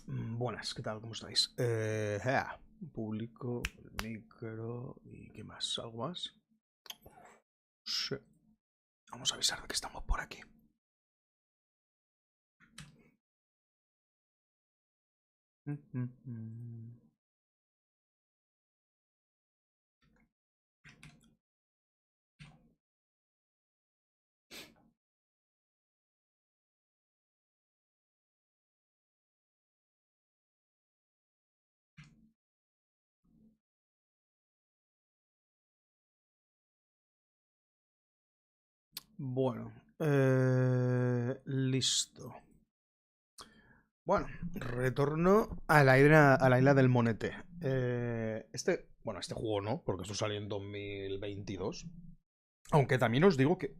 Buenas, ¿qué tal? ¿Cómo estáis? Público, el micro y ¿qué más? ¿Algo más? Sí. Vamos a avisar de que estamos por aquí. Bueno, listo. Bueno, retorno a la isla del Monete. Este juego no, porque esto salió en 2022. Aunque también os digo que...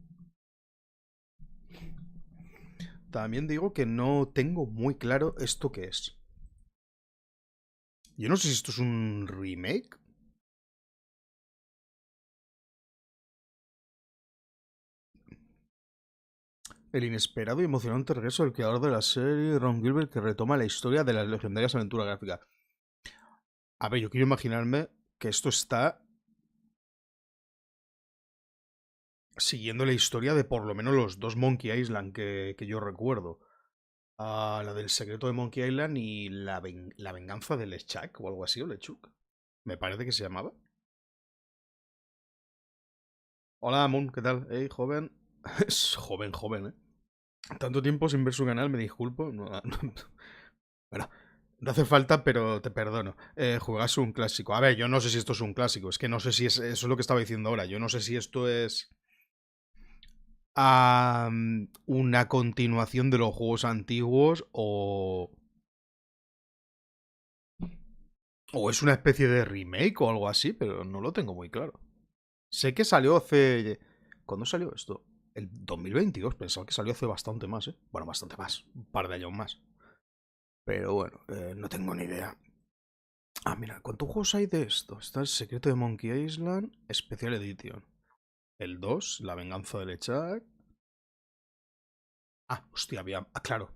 También digo que no tengo muy claro esto qué es. Yo no sé si esto es un remake. El inesperado y emocionante regreso del creador de la serie, Ron Gilbert, que retoma la historia de las legendarias aventuras gráficas. A ver, yo quiero imaginarme que esto está siguiendo la historia de por lo menos los dos Monkey Island que yo recuerdo. La del secreto de Monkey Island y la venganza de LeChuck o algo así, o LeChuck. Me parece que se llamaba. Hola, Moon, ¿qué tal? Hey, joven. Es joven, ¿eh? Tanto tiempo sin ver su canal, me disculpo. Bueno, no hace falta, pero te perdono. Juegas un clásico. A ver, yo no sé si esto es un clásico. Es que no sé si es... Eso es lo que estaba diciendo ahora. Yo no sé si esto es... una continuación de los juegos antiguos o es una especie de remake o algo así, pero no lo tengo muy claro. Sé que salió hace... ¿Cuándo salió esto? El 2022. Pensaba que salió hace bastante más, ¿eh? Bueno, bastante más. Un par de años más. Pero bueno, no tengo ni idea. Ah, mira, ¿cuántos juegos hay de esto? Está el secreto de Monkey Island, Special Edition. El 2, La venganza de LeChuck. Ah, hostia, había... Ah, claro.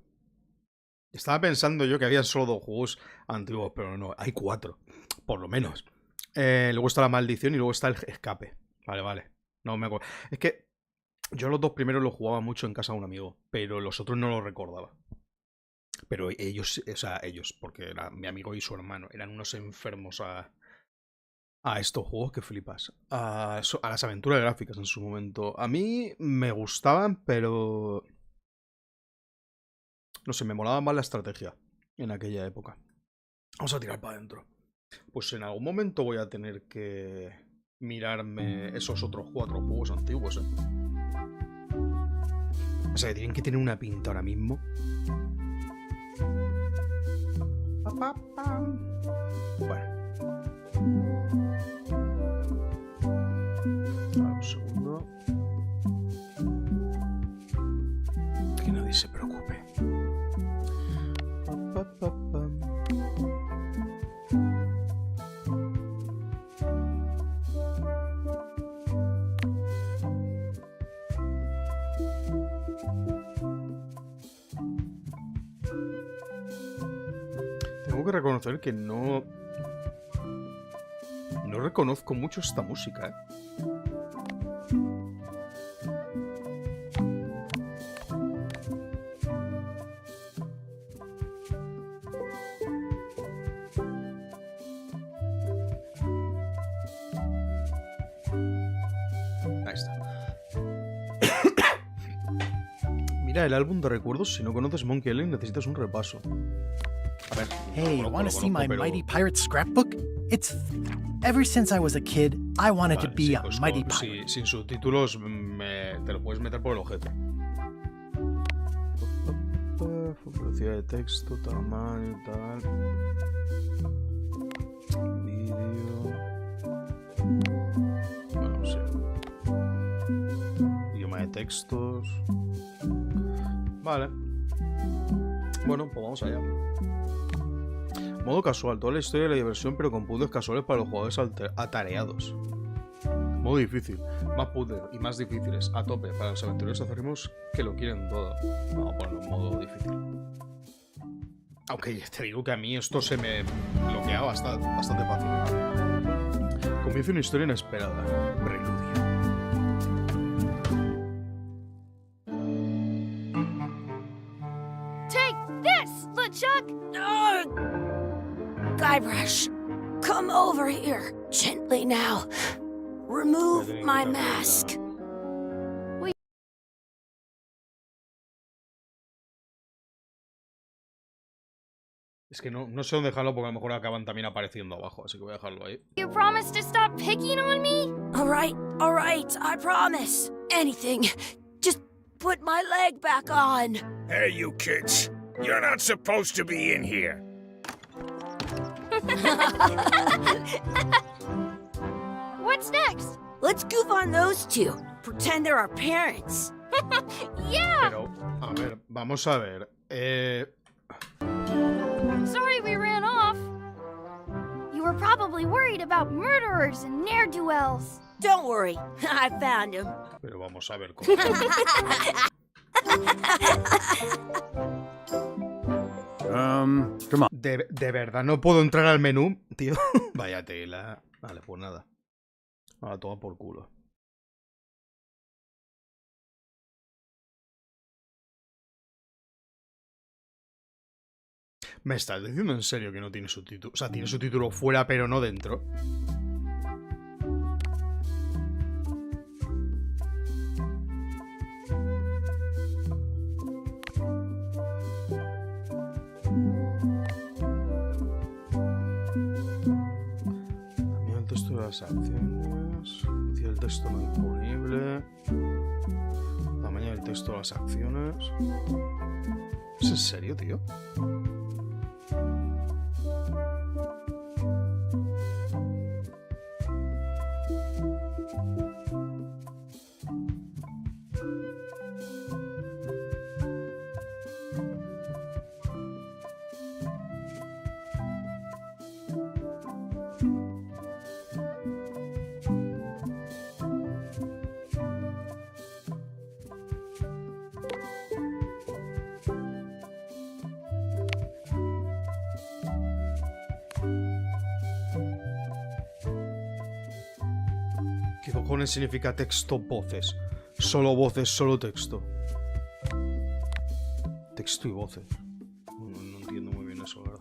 Estaba pensando yo que había solo dos juegos antiguos, pero no, hay 4. Por lo menos. Luego está la maldición y luego está el escape. Vale. No me acuerdo. Es que yo los dos primeros los jugaba mucho en casa de un amigo, pero los otros no los recordaba. Pero ellos, o sea, ellos, porque era mi amigo y su hermano, eran unos enfermos a estos juegos que flipas. A las aventuras gráficas en su momento. A mí me gustaban, pero... No sé, me molaba más la estrategia en aquella época. Vamos a tirar para adentro. Pues en algún momento voy a tener que mirarme esos otros 4 juegos antiguos, ¿eh? O sea, que tienen que tener una pinta ahora mismo. Bueno. Un segundo. Que nadie se preocupe. Tengo que reconocer que no reconozco mucho esta música, ¿eh? Ahí está. Mira el álbum de recuerdos. Si no conoces Monkey Island, necesitas un repaso. A ver, hey, want to see my Mighty Pirate scrapbook? It's... Ever since I was a kid, I wanted to be a Mighty Pirate. Sin subtítulos te lo puedes meter por el ojete. Velocidad de texto, tamaño y tal. Vídeo. Bueno, no sé. Idioma de textos. Vale. Bueno, pues vamos allá. Modo casual, toda la historia de la diversión, pero con puntos casuales para los jugadores atareados. Modo difícil. Más puzzles y más difíciles. A tope. Para los aventureros acérrimos que lo quieren todo. Vamos a ponerlo en modo difícil. Aunque te digo que a mí esto se me bloquea bastante fácil. Comienza una historia inesperada. Preludio. Take this, LeChuck! Guybrush, come over here. Gently now. Remove my mask. Es que no sé dónde dejarlo porque a lo mejor acaban también apareciendo abajo, así que voy a dejarlo ahí. You promise to stop picking on me? All right, I promise. Anything. Just put my leg back on. Hey, you kids. You're not supposed to be in here. What's next? Let's goof on those two. Pretend they're our parents. Yeah! Pero, a ver, vamos a ver. Sorry we ran off. You were probably worried about murderers and ne'er-do-wells. Don't worry, I found him. Pero vamos a ver cómo. Come on. ¿De verdad no puedo entrar al menú, tío? Vaya tela. Vale, pues nada. Ahora toma por culo. ¿Me estás diciendo en serio que no tiene subtítulo? O sea, tiene subtítulo fuera, pero no dentro. También el texto de las acciones. Decía el texto no disponible. Tamaño del texto de las acciones. ¿Es en serio, tío? ¿Qué cojones significa texto voces? Solo voces, solo texto. Texto y voces. No entiendo muy bien eso, ¿verdad?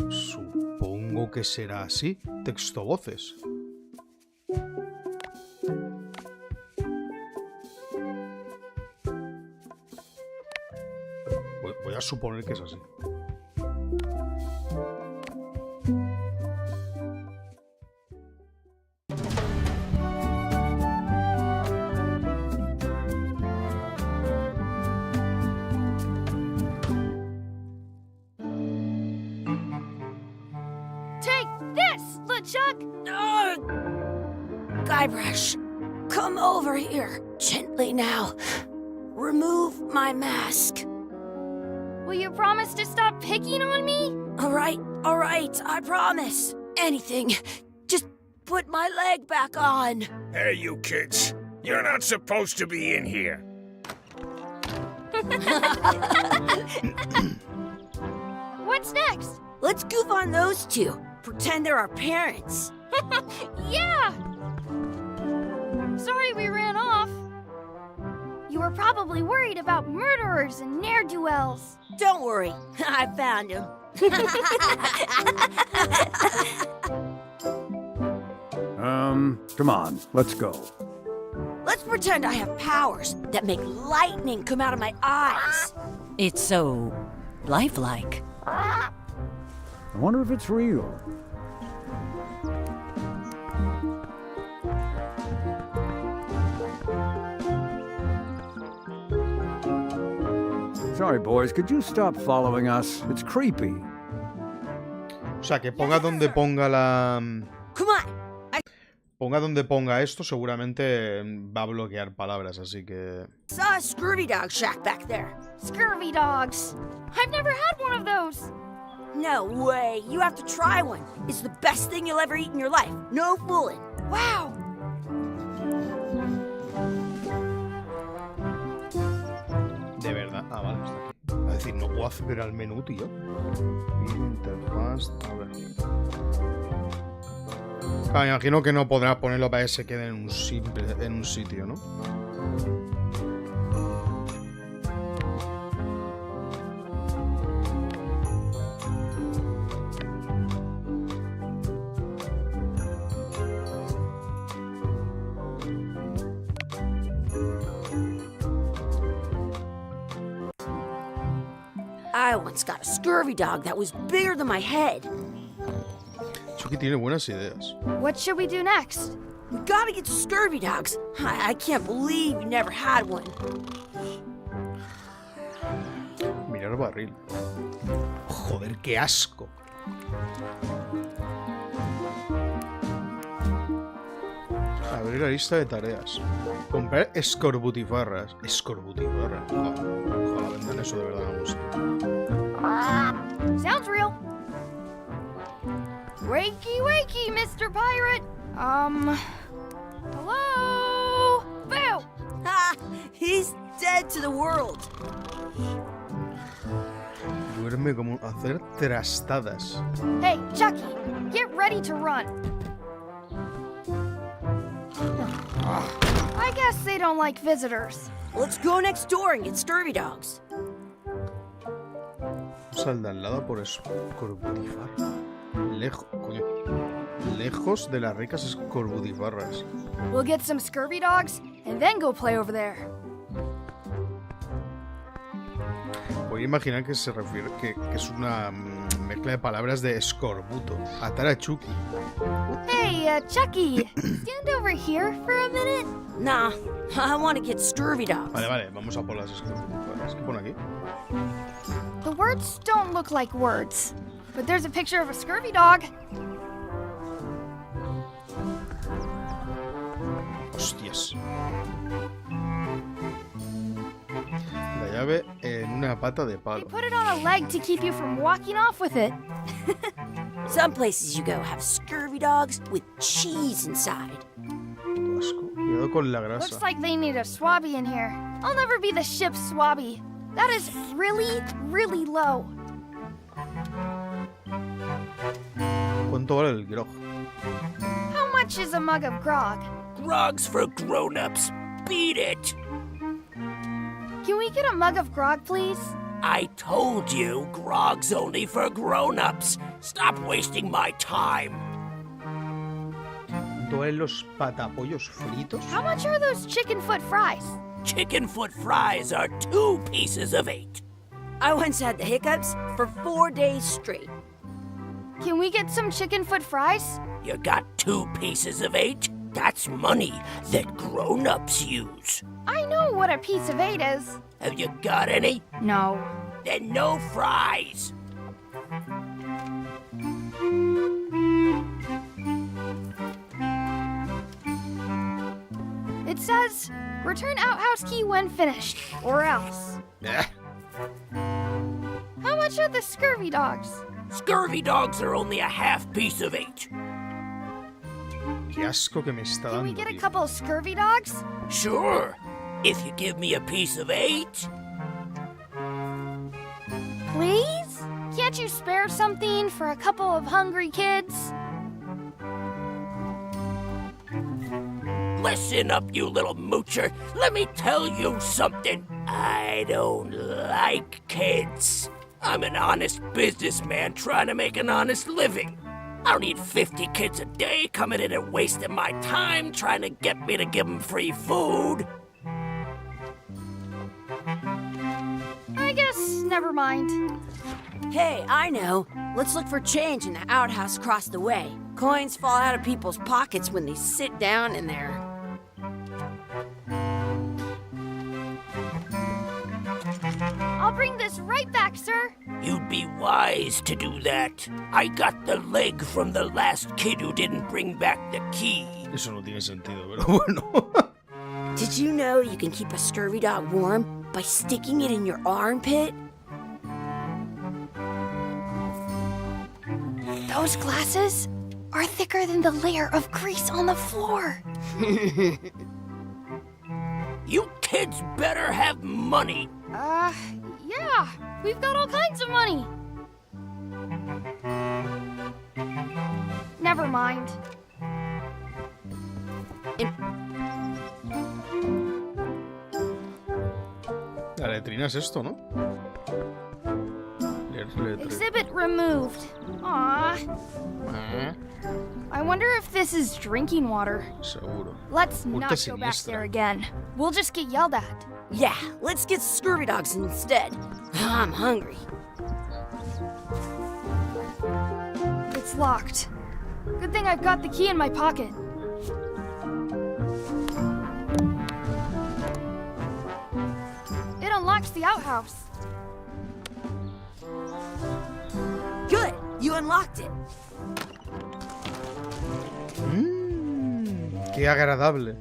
Supongo que será así. Texto voces. Voy a suponer que es así. Chuck! Guybrush, come over here. Gently now. Remove my mask. Will you promise to stop picking on me? All right, I promise. Anything. Just put my leg back on. Hey, you kids. You're not supposed to be in here. What's next? Let's goof on those two. Pretend they're our parents. Yeah! Sorry we ran off. You were probably worried about murderers and ne'er-do-wells. Don't worry, I found him. Come on, let's go. Let's pretend I have powers that make lightning come out of my eyes. It's so lifelike. I wonder if it's real. Sorry, boys, could you stop following us? It's creepy. O sea, que ponga donde ponga la... Come on. Ponga donde ponga esto, seguramente va a bloquear palabras, así que... Saw a scurvy dog shack back there. Scurvy dogs. I've never had one of those. No way. You have to try one. It's the best thing you'll ever eat in your life. No fooling. Wow. De verdad. Ah, vale, está aquí. Es decir, no puedo acceder al menú, tío. Interfaz. A ver. Claro, me imagino que no podrá ponerlo para que se quede en un sitio, ¿no? I once got a scurvy dog that was bigger than my head. Chucky tiene buenas ideas. What should we do next? We gotta get scurvy dogs. I can't believe you never had one. Mirar barril. Joder, qué asco. Abrir la lista de tareas. Comprar escorbutifarras. Escorbutifarras. Ojalá vendan eso de verdad en algún sitio. Sounds real. Wakey, wakey, Mr. Pirate. Hello? Boo! Ha! He's dead to the world. Duerme como hacer trastadas. Hey, Chucky, get ready to run. I guess they don't like visitors. Let's go next door and get scurvy dogs. Sal de al lado por escorbutifar. Lejos de las ricas escorbutifarras. We'll get some scurvy dogs and then go play over there. Voy a imaginar que se refiere que es una mezcla de palabras de escorbuto. Atar a Chucky. Hey, Chucky, stand over here for a minute. Nah, I want to get scurvy dogs. Vale, vamos a por las escorbutifarras. ¿Qué pone aquí? The words don't look like words, but there's a picture of a scurvy dog. Hostias. La llave en una pata de They palo. put it on a leg to keep you from walking off with it. Some places you go have scurvy dogs with cheese inside. Puto asco. Cuidado con la grasa. Looks like they need a swabby in here. I'll never be the ship's swabby. That is really, really low. ¿Cuánto vale el grog? How much is a mug of grog? Grog's for grown-ups. Beat it! Can we get a mug of grog, please? I told you, grog's only for grown-ups. Stop wasting my time. ¿Cuánto valen los patapollos fritos? How much are those chicken foot fries? Chicken foot fries are 2 pieces of 8. I once had the hiccups for 4 days straight. Can we get some chicken foot fries? You got 2 pieces of 8? That's money that grown-ups use. I know what a piece of 8 is. Have you got any? No. Then no fries. It says, return outhouse key when finished, or else. How much are the scurvy dogs? Scurvy dogs are only a half piece of 8. Qué asco que me está Can we dando, get a tío. couple of scurvy dogs? Sure, if you give me a piece of 8. Please? Can't you spare something for a couple of hungry kids? Listen up, you little moocher. Let me tell you something. I don't like kids. I'm an honest businessman trying to make an honest living. I don't need 50 kids a day coming in and wasting my time trying to get me to give them free food. I guess never mind. Hey, I know. Let's look for change in the outhouse across the way. Coins fall out of people's pockets when they sit down in there. I'll bring this right back, sir. You'd be wise to do that. I got the leg from the last kid who didn't bring back the key. Eso no tiene sentido, pero bueno. Did you know you can keep a scurvy dog warm by sticking it in your armpit? Those glasses are thicker than the layer of grease on the floor. You kids better have money. Yeah. We've got all kinds of money. Never mind. La letrina es esto, ¿no? Exhibit removed. Aww. I wonder if this is drinking water. Seguro. Let's not go back there again. We'll just get yelled at. Yeah, let's get scurvy dogs instead. I'm hungry. It's locked. Good thing I've got the key in my pocket. It unlocks the outhouse. Good, you unlocked it. Qué agradable.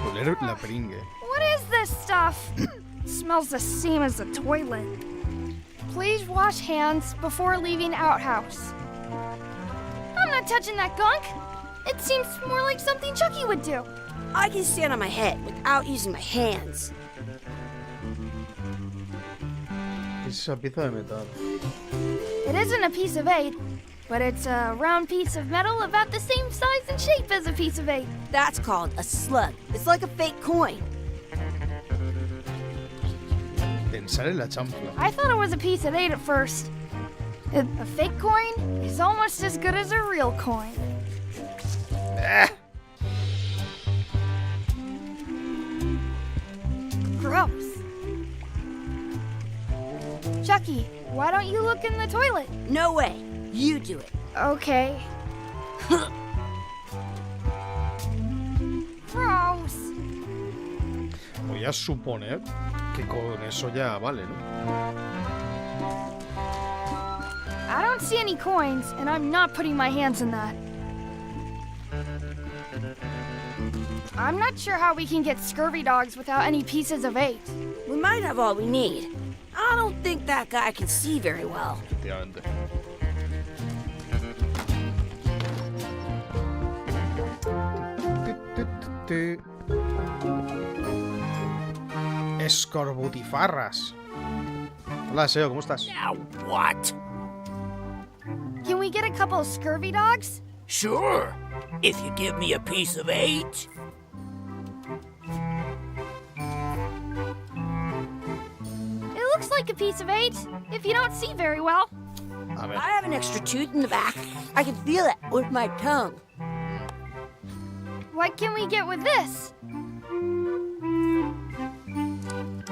Oler la pringue. What is this stuff? Smells the same as the toilet. Please wash hands before leaving outhouse. I'm not touching that gunk. It seems more like something Chucky would do. I can stand on my head without using my hands. Es esa pieza de metal. It isn't a piece of 8, but it's a round piece of metal about the same size and shape as a piece of 8. That's called a slug. It's like a fake coin. Pensar en la champla. I thought it was a piece of 8 at first. A fake coin is almost as good as a real coin. Gross. Chucky, why don't you look in the toilet? No way. You do it. Okay. Gross. Voy a suponer que con eso ya vale, ¿no? I don't see any coins, and I'm not putting my hands in that. I'm not sure how we can get scurvy dogs without any pieces of 8. We might have all we need. I don't think that guy can see very well. Efectivamente. Escorbutifarras. Hola, Seo, ¿cómo estás? Now what? Can we get a couple of scurvy dogs? Sure, if you give me a piece of 8. It looks like a piece of 8, if you don't see very well. A ver. I have an extra tooth in the back. I can feel it with my tongue. What can we get with this?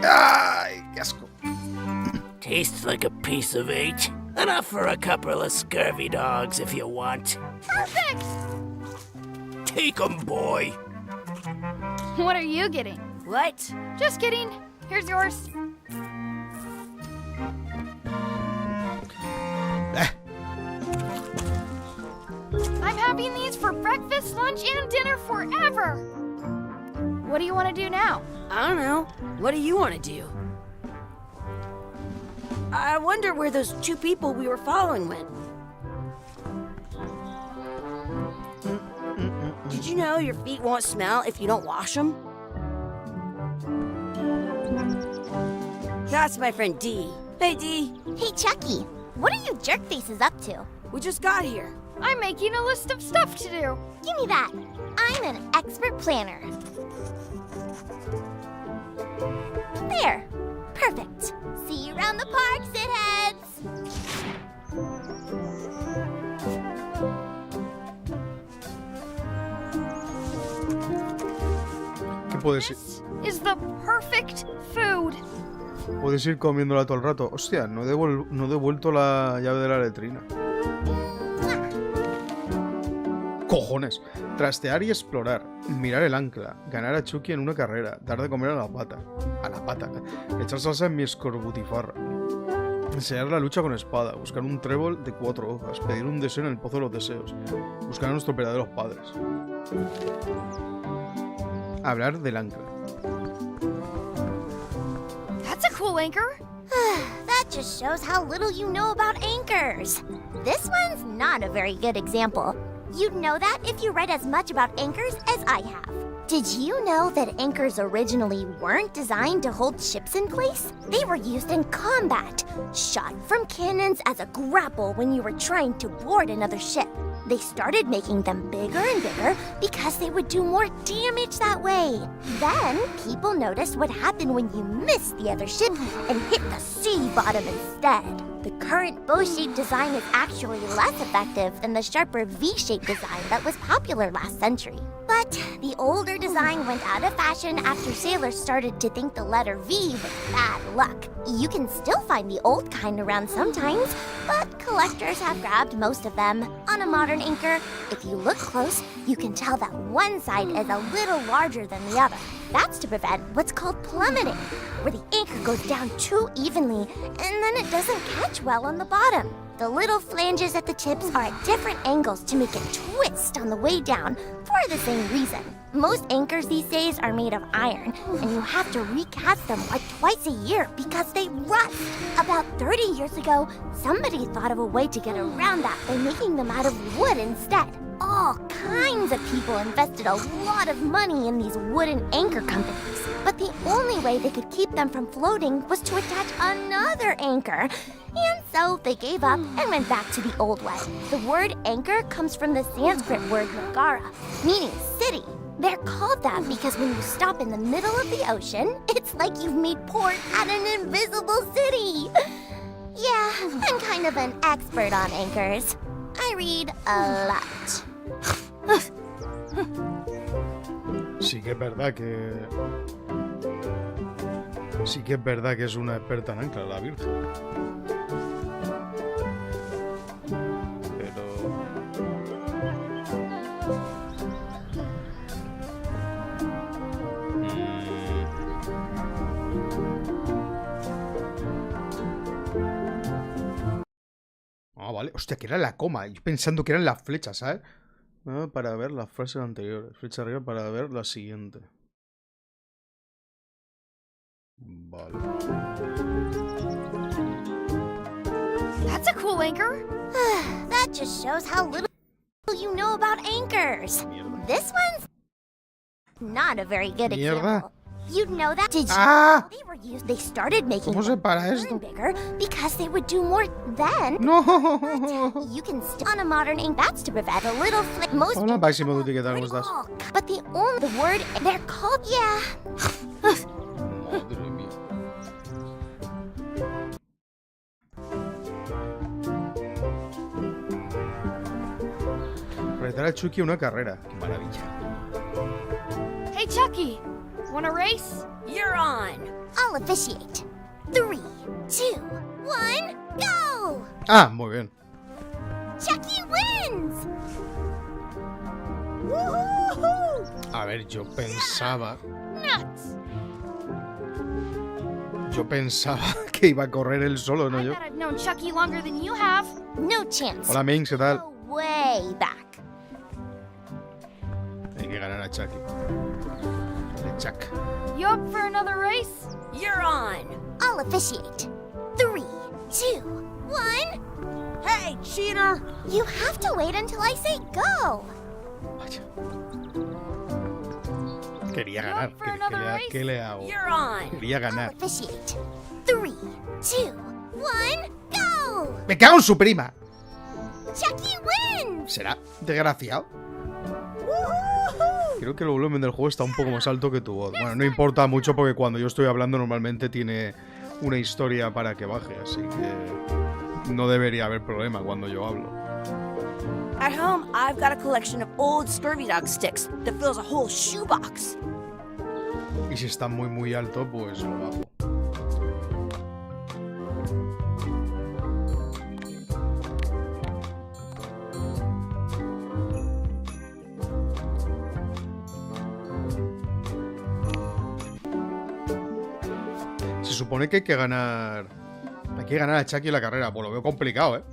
¡Ay, qué asco! Tastes like a piece of 8. Enough for a couple of scurvy dogs if you want. Perfect! Take 'em, boy. What are you getting? What? Just kidding. Here's yours. I'm having these for breakfast, lunch, and dinner forever. What do you want to do now? I don't know. What do you want to do? I wonder where those 2 people we were following went. Did you know your feet won't smell if you don't wash them? That's my friend Dee. Hey, Dee. Hey, Chucky, what are you jerk faces up to? We just got here. I'm making a list of stuff to do. Give me that. I'm an expert planner. There. Perfect. See you around the park, shitheads. ¿Qué puedes ir? This is the perfect food. Puedes ir comiéndola todo el rato. Hostia, no he devuelto la llave de la letrina. Cojones. Trastear y explorar. Mirar el ancla. Ganar a Chucky en una carrera. Dar de comer a la pata. Echar salsa en mi escorbutifarra. Enseñar la lucha con espada. Buscar un trébol de 4 hojas. Pedir un deseo en el pozo de los deseos. Buscar a nuestros verdaderos padres. Hablar del ancla. That's a cool anchor. That just shows how little you know about anchors. This one's not a very good example. You'd know that if you read as much about anchors as I have. Did you know that anchors originally weren't designed to hold ships in place? They were used in combat, shot from cannons as a grapple when you were trying to board another ship. They started making them bigger and bigger because they would do more damage that way. Then, people noticed what happened when you missed the other ship and hit the sea bottom instead. The current bow-shaped design is actually less effective than the sharper V-shaped design that was popular last century. But the older design went out of fashion after sailors started to think the letter V was bad luck. You can still find the old kind around sometimes, but collectors have grabbed most of them. On a modern anchor, if you look close, you can tell that one side is a little larger than the other. That's to prevent what's called plummeting, where the anchor goes down too evenly and then it doesn't catch well on the bottom. The little flanges at the tips are at different angles to make it twist on the way down for the same reason. Most anchors these days are made of iron, and you have to recast them like twice a year because they rust. About 30 years ago, somebody thought of a way to get around that by making them out of wood instead. All kinds of people invested a lot of money in these wooden anchor companies, but the only way they could keep them from floating was to attach another anchor. And so they gave up and went back to the old way. The word anchor comes from the Sanskrit word nagara, meaning city. They're called that because when you stop in the middle of the ocean, it's like you've made port at an invisible city. Yeah, I'm kind of an expert on anchors. I read a lot. Sí que es verdad que... Sí que es verdad que es una experta en ancla, la Virgen. Pero... Ah, vale. Hostia, que era la coma. Yo pensando que eran las flechas, ¿sabes? Ah, para ver las frases anteriores. Flecha arriba para ver la siguiente. Vale. That's a cool anchor. That just shows how little you know about anchors. Mierda. This one's not a very good Mierda. example. You'd know that. Did you? ¡Ah! They were used. They started making ¿Cómo se them para bigger esto? and bigger because they would do more then. ¡No! You can still on a modern ink. That's to prevent a little flip. Most Hola, Máximo Duty, ¿qué tal? ¿Cómo estás? but the word they're called Madre mía. Retar a Chucky una carrera. Qué maravilla. Hey, Chucky, want a race? You're on. I'll officiate. 3, 2, 1, go! Ah, muy bien. Chucky wins! Woohoo! A ver, yo pensaba Nuts! que iba a correr él solo, no I yo. bet I've known Chucky longer than you have. No chance. Hola, Minx, ¿qué tal? Go way back. Hay que ganar a Chucky. De Chuck. You up for another race? You're on. I'll officiate. 3, 2, 1. Hey, cheater! You have to wait until I say go. Vaya. Quería You ganar. up for another race? ¿Qué le hago? You're on. Quería ganar. I'll officiate. 3, 2, 1, go! ¡Me cago en su prima! Chucky wins! ¿Será desgraciado? Creo que el volumen del juego está un poco más alto que tu voz. Bueno, no importa mucho porque cuando yo estoy hablando normalmente tiene una historia para que baje, así que no debería haber problema cuando yo hablo. At home, I've got a collection of old scurvy dog sticks that fills a whole shoebox. Y si está muy alto, pues lo bajo. Se supone que hay que ganar... Hay que ganar a Chucky en la carrera. Pues lo veo complicado, ¿eh?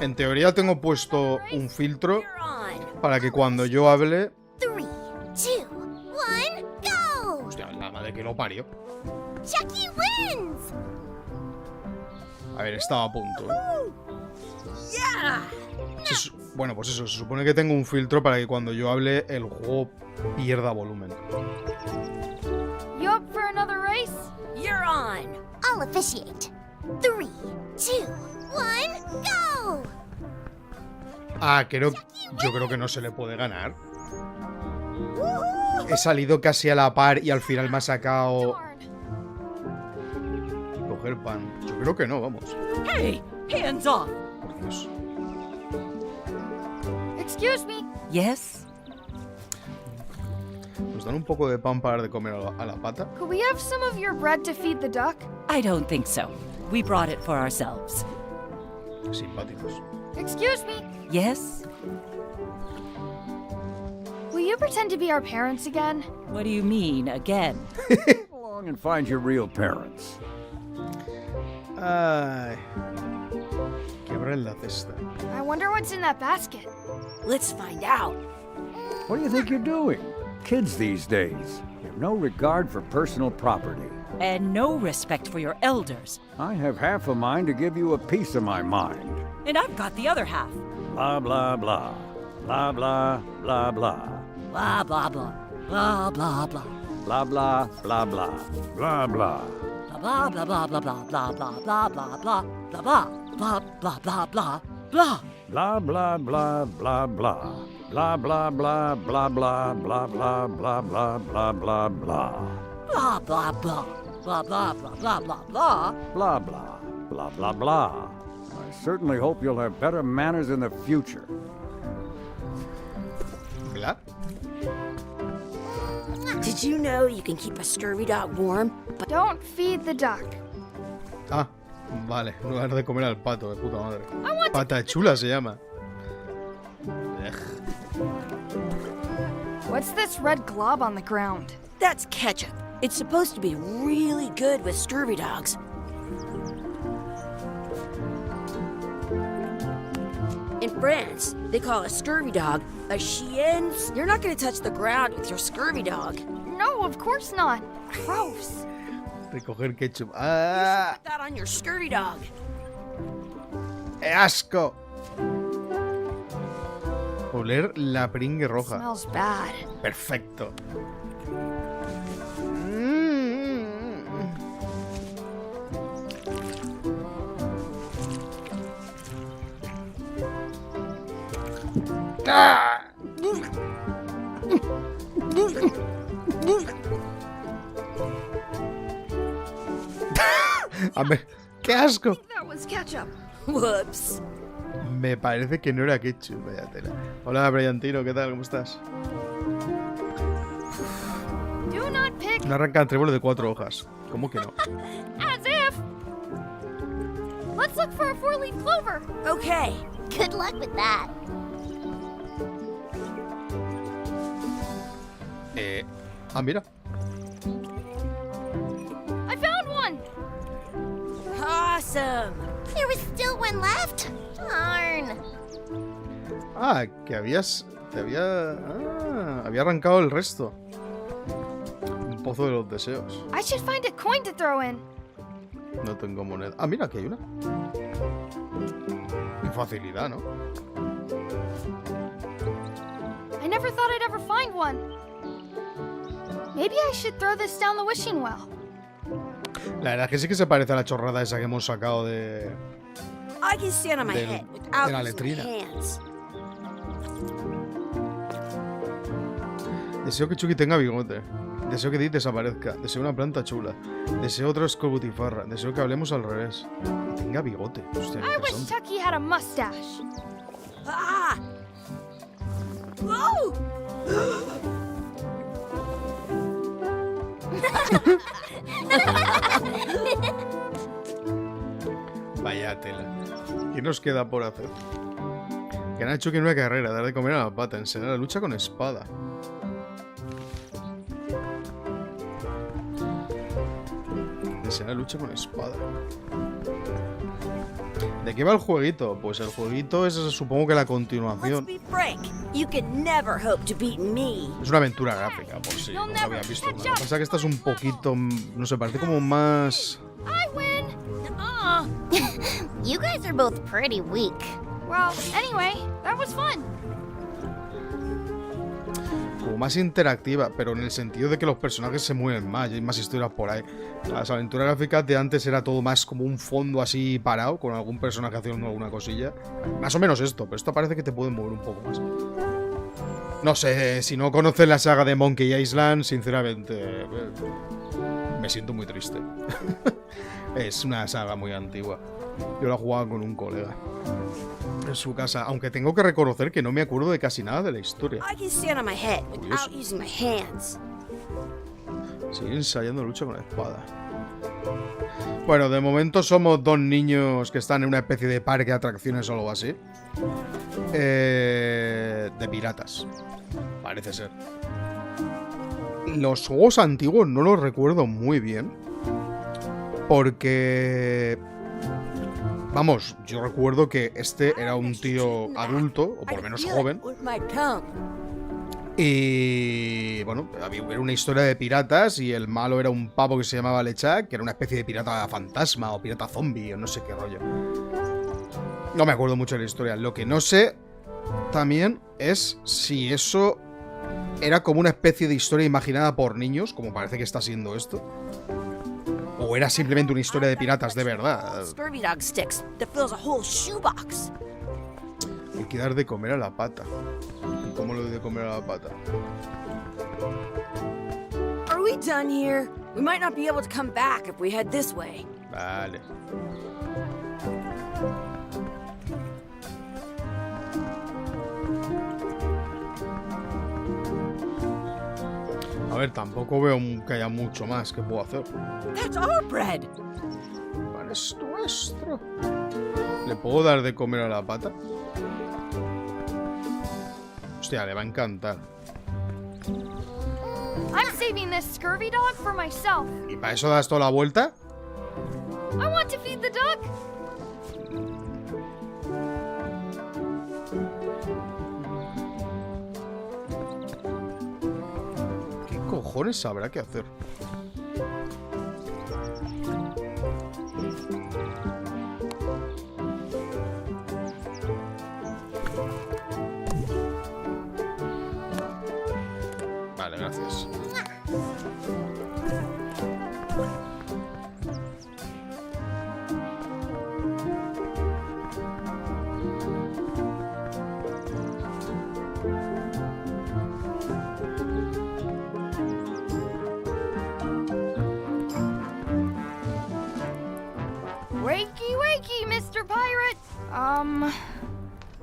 En teoría tengo puesto un filtro You're on. para que cuando yo hable... 3, 2, 1, go! Hostia, la madre que lo parió. Chucky wins! A ver, estaba a punto. Yeah! Bueno, pues eso, se supone que tengo un filtro para que cuando yo hable el juego pierda volumen. You up for another race? You're on! I'll officiate. 3, 2, 1, go! Ah, yo creo que no se le puede ganar. He salido casi a la par y al final me ha sacado... Coger pan. Yo creo que no, vamos. Hey, hands off. Por Dios. Excuse me. Yes? ¿Nos dan un poco de pan para dar de comer a la pata? Could we have some of your bread to feed the duck? I don't think so. We brought it for ourselves. Simpáticos. Excuse me. Yes? Will you pretend to be our parents again? What do you mean, again? Go along and find your real parents. Ay. Quebra en la cesta. I wonder what's in that basket. Let's find out. What do you think you're doing? Kids these days have no regard for personal property. And no respect for your elders. I have half a mind to give you a piece of my mind. And I've got the other half. Blah, blah, blah. Blah, blah, blah, blah. Blah, blah, blah. Blah, blah, blah. Blah, blah, blah, blah. Blah, blah. Blah, blah, blah, blah, blah, blah, blah, blah, blah, blah, blah, blah, blah, blah, blah, blah. Blah, blah, blah, blah, blah. Blah, blah, blah, blah, blah, blah, blah, blah, blah, blah, blah, blah. Blah, blah, blah. Blah, blah, blah, blah, blah, blah. Blah, blah, blah, blah, blah. I certainly hope you'll have better manners in the future. ¿Verdad? Did you know you can keep a scurvy dog warm? But Don't feed the duck. Ah, vale. No dar de comer al pato, de puta madre. Pata chula se llama. What's this red glob on the ground? that's ketchup. It's supposed to be really good with scurvy dogs. In France, they call a scurvy dog a chien. You're not going to touch the ground with your scurvy dog. No, of course not. Gross. Recoger ketchup. You ¡Ah! should put that on your scurvy dog. ¡Asco! Oler la pringue roja. Smells bad. Perfecto. ¡Ah! A ver, ¡qué asco! That was ketchup. Whoops. Me parece que no era ketchup, vaya tela. Hola, Brillantino, ¿qué tal? ¿Cómo estás? Do not pick No arranca trébol de 4 hojas. ¿Cómo que no? as if. Let's look for a 4-leaf clover. Okay. Good luck with that. Mira. I found one. Awesome. There was still one left. Darn. Ah, que habías... había arrancado el resto. Un pozo de los deseos. I should find a coin to throw in. No tengo moneda. Ah, mira, aquí hay una. Qué facilidad, ¿no? I never thought I'd ever find one. Maybe I should throw this down the wishing well. La verdad es que sí que se parece a la chorrada esa que hemos sacado de... I can stand on my Del- head without de la using my letrina. hands. Deseo que Chucky tenga bigote. Deseo que Dee desaparezca. Deseo una planta chula. Deseo otro escobutifarra. Deseo que hablemos al revés. Que tenga bigote. Hostia, I wish interesante. Chucky had a mustache. Ah! Whoa! Vaya tela. ¿Qué nos queda por hacer? Ganar a Chucky en una carrera. Dar de comer a la pata. Enseñar la lucha con espada. Enseñar la lucha con espada. ¿De qué va el jueguito? Pues el jueguito es, supongo que la continuación. Es una aventura gráfica, por si no lo había visto. Lo que pasa es que esta es un poquito, no sé, parece como más... You guys are both pretty weak. Well, anyway, that was fun. Como más interactiva, pero en el sentido de que los personajes se mueven más y hay más historias por ahí. Las aventuras gráficas de antes era todo más como un fondo así parado, con algún personaje haciendo alguna cosilla. Más o menos esto, pero esto parece que te puede mover un poco más. No sé, si no conoces la saga de Monkey Island, sinceramente me siento muy triste. Es una saga muy antigua. Yo la jugaba con un colega en su casa, aunque tengo que reconocer que no me acuerdo de casi nada de la historia. Sigue ensayando lucha con la espada. Bueno, de momento somos dos niños que están en una especie de parque de atracciones o algo así. De piratas, parece ser. Los juegos antiguos no los recuerdo muy bien, porque... Vamos, yo recuerdo que este era un tío adulto, o por lo menos joven. Y bueno, era una historia de piratas y el malo era un pavo que se llamaba Lechak, que era una especie de pirata fantasma o pirata zombie o no sé qué rollo. No me acuerdo mucho de la historia. Lo que no sé también es si eso era como una especie de historia imaginada por niños, como parece que está siendo esto. ¿O era simplemente una historia de piratas de verdad? Hay que dar de comer a la pata. ¿Cómo le doy de comer a la pata? Are we done here? We might not be able to come back if we head this way. Vale. A ver, tampoco veo que haya mucho más que puedo hacer. That's our bread. Vale, es nuestro. ¿Le puedo dar de comer a la pata? Hostia, le va a encantar. I'm saving this scurvy dog for myself. ¿Y para eso das toda la vuelta? I want to feed the duck. ¿Qué cojones sabrá qué hacer? Vale, gracias. Wakey, wakey, Mr. Pirate.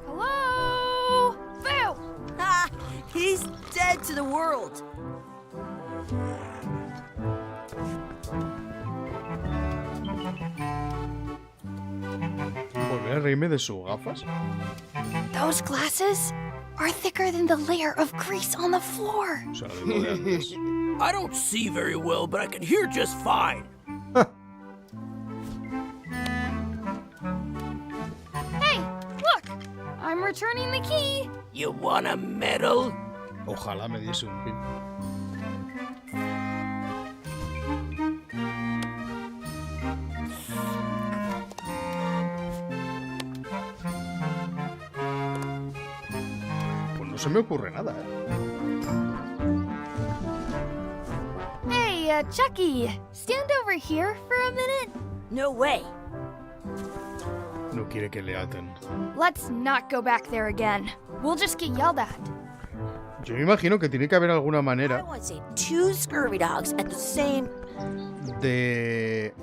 Hello? Phil! Ah, he's dead to the world. ¿Volver a reírme de sus gafas? Those glasses are thicker than the layer of grease on the floor. O sea, lo mismo de antes. I don't see very well, but I can hear just fine. Hey, look! I'm returning the key. You want a medal? Ojalá me diese un pin. Pues no se me ocurre nada, Hey, Chucky, stand over here for a minute. No way. No quiere que le aten. Let's not go back there again. We'll just get yelled at. Yo me imagino que tiene que haber alguna I manera want to see two scurvy dogs at the same... de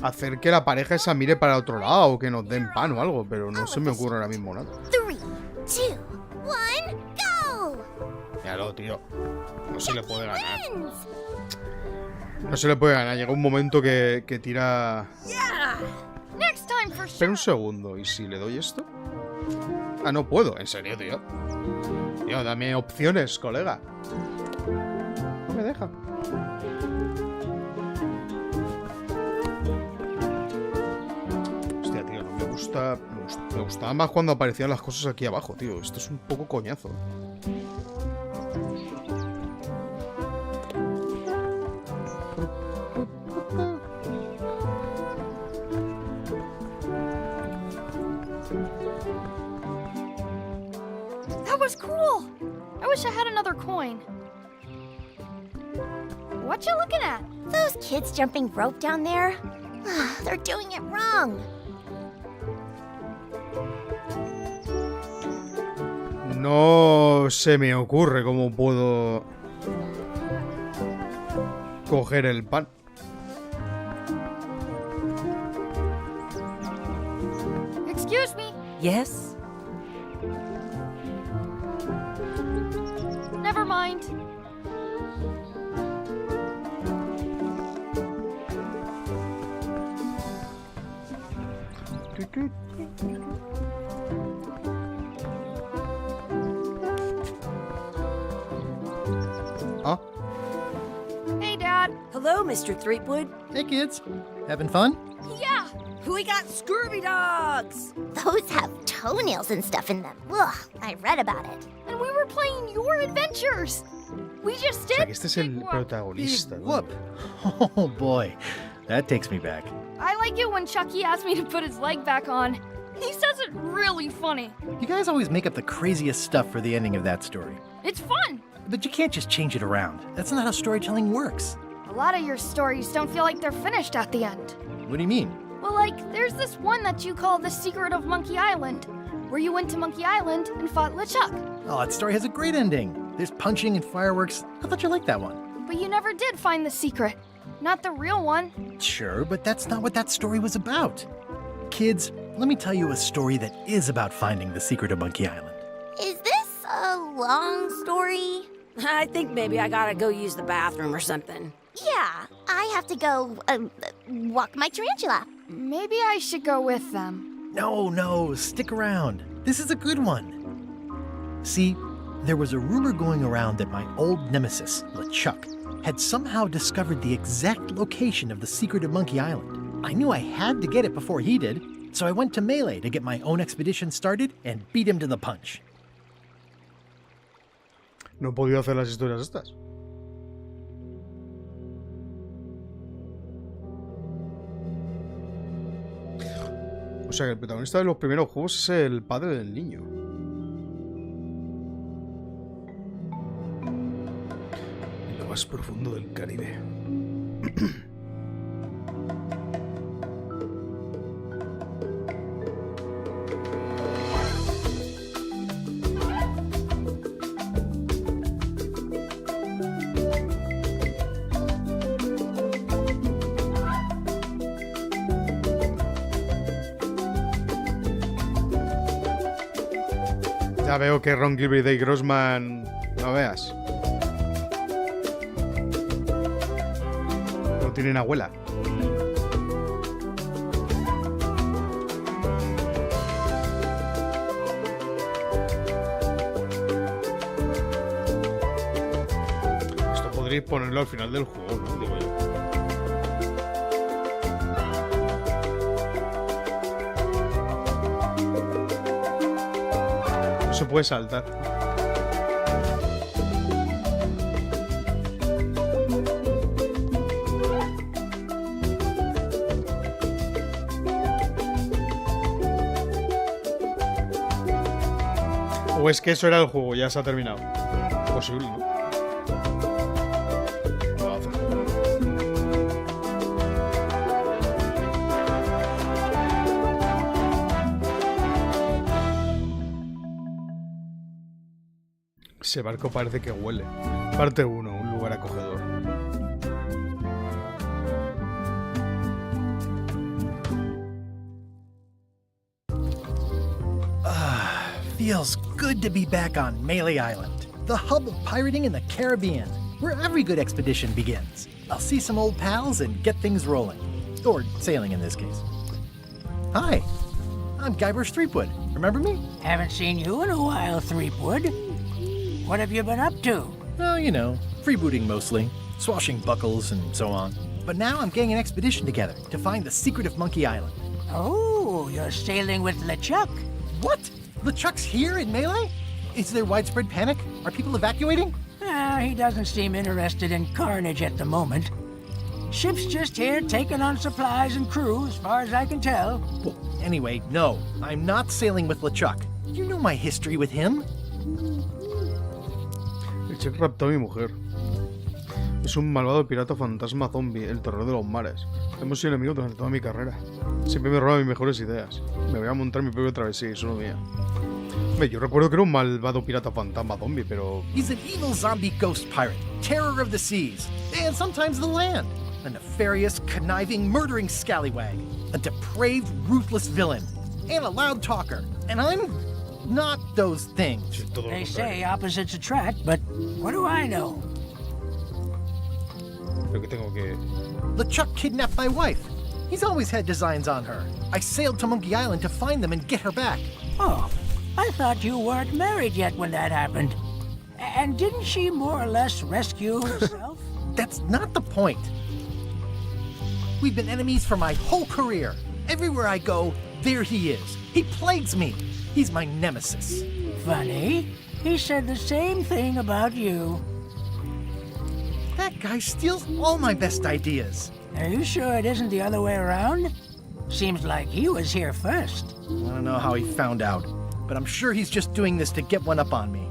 hacer que la pareja esa mire para otro lado o que nos den pan o algo, pero no se me ocurre ahora mismo nada. 3, 2, 1, go! Míralo, tío. No se le puede ganar. Wins! No se le puede ganar. Llega un momento que tira... Next time for Espera sure. un segundo. ¿Y si le doy esto? Ah, no puedo. ¿En serio, tío? Tío, dame opciones, colega. No me deja. Me gustaba más cuando aparecían las cosas aquí abajo, tío. Esto es un poco coñazo. That was cool. I wish I had another coin. What you looking at? Those kids jumping rope down there? They're doing it wrong. No se me ocurre cómo puedo coger el pan. Excuse me. Yes? Never mind. Ah, Hey, Dad. Hello, Mr. Threepwood. Hey, kids. Having fun? Yeah. We got scurvy dogs. Those have toenails and stuff in them. Ugh, I read about it. And we were playing your adventures. We just o did. sea, que este es el big whoop. protagonista. Big whoop. Oh, boy. That takes me back. I like it when Chucky asks me to put his leg back on. He says it really funny. You guys always make up the craziest stuff for the ending of that story. It's fun. But you can't just change it around. That's not how storytelling works. A lot of your stories don't feel like they're finished at the end. What do you mean? Well, like, there's this one that you call The Secret of Monkey Island, where you went to Monkey Island and fought LeChuck. Oh, that story has a great ending. There's punching and fireworks. I thought you liked that one. But you never did find the secret. Not the real one. Sure, but that's not what that story was about. Kids, let me tell you a story that is about finding the secret of Monkey Island. Is this a long story? I think maybe I gotta go use the bathroom or something. Yeah, I have to go walk my tarantula. Maybe I should go with them. No, stick around. This is a good one. See, there was a rumor going around that my old nemesis, LeChuck, had somehow discovered the exact location of the secret of Monkey Island. I knew I had to get it before he did, so I went to Melee to get my own expedition started and beat him to the punch. No he podido hacer las historias estas. O sea que el protagonista de los primeros juegos es el padre del niño. En lo más profundo del Caribe. Ya veo que Ron Gilbert y Dave Grossman... No veas. No tienen abuela. Esto podríais ponerlo al final del juego, ¿no? Digo yo. Se puede saltar. O es que eso era el juego, ya se ha terminado. Posible, ¿no? Lo va a hacer. Ese barco parece que huele. Parte 1, un lugar acogedor. Feels good to be back on Melee Island, the hub of pirating in the Caribbean, where every good expedition begins. I'll see some old pals and get things rolling. Or sailing in this case. Hi, I'm Guybrush Threepwood. Remember me? Haven't seen you in a while, Threepwood. What have you been up to? Oh, you know, freebooting mostly, swashing buckles and so on. But now I'm getting an expedition together to find the secret of Monkey Island. Oh, So, you're sailing with LeChuck? What? LeChuck's here in Melee? Is there widespread panic? Are people evacuating? He doesn't seem interested in carnage at the moment. Ship's just here taking on supplies and crew, as far as I can tell. Well, anyway, no. I'm not sailing with LeChuck. You know my history with him. LeChuck raptó a mi mujer. Es un malvado pirata fantasma zombie, el terror de los mares. Hemos sido enemigos durante toda mi carrera. Siempre me roba mis mejores ideas. Me voy a montar mi propia travesía y solo mía. Yo recuerdo que era un malvado pirata fantasma zombie, pero... He's an evil zombie ghost pirate, terror of the seas, and sometimes the land. A nefarious, conniving, murdering scallywag. A depraved, ruthless villain. And a loud talker. And I'm not those things. They say opposites attract, but what do I know? Creo que tengo que... LeChuck kidnapped my wife. He's always had designs on her. I sailed to Monkey Island to find them and get her back. Oh, I thought you weren't married yet when that happened. And didn't she more or less rescue herself? That's not the point. We've been enemies for my whole career. Everywhere I go, there he is. He plagues me. He's my nemesis. Funny. He said the same thing about you. That guy steals all my best ideas. Are you sure it isn't the other way around? Seems like he was here first. I don't know how he found out, but I'm sure he's just doing this to get one up on me.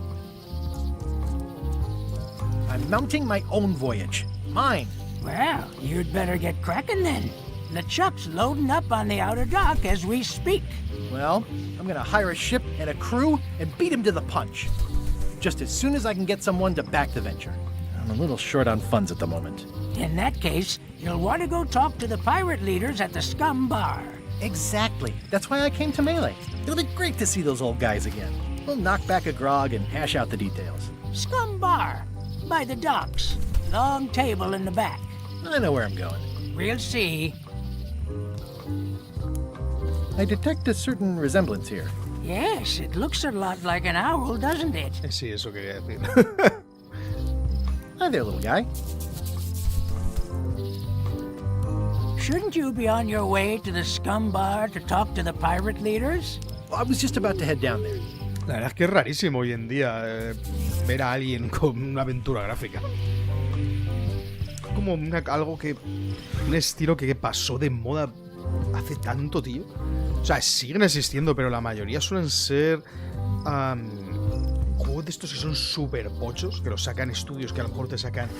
I'm mounting my own voyage. Mine. Well, you'd better get cracking then. LeChuck's loading up on the outer dock as we speak. Well, I'm gonna hire a ship and a crew and beat him to the punch. Just as soon as I can get someone to back the venture. I'm a little short on funds at the moment. In that case, you'll want to go talk to the pirate leaders at the Scum Bar. Exactly. That's why I came to Melee. It'll be great to see those old guys again. We'll knock back a grog and hash out the details. Scum Bar, by the docks. Long table in the back. I know where I'm going. We'll see. I detect a certain resemblance here. Yes, it looks a lot like an owl, doesn't it? Sí, eso quería decir. Hi there, little guy. Shouldn't you be on your way to the Scum Bar to talk to the pirate leaders? Well, I was just about to head down there. La verdad es que es rarísimo hoy en día ver a alguien con una aventura gráfica. Como algo que... Un estilo que pasó de moda hace tanto, tío. O sea, siguen existiendo, pero la mayoría suelen ser... juegos de estos que son súper pochos, que los sacan estudios que a lo mejor te sacan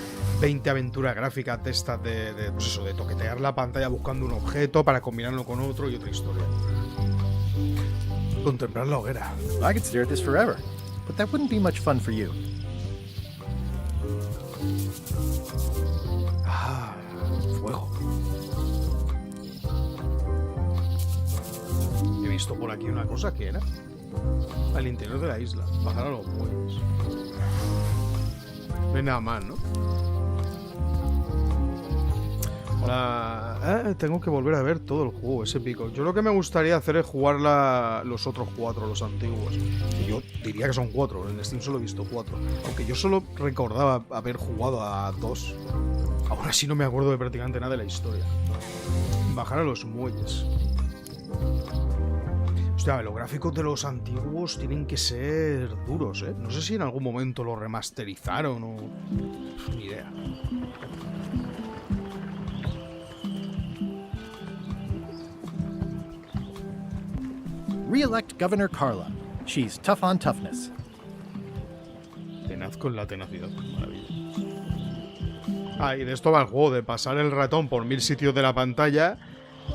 20 aventuras gráficas de estas pues eso, de toquetear la pantalla buscando un objeto para combinarlo con otro y otra historia. Contemplar la hoguera. I could stare at this forever, but that wouldn't be much fun for you. Ah, fuego. He visto por aquí una cosa que era al interior de la isla, bajar a los muelles. No hay nada más, ¿no? Hola. Tengo que volver a ver todo el juego, es épico. Yo lo que me gustaría hacer es jugar los otros 4, los antiguos. Que yo diría que son 4, en Steam solo he visto 4. Aunque yo solo recordaba haber jugado a 2. Aún así no me acuerdo de prácticamente nada de la historia. Bajar a los muelles. Hostia, los gráficos de los antiguos tienen que ser duros, ¿eh? No sé si en algún momento lo remasterizaron o... Ni idea. Re-elect Governor Carla. She's tough on toughness. Tenaz con la tenacidad. Maravilla. Ah, y de esto va el juego, de pasar el ratón por 1000 sitios de la pantalla,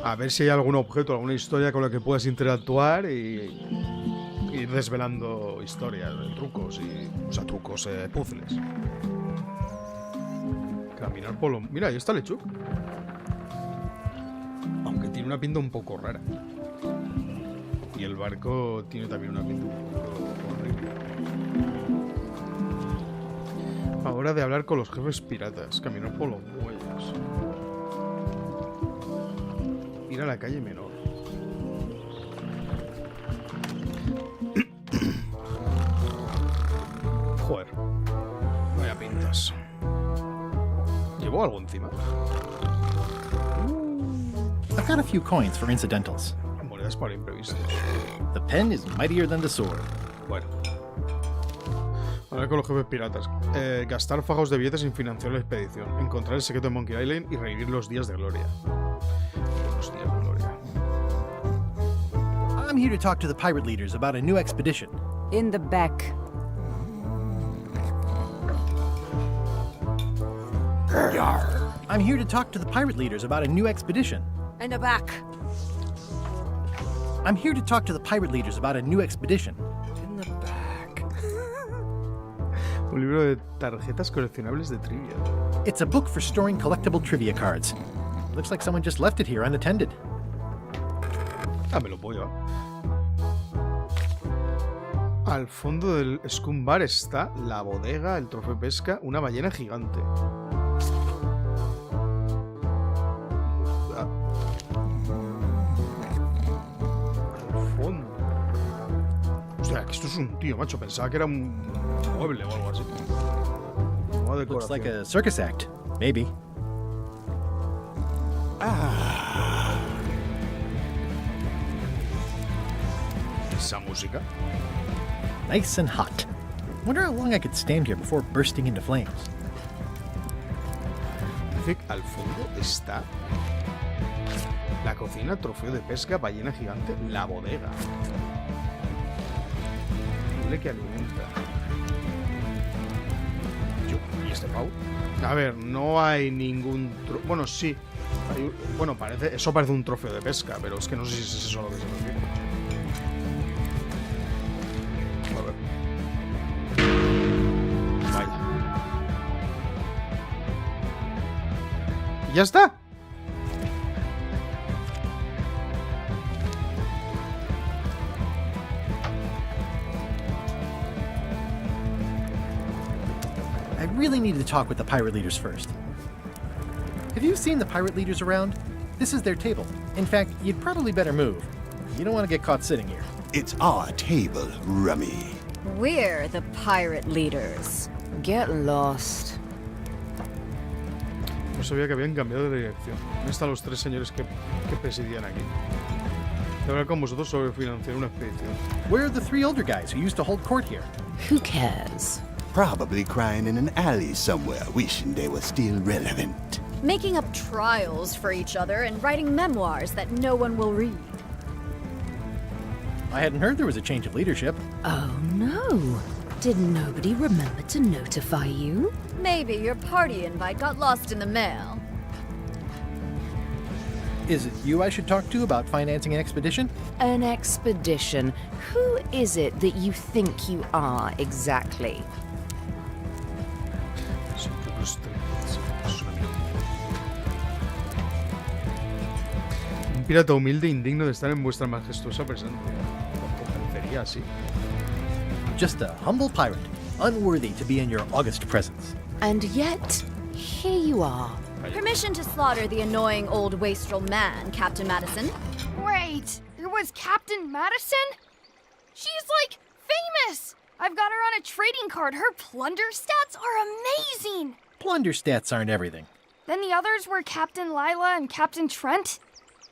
a ver si hay algún objeto, alguna historia con la que puedas interactuar y ir desvelando historias, trucos y... O sea, trucos, puzzles. Caminar por los... Mira, ahí está LeChuck. Aunque tiene una pinta un poco rara. Y el barco tiene también una pinta un poco horrible. Ahora de hablar con los jefes piratas. Caminar por los muelles. Ir a la calle menor. Joder. Vaya pintas. ¿Llevó algo encima? I've got a few coins for incidentals. habilidades para imprevistos. The pen is mightier than the sword. Bueno. Hablar con los jefes piratas. Gastar fajos de billetes sin financiar la expedición. Encontrar el secreto de Monkey Island y revivir los días de gloria. Los días de gloria. I'm here to talk to the pirate leaders about a new expedition. In the back. I'm here to talk to the pirate leaders about a new expedition. In the back. I'm here to talk to the pirate leaders about a new expedition. In the back. Un libro de tarjetas coleccionables de trivia. It's a book for storing collectible trivia cards. Looks like someone just left it here unattended. Ah, me lo puedo llevar. Al fondo del Scum Bar está la bodega, el trofeo de pesca, una ballena gigante. Al fondo. Hostia, que esto es un tío, macho. Pensaba que era un mueble o algo así. Una decoración. Looks like a circus act. Maybe. Esa música. Nice and hot. Wonder how long I could stand here before bursting into flames. Dice que al fondo está la cocina, trofeo de pesca, ballena gigante, la bodega. Mueble que alimenta. ¿Y este pavo? A ver, no hay ningún... Bueno, sí. Bueno, eso parece un trofeo de pesca, pero es que no sé si es eso a lo que se refiere. A ver. Vaya. ¿Y ya está? I really need to talk with the pirate leaders first. Have you seen the pirate leaders around? This is their table. In fact, you'd probably better move. You don't want to get caught sitting here. It's our table, Rummy. We're the pirate leaders. Get lost. No sabía que habían cambiado de dirección. ¿Dónde están los tres señores que presidían aquí? De hablar con vosotros sobre financiar una expedición. Where are the three older guys who used to hold court here? Who cares? Probably crying in an alley somewhere, wishing they were still relevant. Making up trials for each other and writing memoirs that no one will read. I hadn't heard there was a change of leadership. Oh no. Did nobody remember to notify you? Maybe your party invite got lost in the mail. Is it you I should talk to about financing an expedition? An expedition? Who is it that you think you are exactly? Un pirata humilde e indigno de estar en vuestra majestuosa presencia. ¿Cómo parecería así? Just a humble pirate, unworthy to be in your august presence. And yet, here you are. Permission to slaughter the annoying old wastrel man, Captain Madison. Wait, it was Captain Madison? She's like famous! I've got her on a trading card. Her plunder stats are amazing! Plunder stats aren't everything. Then the others were Captain Lila and Captain Trent?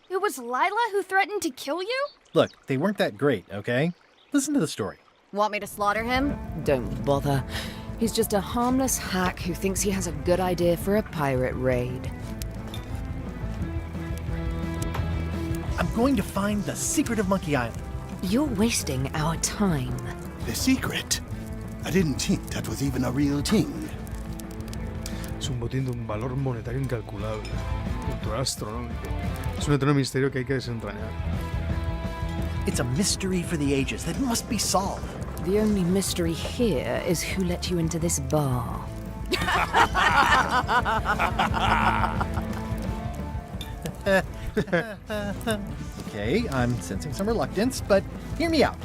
It was Lila who threatened to kill you? Look, they weren't that great, okay? Listen to the story. Want me to slaughter him? Don't bother. He's just a harmless hack who thinks he has a good idea for a pirate raid. I'm going to find the secret of Monkey Island. You're wasting our time. The secret? I didn't think that was even a real thing. Es un botín de un valor monetario incalculable, cultural astronómico. Es un eterno misterio que hay que desentrañar. It's a mystery for the ages that must be solved. The only mystery here is who let you into this bar. Okay, I'm sensing some reluctance, but hear me out.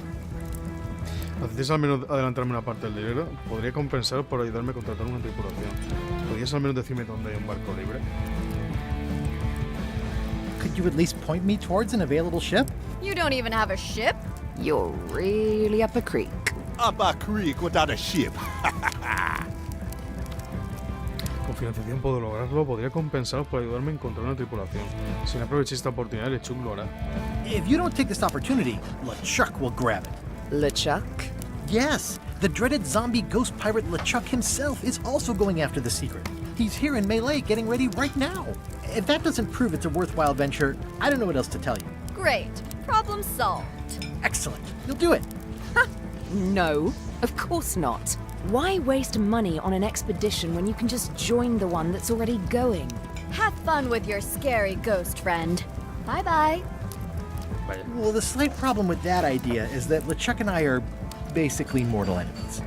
¿Hacéis al menos adelantarme una parte del dinero? Podría compensar por ayudarme a contratar una tripulación. ¿Podrías al menos decirme dónde hay un barco libre? Could you at least point me towards an available ship? You don't even have a ship? You're really up a creek. Up a creek without a ship. Con financiación puedo lograrlo. Podría compensaros por ayudarme a encontrar una tripulación. Si no aprovechéis esta oportunidad, LeChuck lo hará. If you don't take this opportunity, LeChuck will grab it. LeChuck? Yes, the dreaded zombie ghost pirate LeChuck himself is also going after the secret. He's here in Melee getting ready right now. If that doesn't prove it's a worthwhile venture, I don't know what else to tell you. Great. Problem solved. Excellent. You'll do it. No, of course not. Why waste money on an expedition when you can just join the one that's already going? Have fun with your scary ghost friend. Bye-bye. Vaya. Well, the slight problem with that idea is that LeChuck and I are basically mortal enemies.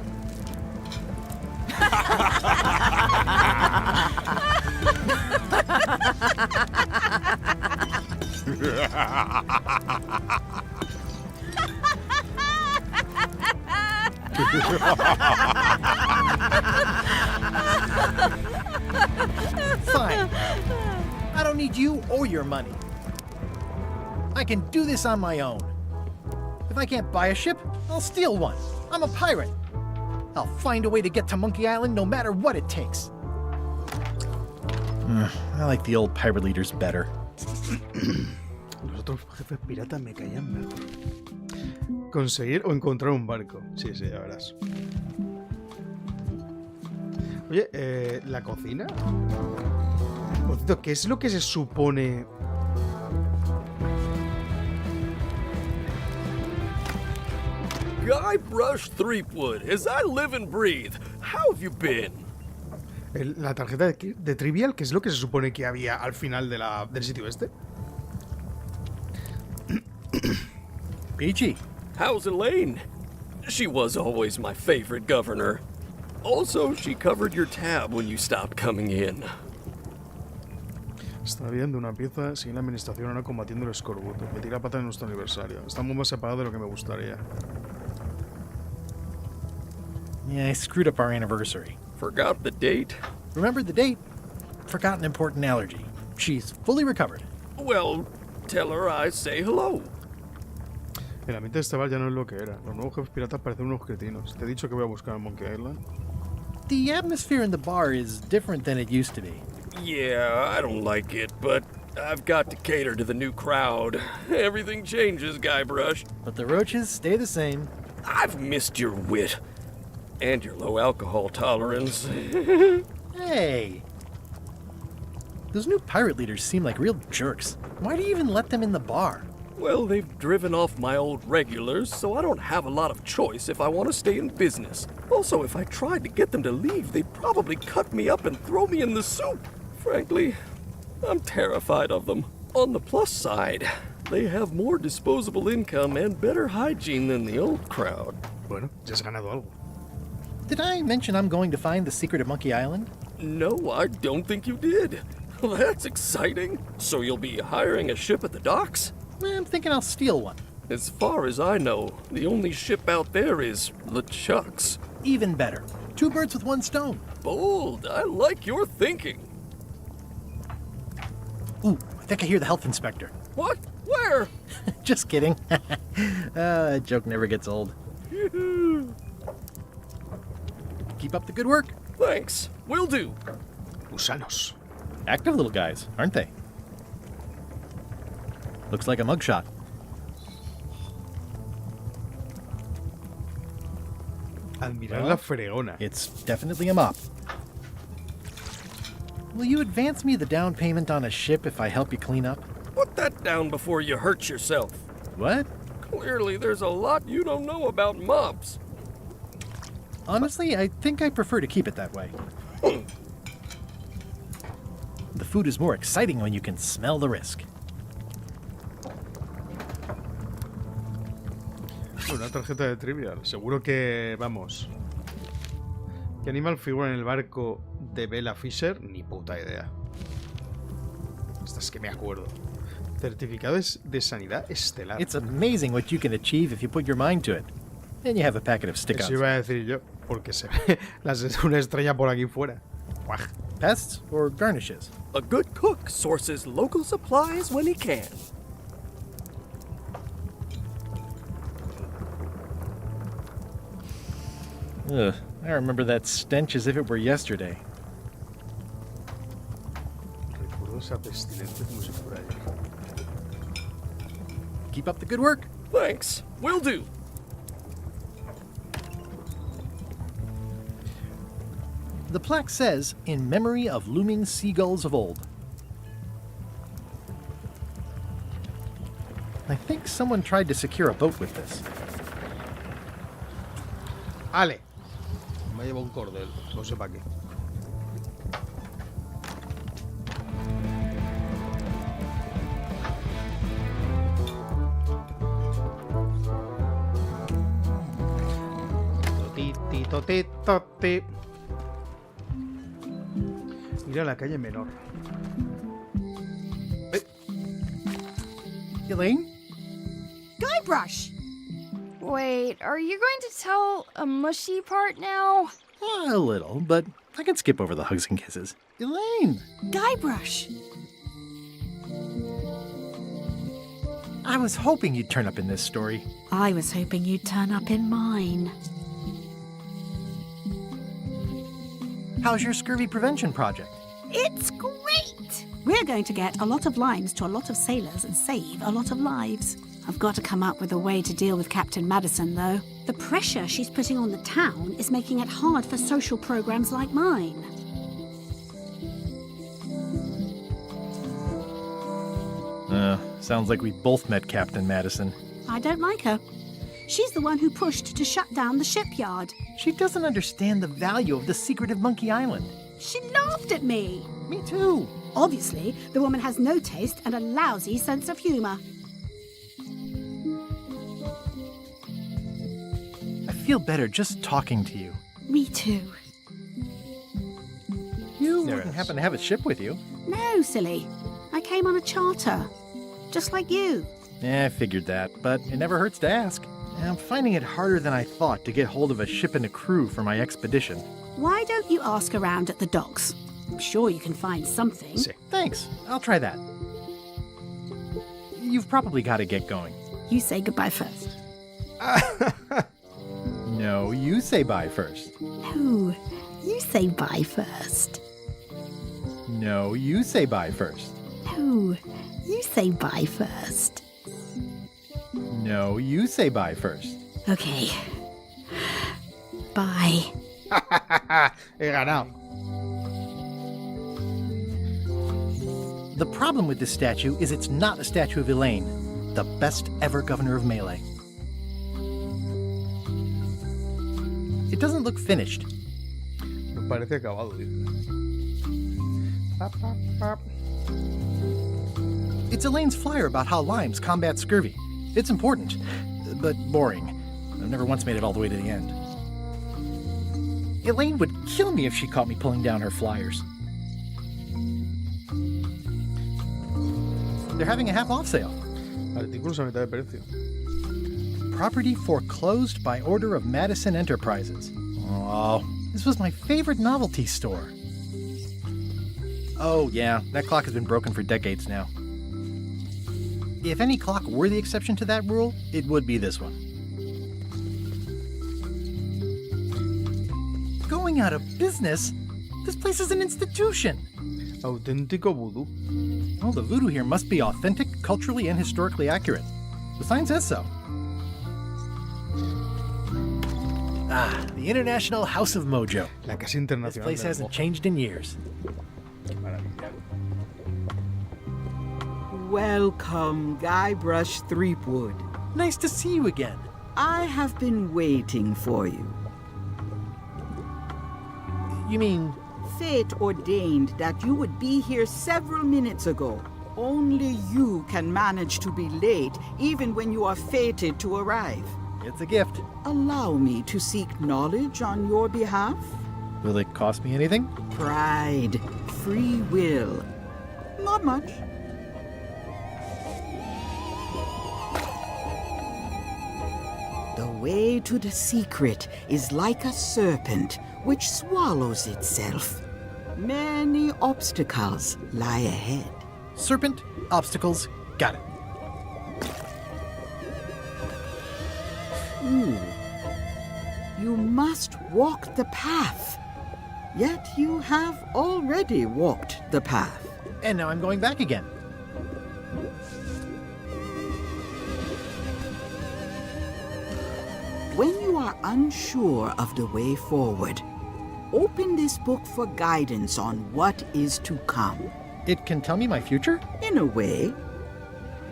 Fine. I don't need you or your money. I can do this on my own. If I can't buy a ship, I'll steal one. I'm a pirate. I'll find a way to get to Monkey Island no matter what it takes. I like the old pirate leaders better. Los otros jefes piratas me caían mejor. Conseguir o encontrar un barco. Sí, ya verás. Oye, ¿la cocina? Por cierto, ¿qué es lo que se supone? Guybrush Threepwood, as I live and breathe, how have you been? La tarjeta de Trivial, ¿qué es lo que se supone que había al final del sitio este? Peachy. How's Elaine? She was always my favorite governor. Also, she covered your tab when you stopped coming in. Está viendo una pieza, sigue la administración ahora combatiendo el escorbuto. Me tira pata en nuestro aniversario. Estamos más separados de lo que me gustaría. Yeah, I screwed up our anniversary. Forgot the date? Remembered the date. Forgot an important allergy. She's fully recovered. Well, tell her I say hello. El ambiente de este bar ya no es lo que era. Los nuevos jefes piratas parecen unos cretinos. Te he dicho que voy a buscar en Monkey Island. The atmosphere in the bar is different than it used to be. Yeah, I don't like it, but I've got to cater to the new crowd. Everything changes, Guybrush. But the roaches stay the same. I've missed your wit. And your low alcohol tolerance. Hey! Those new pirate leaders seem like real jerks. Why do you even let them in the bar? Well, they've driven off my old regulars, so I don't have a lot of choice if I want to stay in business. Also, if I tried to get them to leave, they'd probably cut me up and throw me in the soup. Frankly, I'm terrified of them. On the plus side, they have more disposable income and better hygiene than the old crowd. Bueno, ya has ganado algo. Did I mention I'm going to find the secret of Monkey Island? No, I don't think you did. Well, that's exciting. So you'll be hiring a ship at the docks? I'm thinking I'll steal one. As far as I know, the only ship out there is LeChuck's. Even better. 2 birds with 1 stone. Bold. I like your thinking. Ooh, I think I hear the health inspector. What? Where? Just kidding. That joke never gets old. Keep up the good work. Thanks. Will do. Gusanos. Active little guys, aren't they? Looks like a mugshot. Admirar la fregona. It's definitely a mop. Will you advance me the down payment on a ship if I help you clean up? Put that down before you hurt yourself. What? Clearly, there's a lot you don't know about mops. Honestly, I think I prefer to keep it that way. The food is more exciting when you can smell the risk. Una tarjeta de Trivial. Seguro que... Vamos. ¿Qué animal figura en el barco de Bella Fisher? Ni puta idea. Esta es que me acuerdo. Certificados de sanidad estelar. It's amazing what you can achieve if you put your mind to it. Then you have a packet of stick-ons. Eso iba a decir yo, porque se ve una estrella por aquí fuera. Guaj. Pests or garnishes? A good cook sources local supplies when he can. Ugh, I remember that stench as if it were yesterday. Esa pestilente como si fuera ella. Keep up the good work. Thanks. Will do. The plaque says, in memory of looming seagulls of old. I think someone tried to secure a boat with this. Ale. Me llevo un cordel. No sé para qué. Toti. Ir a la calle menor. Elaine? Guybrush! Wait, are you going to tell a mushy part now? A little, but I can skip over the hugs and kisses. Elaine! Guybrush! I was hoping you'd turn up in this story. I was hoping you'd turn up in mine. How's your scurvy prevention project? It's great! We're going to get a lot of limes to a lot of sailors and save a lot of lives. I've got to come up with a way to deal with Captain Madison, though. The pressure she's putting on the town is making it hard for social programs like mine. Sounds like we both met Captain Madison. I don't like her. She's the one who pushed to shut down the shipyard. She doesn't understand the value of the secret of Monkey Island. She laughed at me. Me too. Obviously, the woman has no taste and a lousy sense of humor. I feel better just talking to you. Me too. You wouldn't happen to have a ship with you. No, silly. I came on a charter. Just like you. I figured that, but it never hurts to ask. I'm finding it harder than I thought to get hold of a ship and a crew for my expedition. Why don't you ask around at the docks? I'm sure you can find something. Thanks. I'll try that. You've probably got to get going. You say goodbye first. No, you say bye first. No, you say bye first. No, you say bye first. No, you say bye first. No, you say bye first. Okay. Bye. He ganado. The problem with this statue is it's not a statue of Elaine, the best ever governor of Melee. It doesn't look finished. Me parece acabado, dice. It's Elaine's flyer about how limes combat scurvy. It's important, but boring. I've never once made it all the way to the end. Elaine would kill me if she caught me pulling down her flyers. They're having a half-off sale. Artículos a mitad de precio. Property foreclosed by order of Madison Enterprises. Oh, this was my favorite novelty store. Oh yeah, that clock has been broken for decades now. If any clock were the exception to that rule, it would be this one. Going out of business? This place is an institution. Auténtico voodoo. Well, the voodoo here must be authentic, culturally and historically accurate. The sign says so. Ah, the International House of Mojo. La Casa Internacional. This place hasn't changed in years. Welcome, Guybrush Threepwood. Nice to see you again. I have been waiting for you. You mean... Fate ordained that you would be here several minutes ago. Only you can manage to be late, even when you are fated to arrive. It's a gift. Allow me to seek knowledge on your behalf. Will it cost me anything? Pride, free will. Not much. The way to the secret is like a serpent which swallows itself. Many obstacles lie ahead. Serpent, obstacles, got it. Ooh. You must walk the path. Yet you have already walked the path. And now I'm going back again. When you are unsure of the way forward, open this book for guidance on what is to come. It can tell me my future? In a way,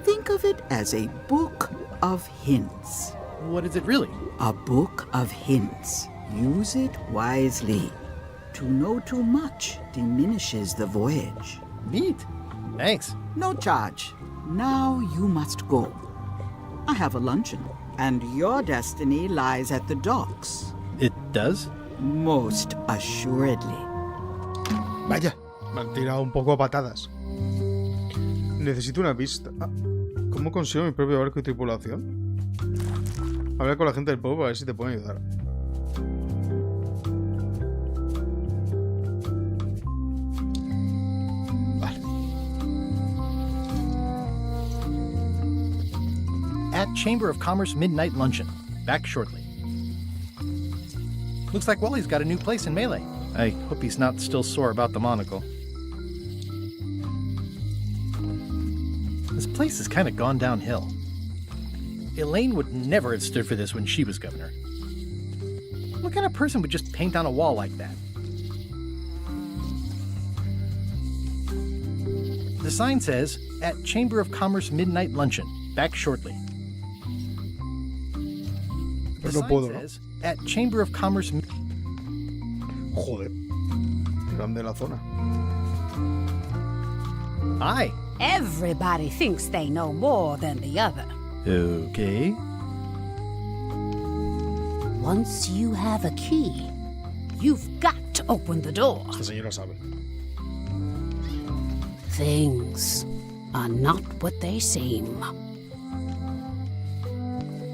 think of it as a book of hints. What is it really? A book of hints. Use it wisely. To know too much diminishes the voyage. Neat. Thanks. No charge. Now you must go. I have a luncheon, and your destiny lies at the docks. It does? Most assuredly. Vaya, me han tirado un poco a patadas. Necesito una pista. Ah, ¿cómo consigo mi propio barco y tripulación? Hablar con la gente del pueblo a ver si te pueden ayudar. Vale. At Chamber of Commerce Midnight Luncheon. Back shortly. Looks like Wally's got a new place in Melee. I hope he's not still sore about the monocle. This place has kind of gone downhill. Elaine would never have stood for this when she was governor. What kind of person would just paint on a wall like that? The sign says, at Chamber of Commerce Midnight Luncheon. Back shortly. The no sign puedo, ¿no? says, at Chamber of Commerce... Joder. Grande la zona. Hi. Everybody thinks they know more than the other. Okay. Once you have a key, you've got to open the door. Esta señora sabe. Things are not what they seem.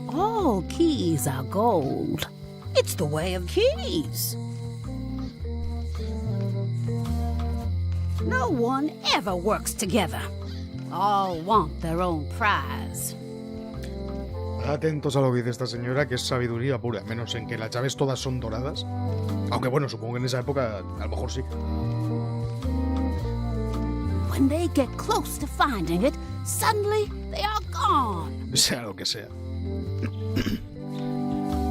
All keys are gold. It's the way of keys. No one ever works together. All want their own prize. Atentos a lo que dice esta señora, que es sabiduría pura, menos en que las llaves todas son doradas. Aunque bueno, supongo que en esa época a lo mejor sí. When they get close to finding it, suddenly they are gone. Sea lo que sea.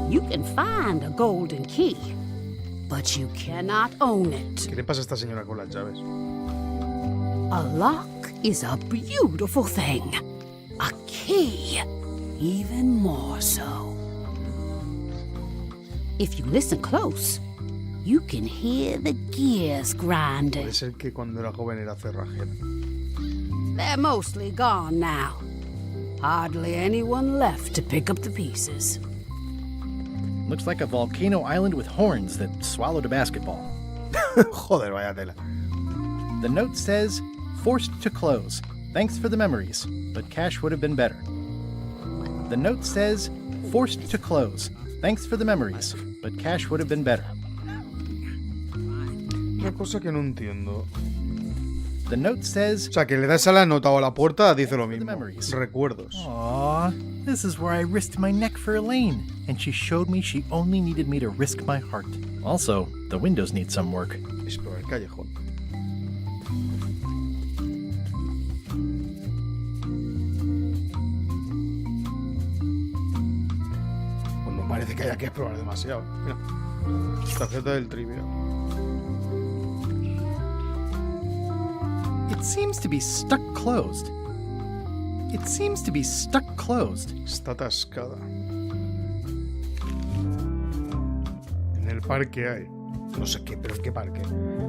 You can find a golden key, but you cannot own it. ¿Qué le pasa a esta señora con las llaves? A lock is a beautiful thing. A key, even more so. If you listen close, you can hear the gears grinding. Puede ser que cuando era joven era cerrajera. They're mostly gone now. Hardly anyone left to pick up the pieces. Looks like a volcano island with horns that swallowed a basketball. Joder, vaya tela. The note says, forced to close. Thanks for the memories, but cash would have been better. The note says, forced to close. Thanks for the memories, but cash would have been better. Una cosa que no entiendo. The note says... O sea, que le das a la nota o a la puerta, dice lo mismo. Memories. Recuerdos. Aw, this is where I risked my neck for Elaine, and she showed me she only needed me to risk my heart. Also, the windows need some work. Explorar el callejón. Pues no parece que haya que explorar demasiado. Mira. Tarjeta del trivia. It seems to be stuck closed. It seems to be stuck closed. Está atascada. En el parque hay. No sé qué, pero ¿qué parque?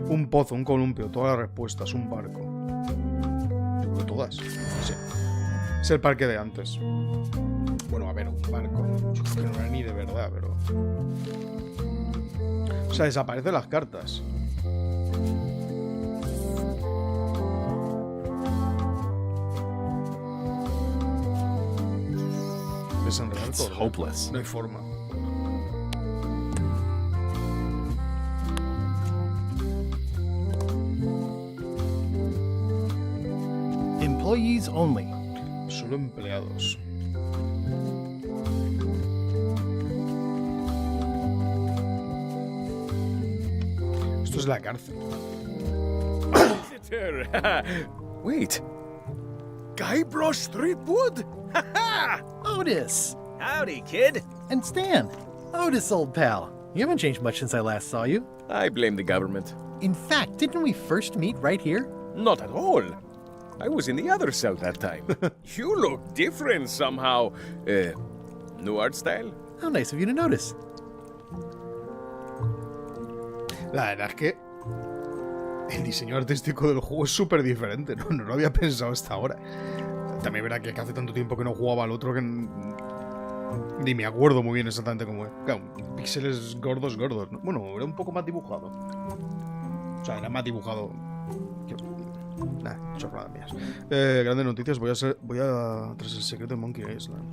Un pozo, un columpio, todas las respuestas, un barco. Yo creo que todas. Sí. Es el parque de antes. Bueno, a ver, un barco. Yo creo que no era ni de verdad, pero... O sea, desaparecen las cartas. Desenredar todo. Hopeless. No hay forma. Employees only. Solo empleados. Esto es la cárcel. Wait. Guybrush Threepwood? Otis! Howdy, kid. And Stan. Otis, old pal. You haven't changed much since I last saw you. I blame the government. In fact, didn't we first meet right here? Not at all. I was in the other cell that time. You look different somehow. New art style? How nice of you to notice. La verdad es que el diseño artístico del juego es súper diferente, ¿no? No lo había pensado hasta ahora. También verá que hace tanto tiempo que no jugaba al otro que ni me acuerdo muy bien exactamente cómo es. Claro, píxeles gordos, ¿no? Bueno, era un poco más dibujado. O sea, era más dibujado. Nah, chorradas mías. Grandes noticias. Voy a tras el secreto de Monkey Island.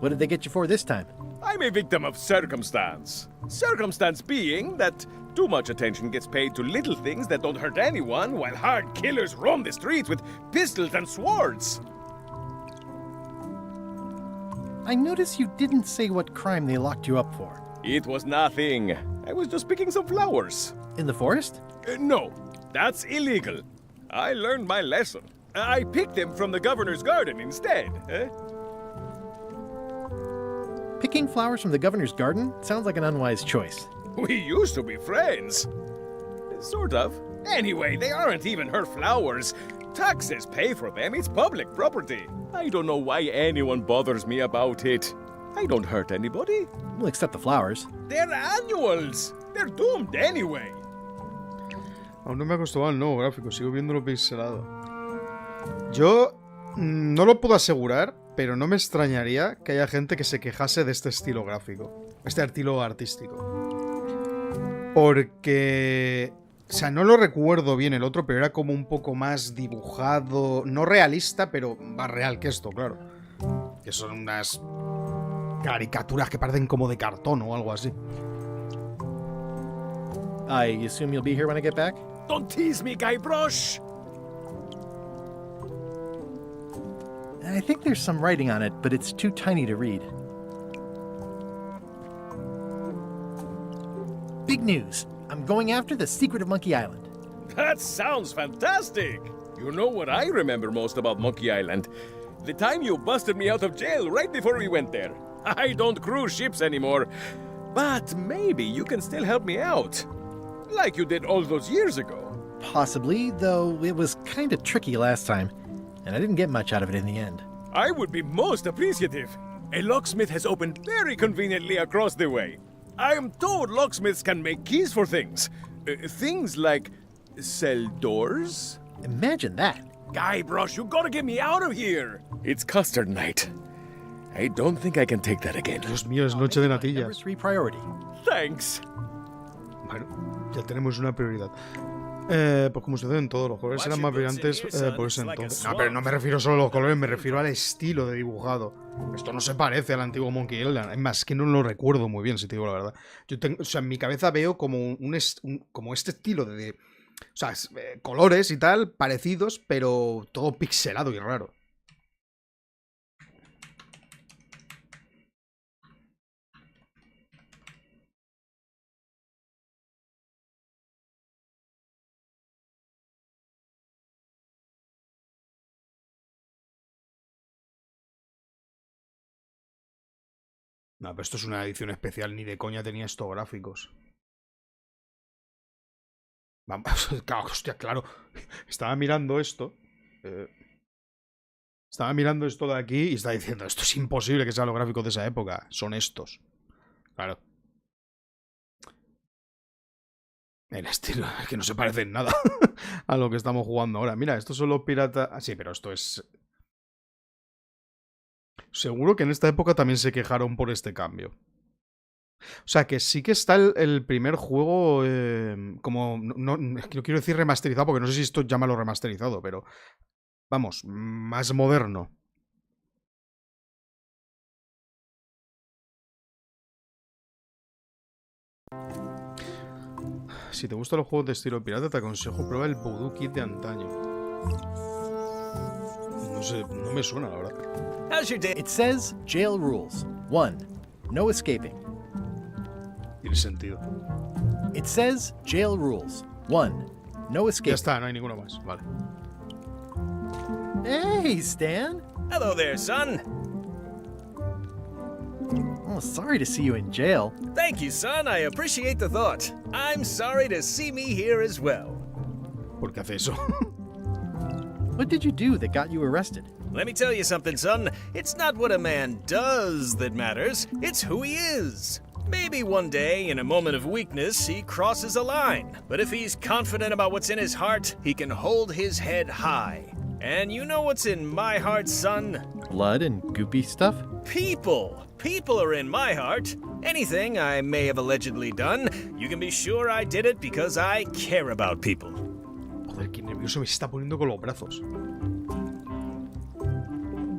What did they get you for this time? I'm a victim of circumstance. Circumstance being that too much attention gets paid to little things that don't hurt anyone, while hard killers roam the streets with pistols and swords. I notice you didn't say what crime they locked you up for. It was nothing. I was just picking some flowers. In the forest? No, that's illegal. I learned my lesson. I picked them from the governor's garden instead. Picking flowers from the governor's garden sounds like an unwise choice. We used to be friends. Sort of. Anyway, they aren't even her flowers. Taxes pay for them. It's public property. I don't know why anyone bothers me about it. I don't hurt anybody. Well, except the flowers. They're annuals. They're doomed anyway. Aún no me he acostumbrado al nuevo gráfico. Sigo viéndolo pixelado. Yo no lo puedo asegurar, pero no me extrañaría que haya gente que se quejase de este estilo gráfico. Este estilo artístico. Porque... O sea, no lo recuerdo bien el otro, pero era como un poco más dibujado. No realista, pero más real que esto, claro. Que son unas caricaturas que parecen como de cartón o algo así. I assume you'll be here when I get back? Don't tease me, Guybrush! I think there's some writing on it, but it's too tiny to read. Big news! I'm going after the secret of Monkey Island. That sounds fantastic! You know what I remember most about Monkey Island? The time you busted me out of jail right before we went there. I don't cruise ships anymore, but maybe you can still help me out. Like you did all those years ago. Possibly, though it was kind of tricky last time, and I didn't get much out of it in the end. I would be most appreciative. A locksmith has opened very conveniently across the way. I am told locksmiths can make keys for things. Things like cell doors? Imagine that. Guybrush, you gotta get me out of here. It's custard night. I don't think I can take that again. Dios mío, es noche de natillas. Number 3 priority. Thanks. Bueno, ya tenemos una prioridad. Pues como sucede en todos los colores eran más brillantes por ese entonces. No, pero no me refiero solo a los colores, me refiero al estilo de dibujado. Esto no se parece al antiguo Monkey Island. Es más, que no lo recuerdo muy bien, si te digo la verdad. Yo tengo, o sea, en mi cabeza veo como como este estilo de o sea, colores y tal, parecidos, pero todo pixelado y raro. No, pero esto es una edición especial, ni de coña tenía estos gráficos. Vamos, hostia, claro. Estaba mirando esto. Estaba mirando esto de aquí y estaba diciendo, esto es imposible que sean los gráficos de esa época. Son estos. Claro. El estilo, es que no se parece en nada a lo que estamos jugando ahora. Mira, estos son los piratas... Ah, sí, pero esto es... Seguro que en esta época también se quejaron por este cambio. O sea, que sí que está el primer juego como... No quiero decir remasterizado, porque no sé si esto llámalo remasterizado, pero... Vamos, más moderno. Si te gustan los juegos de estilo pirata, te aconsejo probar el Voodoo Kit de antaño. No sé, no me suena, la verdad. It says jail rules. 1. No escaping. Tiene sentido. It says jail rules. 1. No Ya escape. está, no hay ninguno más. Vale. Hey, Stan. Hello there, son. Oh, sorry to see you in jail. Thank you, son. I appreciate the thought. I'm sorry to see me here as well. ¿Por qué hace eso? What did you do that got you arrested? Let me tell you something, son. It's not what a man does that matters, it's who he is. Maybe one day, in a moment of weakness, he crosses a line. But if he's confident about what's in his heart, he can hold his head high. And you know what's in my heart, son? Blood and goopy stuff? People. People are in my heart. Anything I may have allegedly done, you can be sure I did it because I care about people. Joder, qué nervioso me está poniendo con los brazos.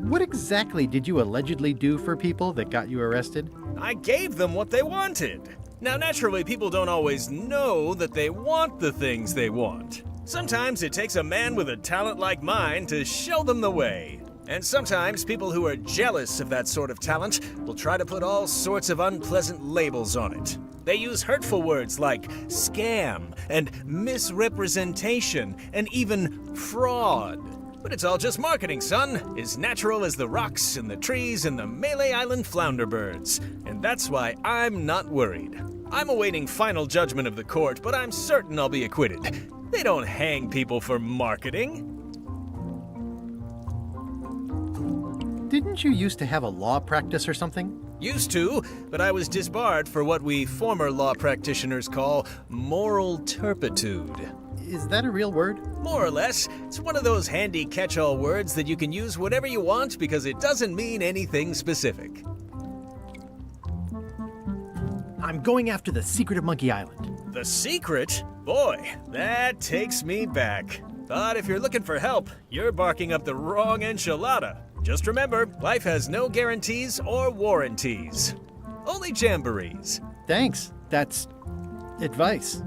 What exactly did you allegedly do for people that got you arrested? I gave them what they wanted. Now, naturally, people don't always know that they want the things they want. Sometimes it takes a man with a talent like mine to show them the way. And sometimes people who are jealous of that sort of talent will try to put all sorts of unpleasant labels on it. They use hurtful words like scam and misrepresentation and even fraud. But it's all just marketing, son. As natural as the rocks and the trees and the Malay Island flounder birds. And that's why I'm not worried. I'm awaiting final judgment of the court, but I'm certain I'll be acquitted. They don't hang people for marketing. Didn't you used to have a law practice or something? Used to, but I was disbarred for what we former law practitioners call moral turpitude. Is that a real word? More or less. It's one of those handy catch-all words that you can use whatever you want because it doesn't mean anything specific. I'm going after the secret of Monkey Island. The secret? Boy, that takes me back. But if you're looking for help, you're barking up the wrong enchilada. Just remember, life has no guarantees or warranties. Only jamborees. Thanks. That's advice.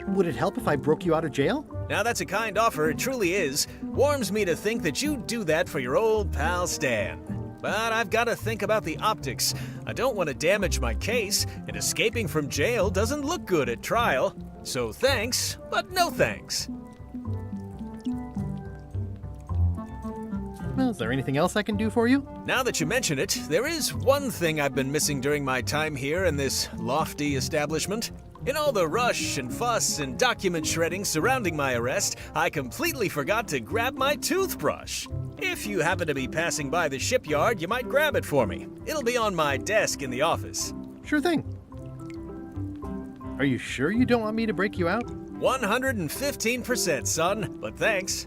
Would it help if I broke you out of jail? Now that's a kind offer, it truly is. Warms me to think that you'd do that for your old pal Stan. But I've got to think about the optics. I don't want to damage my case, and escaping from jail doesn't look good at trial. So thanks, but no thanks. Well, is there anything else I can do for you? Now that you mention it, there is one thing I've been missing during my time here in this lofty establishment. In all the rush and fuss and document shredding surrounding my arrest, I completely forgot to grab my toothbrush. If you happen to be passing by the shipyard, you might grab it for me. It'll be on my desk in the office. Sure thing. Are you sure you don't want me to break you out? 115%, son, but thanks.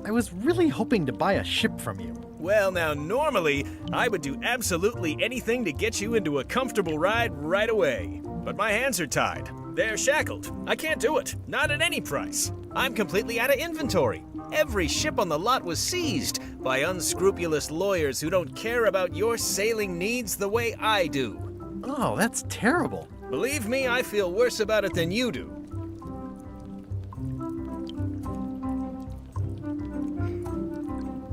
I was really hoping to buy a ship from you. Well, now, normally, I would do absolutely anything to get you into a comfortable ride right away. But my hands are tied. They're shackled. I can't do it. Not at any price. I'm completely out of inventory. Every ship on the lot was seized by unscrupulous lawyers who don't care about your sailing needs the way I do. Oh, that's terrible. Believe me, I feel worse about it than you do.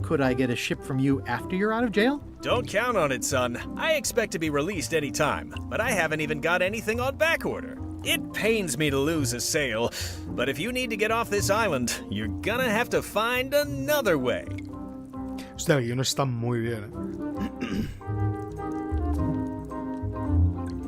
Could I get a ship from you after you're out of jail? Don't count on it, son. I expect to be released any time, but I haven't even got anything on back order. It pains me to lose a sail, but if you need to get off this island, you're gonna have to find another way. Hostia, el guion está muy bien.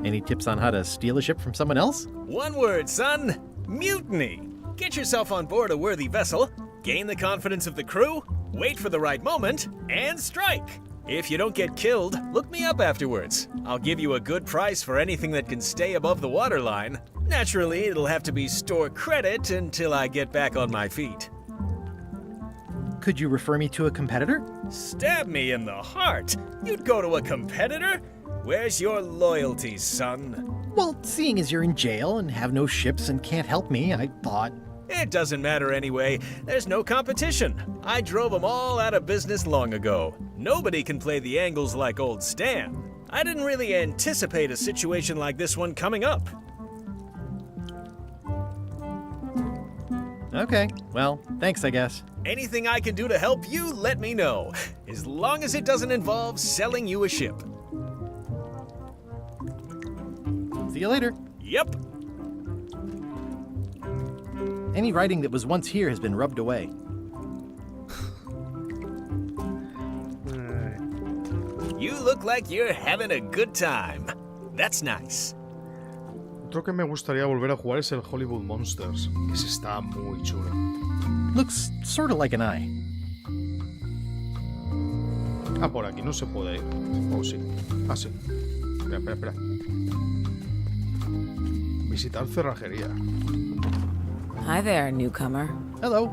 Any tips on how to steal a ship from someone else? One word, son. Mutiny. Get yourself on board a worthy vessel, gain the confidence of the crew, wait for the right moment, and strike. If you don't get killed, look me up afterwards. I'll give you a good price for anything that can stay above the waterline. Naturally, it'll have to be store credit until I get back on my feet. Could you refer me to a competitor? Stab me in the heart. You'd go to a competitor? Where's your loyalty, son? Well, seeing as you're in jail and have no ships and can't help me, I thought... It doesn't matter anyway. There's no competition. I drove them all out of business long ago. Nobody can play the angles like old Stan. I didn't really anticipate a situation like this one coming up. Okay, well, thanks, I guess. Anything I can do to help you, let me know. As long as it doesn't involve selling you a ship. See you later. Yep. Any writing that was once here has been rubbed away. You look like you're having a good time. That's nice. Otro que me gustaría volver a jugar es el Hollywood Monsters, que ese está muy chulo. Looks sort of like an eye. Ah, por aquí no se puede ir. Oh, sí. Ah, sí. Espera. Visitar cerrajería. Hi there, newcomer. Hello.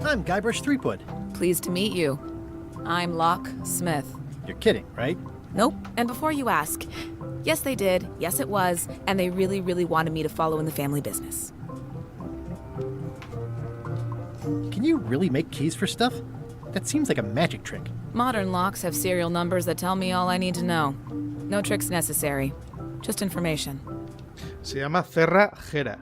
I'm Guybrush Threepwood. Pleased to meet you. I'm Locke Smith. You're kidding, right? Nope. And before you ask, yes, they did. Yes, it was. And they really, really wanted me to follow in the family business. Can you really make keys for stuff? That seems like a magic trick. Modern locks have serial numbers that tell me all I need to know. No tricks necessary. Just information. Se llama cerrajera.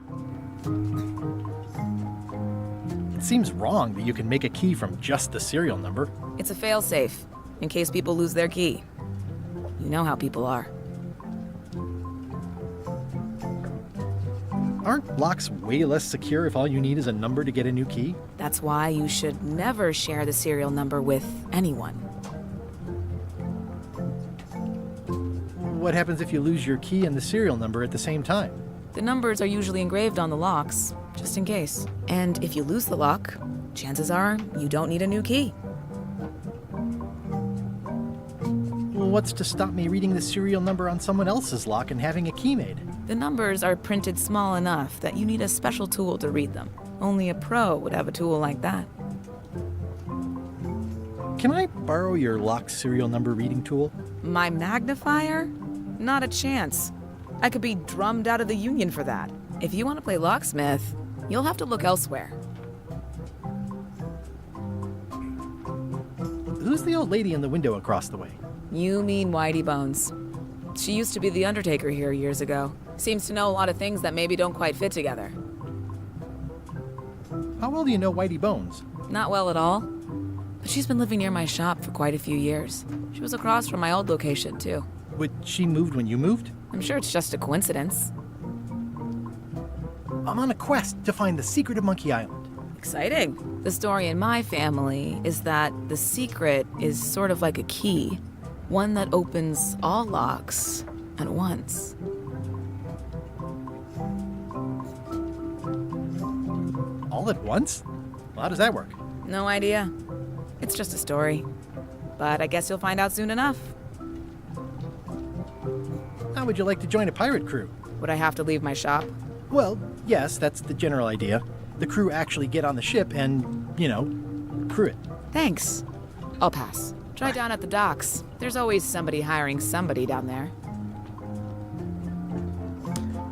It seems wrong that you can make a key from just the serial number. It's a failsafe, in case people lose their key. You know how people are. Aren't locks way less secure if all you need is a number to get a new key? That's why you should never share the serial number with anyone. What happens if you lose your key and the serial number at the same time? The numbers are usually engraved on the locks, just in case. And if you lose the lock, chances are you don't need a new key. What's to stop me reading the serial number on someone else's lock and having a key made? The numbers are printed small enough that you need a special tool to read them. Only a pro would have a tool like that. Can I borrow your lock serial number reading tool? My magnifier? Not a chance. I could be drummed out of the union for that. If you want to play locksmith, you'll have to look elsewhere. Who's the old lady in the window across the way? You mean Whitey Bones. She used to be the Undertaker here years ago. Seems to know a lot of things that maybe don't quite fit together. How well do you know Whitey Bones? Not well at all. But she's been living near my shop for quite a few years. She was across from my old location, too. But she moved when you moved? I'm sure it's just a coincidence. I'm on a quest to find the secret of Monkey Island. Exciting. The story in my family is that the secret is sort of like a key. One that opens all locks at once. All at once? Well, how does that work? No idea. It's just a story. But I guess you'll find out soon enough. How would you like to join a pirate crew? Would I have to leave my shop? Well, yes, that's the general idea. The crew actually get on the ship and, crew it. Thanks. I'll pass. Try down at the docks. There's always somebody hiring somebody down there.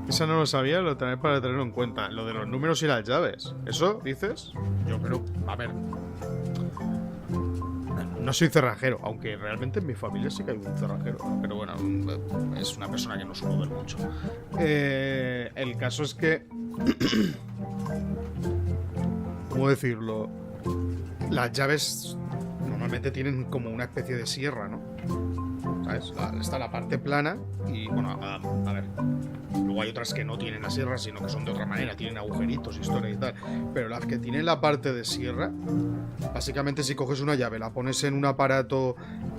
Esa no lo sabía, lo tendré para tenerlo en cuenta. Lo de los números y las llaves. ¿Eso dices? Yo creo... A ver... No soy cerrajero, aunque realmente en mi familia sí que hay un cerrajero. Pero bueno, es una persona que no suelo ver mucho. El caso es que... ¿Cómo decirlo? Las llaves normalmente tienen como una especie de sierra, ¿no? ¿Sabes? Está la parte plana y, bueno, a ver... Luego hay otras que no tienen la sierra, sino que son de otra manera, tienen agujeritos, historia y tal. Pero las que tienen la parte de sierra, básicamente si coges una llave, la pones en un aparato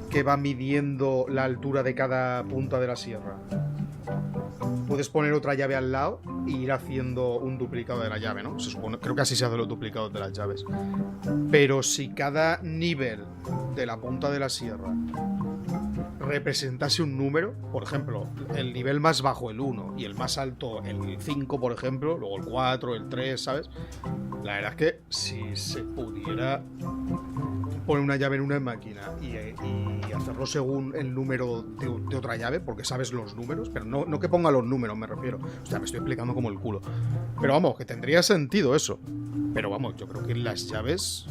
que va midiendo la altura de cada punta de la sierra, puedes poner otra llave al lado e ir haciendo un duplicado de la llave, ¿no? Se supone, creo que así se hacen los duplicados de las llaves. Pero si cada nivel de la punta de la sierra representase un número, por ejemplo, el nivel más bajo el 1 y el más alto el 5, por ejemplo, luego el 4, el 3, ¿sabes? La verdad es que si se pudiera poner una llave en una máquina y hacerlo según el número de otra llave, porque sabes los números, pero no que ponga los números, me refiero. O sea, me estoy explicando como el culo. Pero vamos, que tendría sentido eso. Pero vamos, yo creo que las llaves...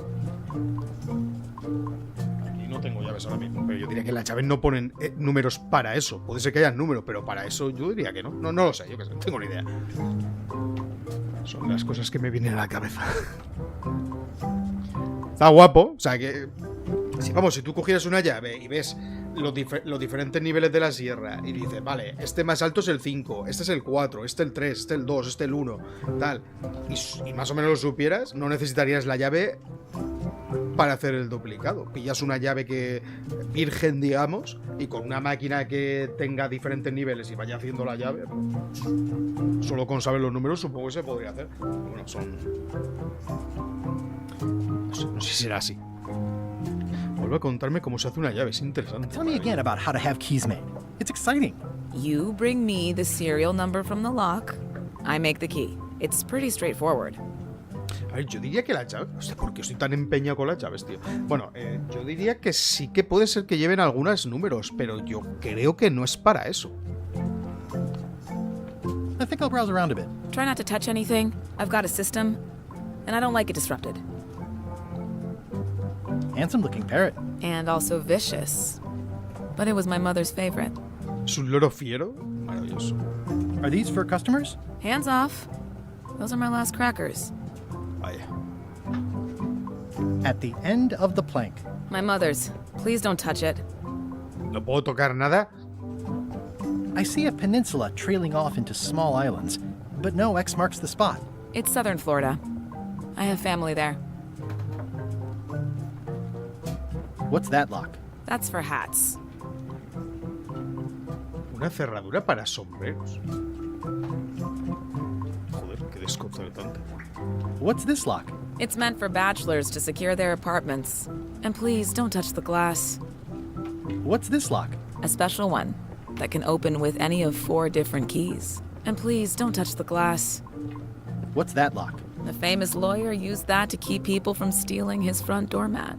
No tengo llaves ahora mismo, pero yo diría que las llaves no ponen números para eso. Puede ser que haya números, pero para eso yo diría que no. No lo sé, yo que sé, no tengo ni idea. Son las cosas que me vienen a la cabeza. Está guapo, o sea que... Si tú cogieras una llave y ves los diferentes niveles de la sierra y dices, vale, este más alto es el 5, este es el 4, este el 3, este el 2, este el 1, tal, y más o menos lo supieras, no necesitarías la llave para hacer el duplicado. Pillas una llave que virgen, digamos, y con una máquina que tenga diferentes niveles y vaya haciendo la llave, solo con saber los números supongo que se podría hacer. Bueno, son... No sé si será así. Vuelve a contarme cómo se hace una llave, es interesante. Tell me again about how to have keys made. It's exciting. You bring me the serial number from the lock. I make the key. It's pretty straightforward. A ver, yo diría que las llaves... Hostia, ¿por qué estoy tan empeñado con las llaves, tío? Bueno, yo diría que sí que puede ser que lleven algunos números, pero yo creo que no es para eso. I think I'll browse around a bit. Try not to touch anything. I've got a system, and I don't like it disrupted. Handsome-looking parrot. And also vicious. But it was my mother's favorite. ¿Es un loro fiero? Maravilloso. Are these for customers? Hands off. Those are my last crackers. Vaya. At the end of the plank. My mother's. Please don't touch it. ¿No puedo tocar nada? I see a peninsula trailing off into small islands, but no X marks the spot. It's southern Florida. I have family there. What's that lock? That's for hats. Una cerradura para sombreros. Joder, qué desconcertante. What's this lock? It's meant for bachelors to secure their apartments. And please don't touch the glass. What's this lock? A special one that can open with any of 4 different keys. And please don't touch the glass. What's that lock? A famous lawyer used that to keep people from stealing his front doormat.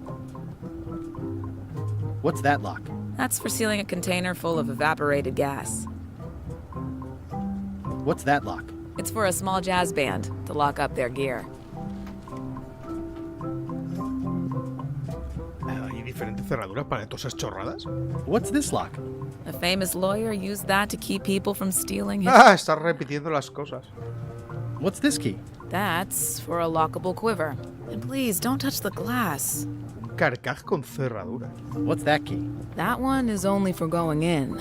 What's that lock? That's for sealing a container full of evaporated gas. What's that lock? It's for a small jazz band to lock up their gear. ¿Hay diferentes cerraduras para todas esas chorradas? What's this lock? A famous lawyer used that to keep people from stealing his... Ah, estás repitiendo las cosas. What's this key? That's for a lockable quiver. And please, don't touch the glass. Un carcaj con cerradura. What's that key? That one is only for going in.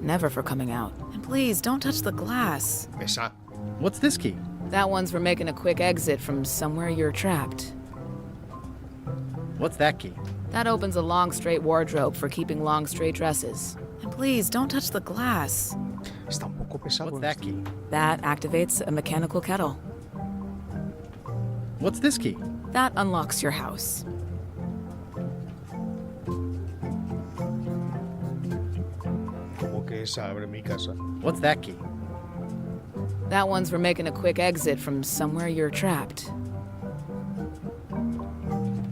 Never for coming out. And please, don't touch the glass. Esa. What's this key? That one's for making a quick exit from somewhere you're trapped. What's that key? That opens a long, straight wardrobe for keeping long, straight dresses. And please, don't touch the glass. Está un poco pesado. What's that key? That activates a mechanical kettle. What's this key? That unlocks your house. Como que esa abre mi casa. What's that key? That one's for making a quick exit from somewhere you're trapped.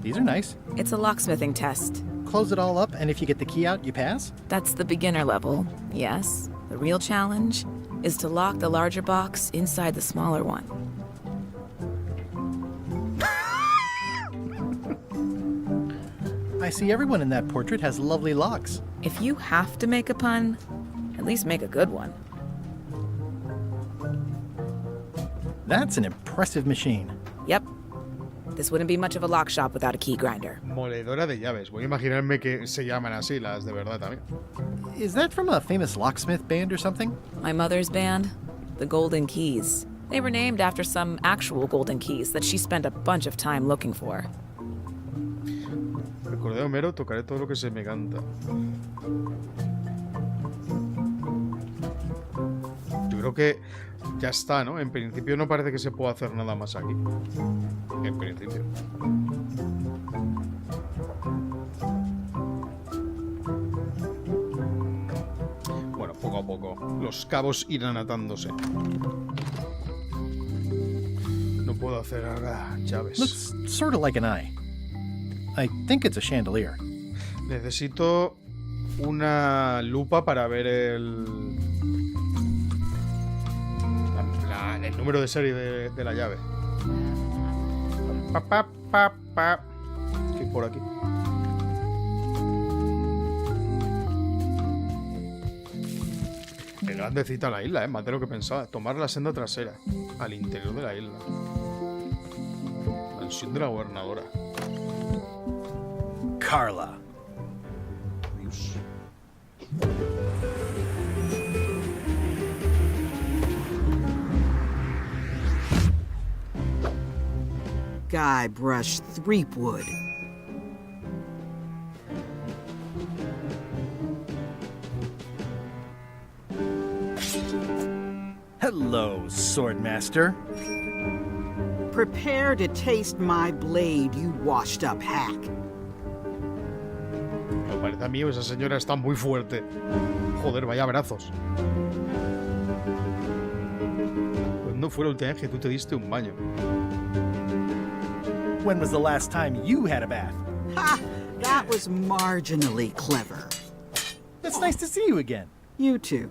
These are nice. It's a locksmithing test. Close it all up, and if you get the key out, you pass? That's the beginner level, yes. The real challenge is to lock the larger box inside the smaller one. I see everyone in that portrait has lovely locks. If you have to make a pun, at least make a good one. That's an impressive machine. Yep. This wouldn't be much of a lock shop without a key grinder. Moledora de llaves. Voy a imaginarme que se llaman así las de verdad también. Is that from a famous locksmith band or something? My mother's band, the Golden Keys. They were named after some actual golden keys that she spent a bunch of time looking for. Recordé a Homero, tocaré todo lo que se me canta. Yo creo que ya está, ¿no? En principio no parece que se pueda hacer nada más aquí. En principio. Bueno, poco a poco. Los cabos irán atándose. No puedo hacer ahora llaves. Looks sort of like an eye. I think it's a chandelier. Necesito una lupa para ver el número de serie de la llave. Estoy por aquí. Es grandecita la isla, más de lo que pensaba. Tomar la senda trasera al interior de la isla. Mansión de la gobernadora. Carla. Dios. Guybrush Threepwood. Hello, Swordmaster. Prepare to taste my blade, you washed-up hack. Me parece a mí, esa señora está muy fuerte. Joder, vaya brazos. ¿Cuándo fue la última vez que tú te diste un baño? When was the last time you had a bath? Ha! That was marginally clever. It's nice to see you again. You too.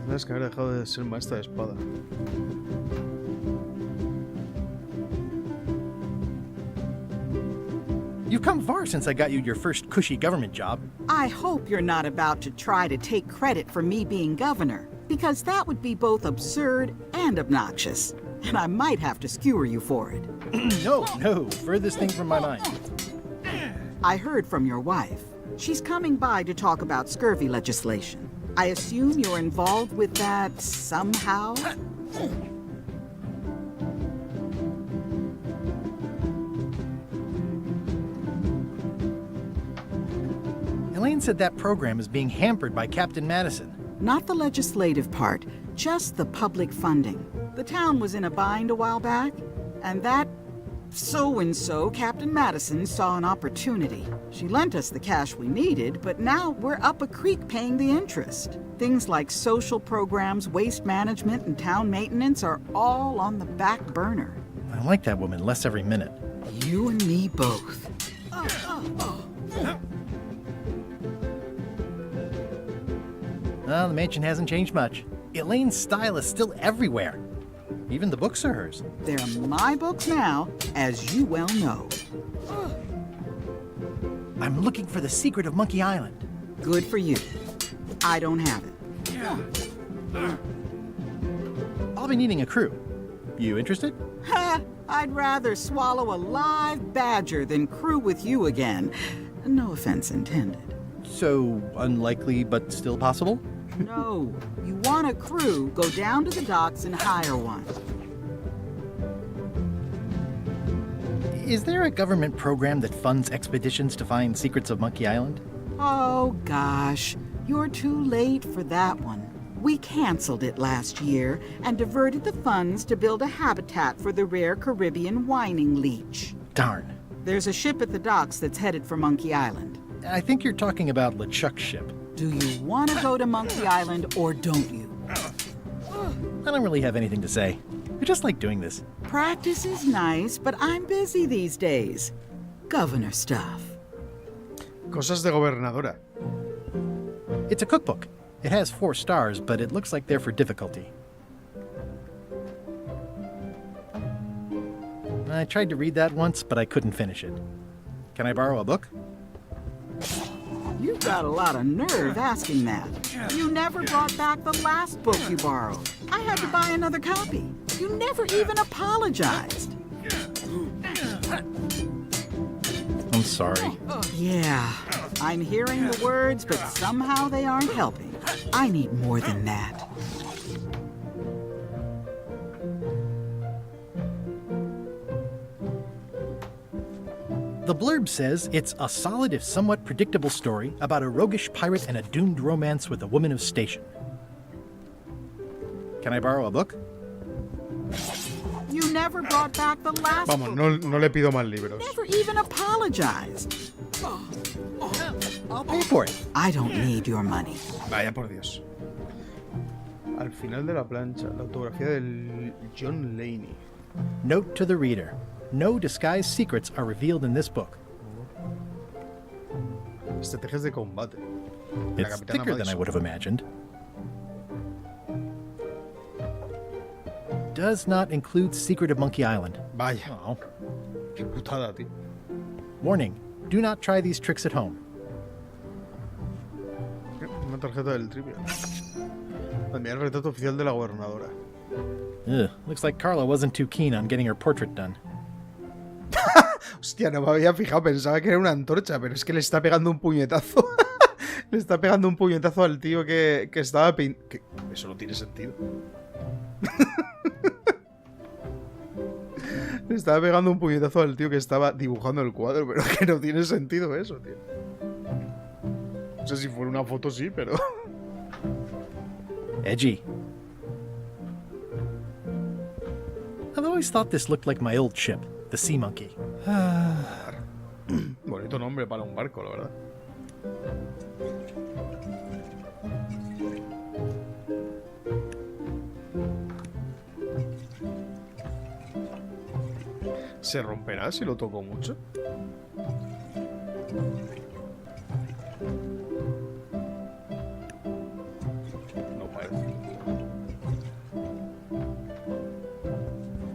Tendrás que haber dejado de ser maestra de espada. You've come far since I got you your first cushy government job. I hope you're not about to try to take credit for me being governor, because that would be both absurd and obnoxious, and I might have to skewer you for it. No, furthest thing from my mind. I heard from your wife. She's coming by to talk about scurvy legislation. I assume you're involved with that somehow? Elaine said that program is being hampered by Captain Madison. Not the legislative part, just the public funding. The town was in a bind a while back, and that so-and-so, Captain Madison, saw an opportunity. She lent us the cash we needed, but now we're up a creek paying the interest. Things like social programs, waste management, and town maintenance are all on the back burner. I like that woman less every minute. You and me both. Well, the mansion hasn't changed much. Elaine's style is still everywhere. Even the books are hers. They're my books now, as you well know. I'm looking for the secret of Monkey Island. Good for you. I don't have it. I'll be needing a crew. You interested? Ha! I'd rather swallow a live badger than crew with you again. No offense intended. So, unlikely but still possible? No. You want a crew, go down to the docks and hire one. Is there a government program that funds expeditions to find secrets of Monkey Island? Oh, gosh. You're too late for that one. We canceled it last year and diverted the funds to build a habitat for the rare Caribbean whining leech. Darn. There's a ship at the docks that's headed for Monkey Island. I think you're talking about LeChuck's ship. Do you want to go to Monkey Island or don't you? I don't really have anything to say. I just like doing this. Practice is nice, but I'm busy these days. Governor stuff. Cosas de gobernadora. It's a cookbook. It has 4 stars, but it looks like they're for difficulty. I tried to read that once, but I couldn't finish it. Can I borrow a book? You've got a lot of nerve asking that. You never brought back the last book you borrowed. I had to buy another copy. You never even apologized. I'm sorry. Yeah, I'm hearing the words, but somehow they aren't helping. I need more than that. The blurb says it's a solid if somewhat predictable story about a roguish pirate and a doomed romance with a woman of station. Can I borrow a book? You never brought back the last Vamos, book. no le pido más libros. Never even apologized. I'll pay for it. I don't need your money. Vaya por Dios. Al final de la plancha, la autografía del John Laney. Note to the reader. No disguised secrets are revealed in this book. Estrategias de combate. It's thicker than I would have imagined. Does not include Secret of Monkey Island. Vaya. Oh. Qué putada, tío. Warning, do not try these tricks at home. Una tarjeta del trivia. También el retrato oficial de la gobernadora. Ugh, looks like Carla wasn't too keen on getting her portrait done. O Hostia, no me había fijado, pensaba que era una antorcha, pero es que le está pegando un puñetazo. Le está pegando un puñetazo al tío que estaba Eso no tiene sentido. Le estaba pegando un puñetazo al tío que estaba dibujando el cuadro, pero que no tiene sentido eso, tío. No sé si fuera una foto, sí, pero... Edgy. I've always thought this looked like my old ship, the Sea Monkey. Bonito nombre para un barco, la verdad. ¿Se romperá si lo toco mucho? No parece.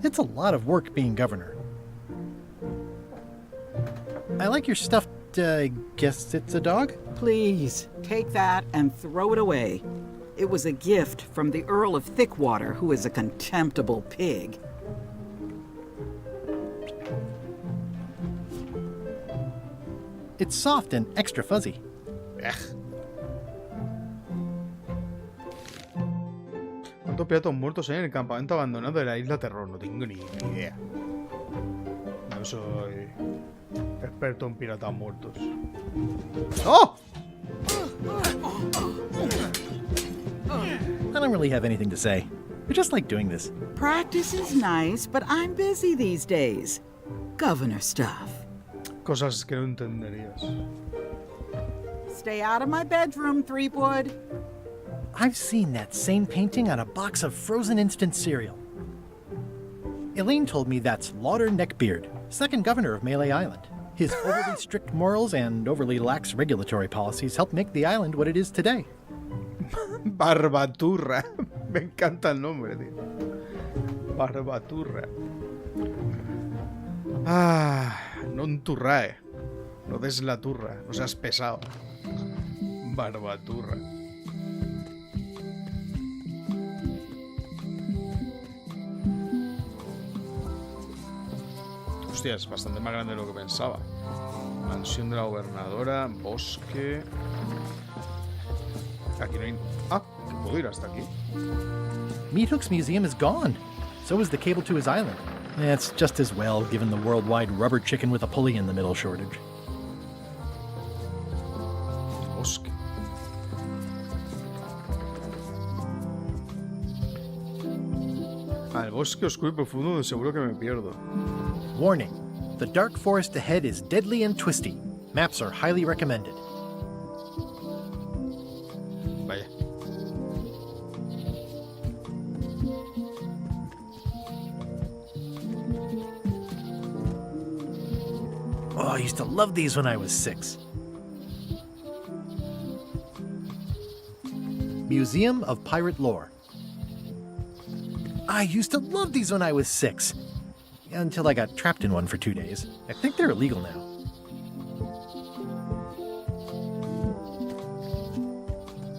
It's a lot of work being governor. I like your stuffed, guess it's a dog? Please, take that and throw it away. It was a gift from the Earl of Thickwater, who is a contemptible pig. It's soft and extra fuzzy. ¿Cuántos piratas muertos hay en el campamento abandonado de la isla Terror? No tengo ni idea. No soy experto en piratas muertos. ¡Oh! I don't really have anything to say. I just like doing this. Practice is nice, but I'm busy these days. Governor stuff. Cosas que no entenderías. Stay out of my bedroom, Threepwood. I've seen that same painting on a box of frozen instant cereal. Elaine told me that's Lauder Neckbeard, second governor of Melee Island. His overly strict morals and overly lax regulatory policies helped make the island what it is today. Barbaturra. Me encanta el nombre, tío. Barbaturra. Ah, non turrae. No des la turra. No seas pesado. Barbaturra. Hostia, es bastante más grande de lo que pensaba. Mansión de la gobernadora, bosque... Aquí no hay... Ah, que puedo ir hasta aquí. Meathook's museum is gone. So is the cable to his island. It's just as well, given the worldwide rubber chicken with a pulley in the middle shortage. Bosque. Al bosque oscuro y profundo de seguro que me pierdo. Warning. The dark forest ahead is deadly and twisty. Maps are highly recommended. Vaya. Oh, I used to love these when I was 6. Museum of Pirate Lore. I used to love these when I was 6. Until I got trapped in one for 2 days. I think they're illegal now.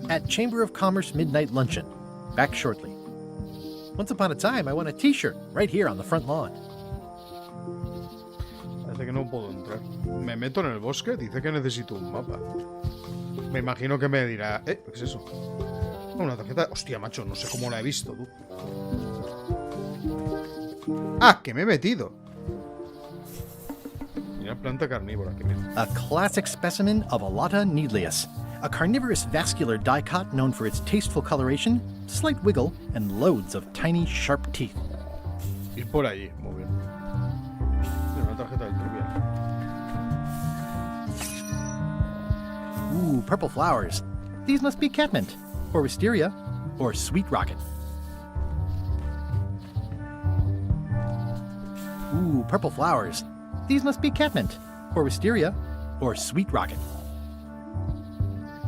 At Chamber of Commerce Midnight Luncheon. Back shortly. Once upon a time, I won a t-shirt right here on the front lawn. Parece que no puedo entrar. Me meto en el bosque, dice que necesito un mapa. Me imagino que me dirá... ¿qué es eso? Una tarjeta... Hostia, macho, no sé cómo la he visto, tú. ¡Ah, que me he metido! Mira, planta carnívora. Que me... A classic specimen of Alata needleus. A carnivorous vascular dicot known for its tasteful coloration, slight wiggle, and loads of tiny, sharp teeth. Ir por allí, muy bien. Mira, una tarjeta del trivial. Ooh, purple flowers. These must be catmint, or wisteria, or sweet rocket. Ooh, purple flowers. These must be catmint, or wisteria, or sweet rocket.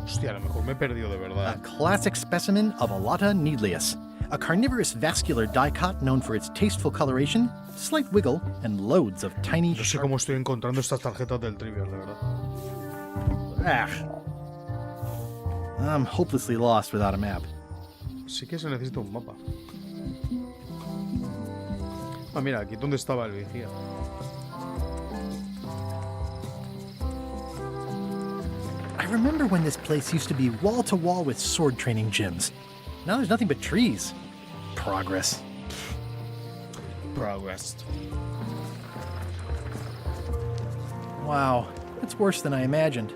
Hostia, a lo mejor me he perdido de verdad. A classic specimen of Alata needleus. A carnivorous vascular dicot known for its tasteful coloration, slight wiggle, and loads of tiny... No sé cómo estoy encontrando estas tarjetas del trivial, de verdad. I'm hopelessly lost without a map. Sí que se necesita un mapa. Ah, mira, aquí es donde estaba el vigía. I remember when this place used to be wall-to-wall with sword training gyms. Now there's nothing but trees. Progress. Progress. Wow, it's worse than I imagined.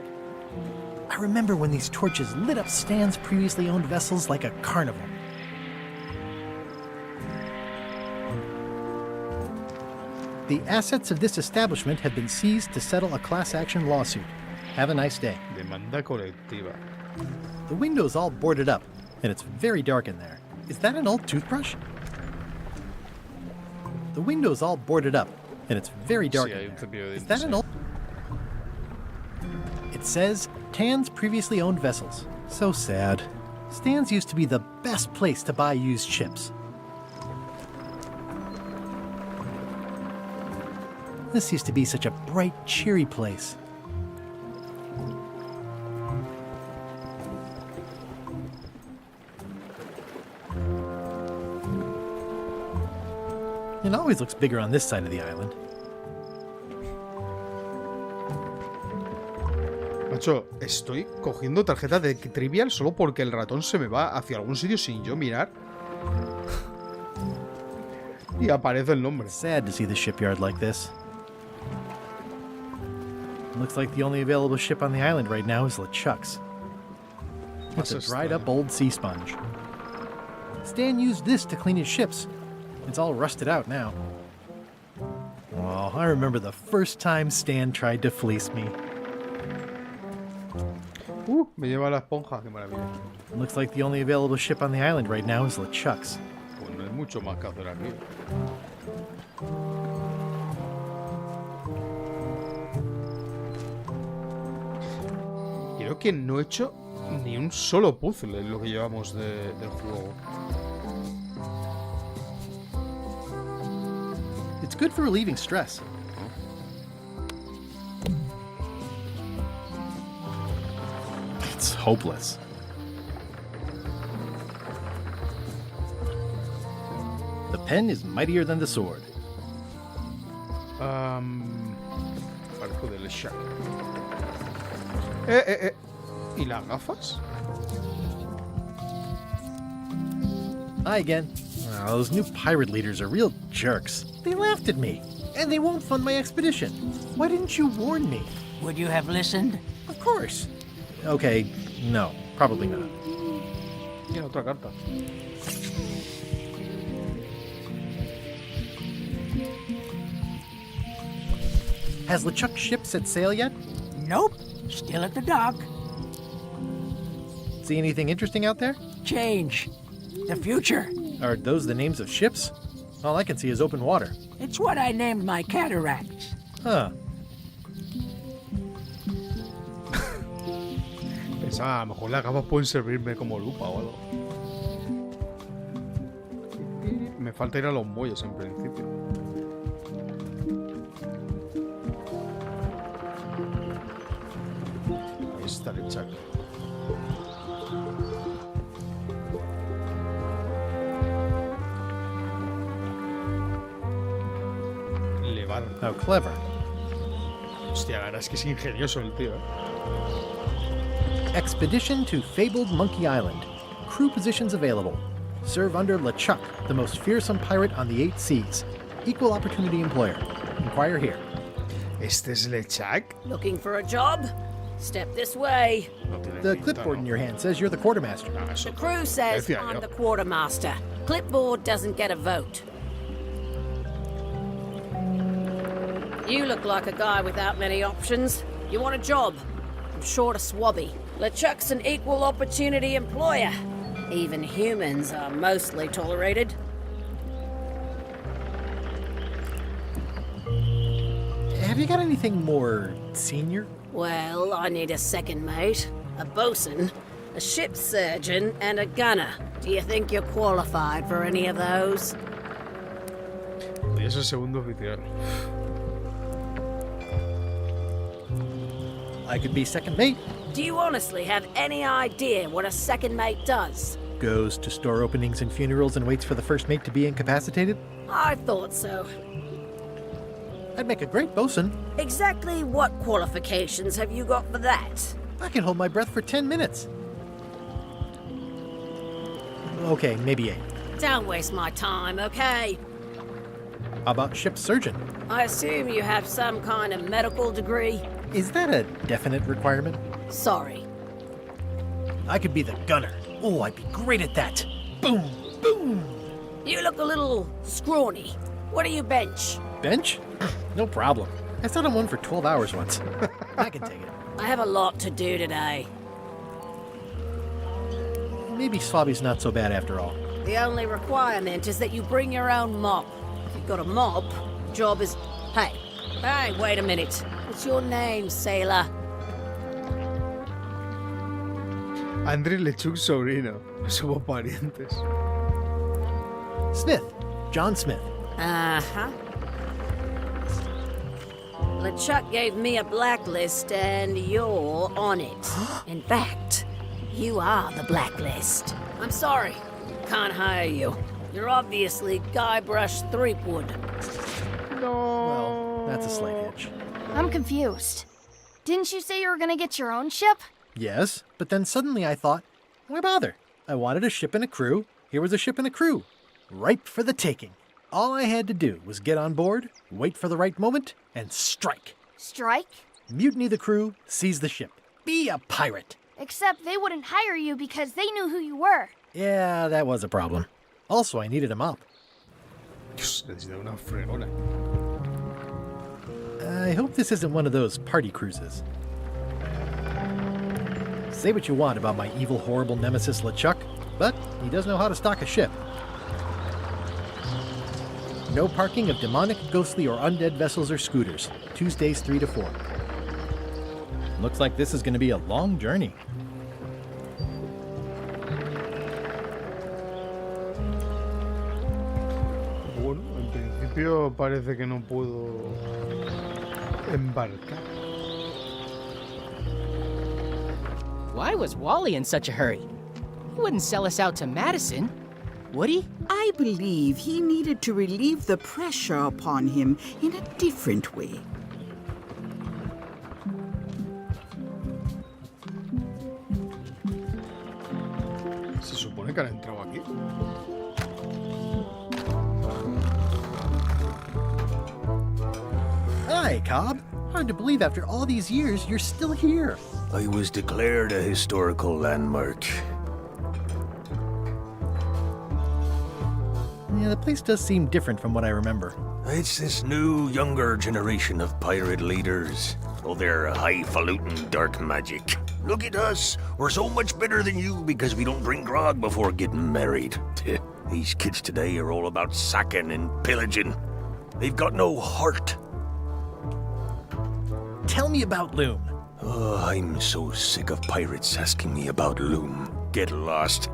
I remember when these torches lit up Stan's previously owned vessels like a carnival. The assets of this establishment have been seized to settle a class action lawsuit. Have a nice day. Demanda colectiva. The window's all boarded up, and it's very dark in there. Is that an old toothbrush? The window's all boarded up, and it's very dark in there. Is that an old... It says, Tan's previously owned vessels. So sad. Stan's used to be the best place to buy used ships. This used to be such a bright, cheery place. It always looks bigger on this side of the island. Macho, estoy cogiendo tarjeta de Trivial solo porque el ratón se me va hacia algún sitio sin yo mirar. Y aparece el nombre. Sad to see the shipyard like this. Looks like the only available ship on the island right now is LeChuck's. It's a dried up old sea sponge. Stan used this to clean his ships. It's all rusted out now. Oh, I remember the first time Stan tried to fleece me. Me lleva la esponja, qué maravilla. Looks like the only available ship on the island right now is LeChuck's. Pues no hay mucho más que hacer aquí. Creo que no he hecho ni un solo puzzle en lo que llevamos del juego. It's good for relieving stress. It's hopeless. The pen is mightier than the sword. Barco del Shack. ¿Y las gafas? Hi again. Oh, those new pirate leaders are real jerks. They laughed at me, and they won't fund my expedition. Why didn't you warn me? Would you have listened? Of course. Okay, no, probably not. Tiene otra carta. Has LeChuck's ship set sail yet? Nope, still at the dock. See anything interesting out there? Change. The future. Are those the names of ships? All I can see is open water. It's what I named my cataracts. Huh. Pensaba, a lo mejor las gafas pueden servirme como lupa o algo. Me falta ir a los muelles en principio. Ahí está el Chuck. How clever. Hostia, la verdad es que es ingenioso el tío, Expedition to fabled Monkey Island. Crew positions available. Serve under LeChuck, the most fearsome pirate on the 8 seas. Equal opportunity employer. Inquire here. ¿Este es LeChuck? Looking for a job? Step this way. The clipboard in your hand says you're the quartermaster. The crew says I'm the quartermaster. Clipboard doesn't get a vote. You look like a guy without many options. You want a job? I'm short of swabby. LeChuck's an equal opportunity employer. Even humans are mostly tolerated. Have you got anything more senior? Well, I need a second mate, a bosun, a ship surgeon, and a gunner. Do you think you're qualified for any of those? Y es el segundo oficial. I could be second mate. Do you honestly have any idea what a second mate does? Goes to store openings and funerals and waits for the first mate to be incapacitated? I thought so. I'd make a great bosun. Exactly what qualifications have you got for that? I can hold my breath for 10 minutes. Okay, maybe 8. Don't waste my time, okay? How about ship surgeon? I assume you have some kind of medical degree? Is that a definite requirement? Sorry. I could be the gunner. Oh, I'd be great at that. Boom, boom. You look a little scrawny. What do you bench? Bench? No problem. I sat on one for 12 hours once. I can take it. I have a lot to do today. Maybe Swabby's not so bad after all. The only requirement is that you bring your own mop. If you've got a mop, the job is... Hey, wait a minute. What's your name, sailor? Andrés Lechuk's sobrino. Somos parientes. Smith. John Smith. Uh-huh. LeChuck gave me a blacklist, and you're on it. In fact, you are the blacklist. I'm sorry. Can't hire you. You're obviously Guybrush Threepwood. Well, that's a slight hitch. I'm confused. Didn't you say you were gonna get your own ship? Yes, but then suddenly I thought, why bother? I wanted a ship and a crew. Here was a ship and a crew. Ripe for the taking. All I had to do was get on board, wait for the right moment, and strike. Strike? Mutiny the crew, seize the ship. Be a pirate. Except they wouldn't hire you because they knew who you were. Yeah, that was a problem. Also, I needed a mop. Dios, necesito una fregona. I hope this isn't one of those party cruises. Say what you want about my evil, horrible nemesis LeChuck, but he does know how to stock a ship. No parking of demonic, ghostly, or undead vessels or scooters. Tuesdays 3 to 4. Looks like this is going to be a long journey. Bueno, en principio parece que no puedo embarcar. Why was Wally in such a hurry? He wouldn't sell us out to Madison, would he? I believe he needed to relieve the pressure upon him in a different way. Se supone que han entrado aquí. Hi, Cobb. Hard to believe after all these years you're still here. I was declared a historical landmark. Yeah, the place does seem different from what I remember. It's this new, younger generation of pirate leaders. Oh, they're highfalutin dark magic. Look at us. We're so much better than you because we don't drink grog before getting married. These kids today are all about sacking and pillaging. They've got no heart. Tell me about Loom. Oh, I'm so sick of pirates asking me about Loom. Get lost.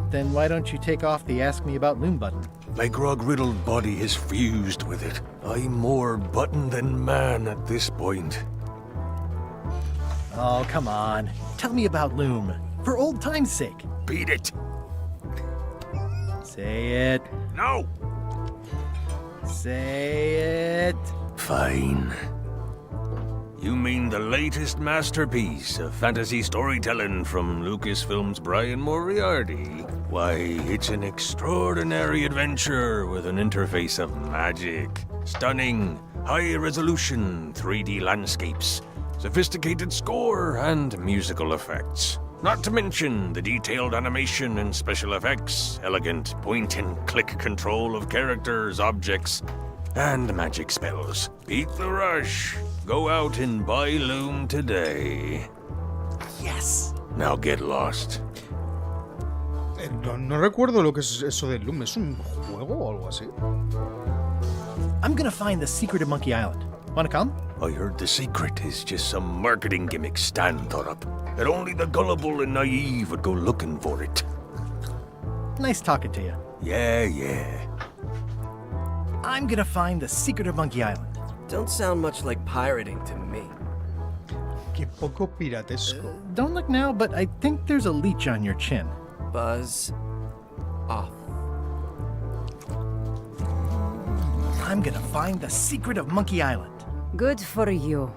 Then why don't you take off the Ask Me About Loom button? My grog-riddled body is fused with it. I'm more button than man at this point. Oh, come on. Tell me about Loom. For old time's sake. Beat it. Say it. No. Say it. Fine. You mean the latest masterpiece of fantasy storytelling from Lucasfilm's Brian Moriarty? Why, it's an extraordinary adventure with an interface of magic, stunning, high-resolution 3D landscapes, sophisticated score, and musical effects. Not to mention the detailed animation and special effects, elegant point-and-click control of characters, objects, and magic spells. Beat the rush. Go out and buy Loom today. Yes. Now get lost. No recuerdo lo que es eso de Loom. ¿Es un juego o algo así? I'm gonna find the secret of Monkey Island. Wanna come? I heard the secret is just some marketing gimmick Stan thought up. That only the gullible and naive would go looking for it. Nice talking to you. Yeah. I'm gonna find the secret of Monkey Island. Don't sound much like pirating to me. Qué poco piratesco. Don't look now, but I think there's a leech on your chin. Buzz off. I'm gonna find the secret of Monkey Island. Good for you.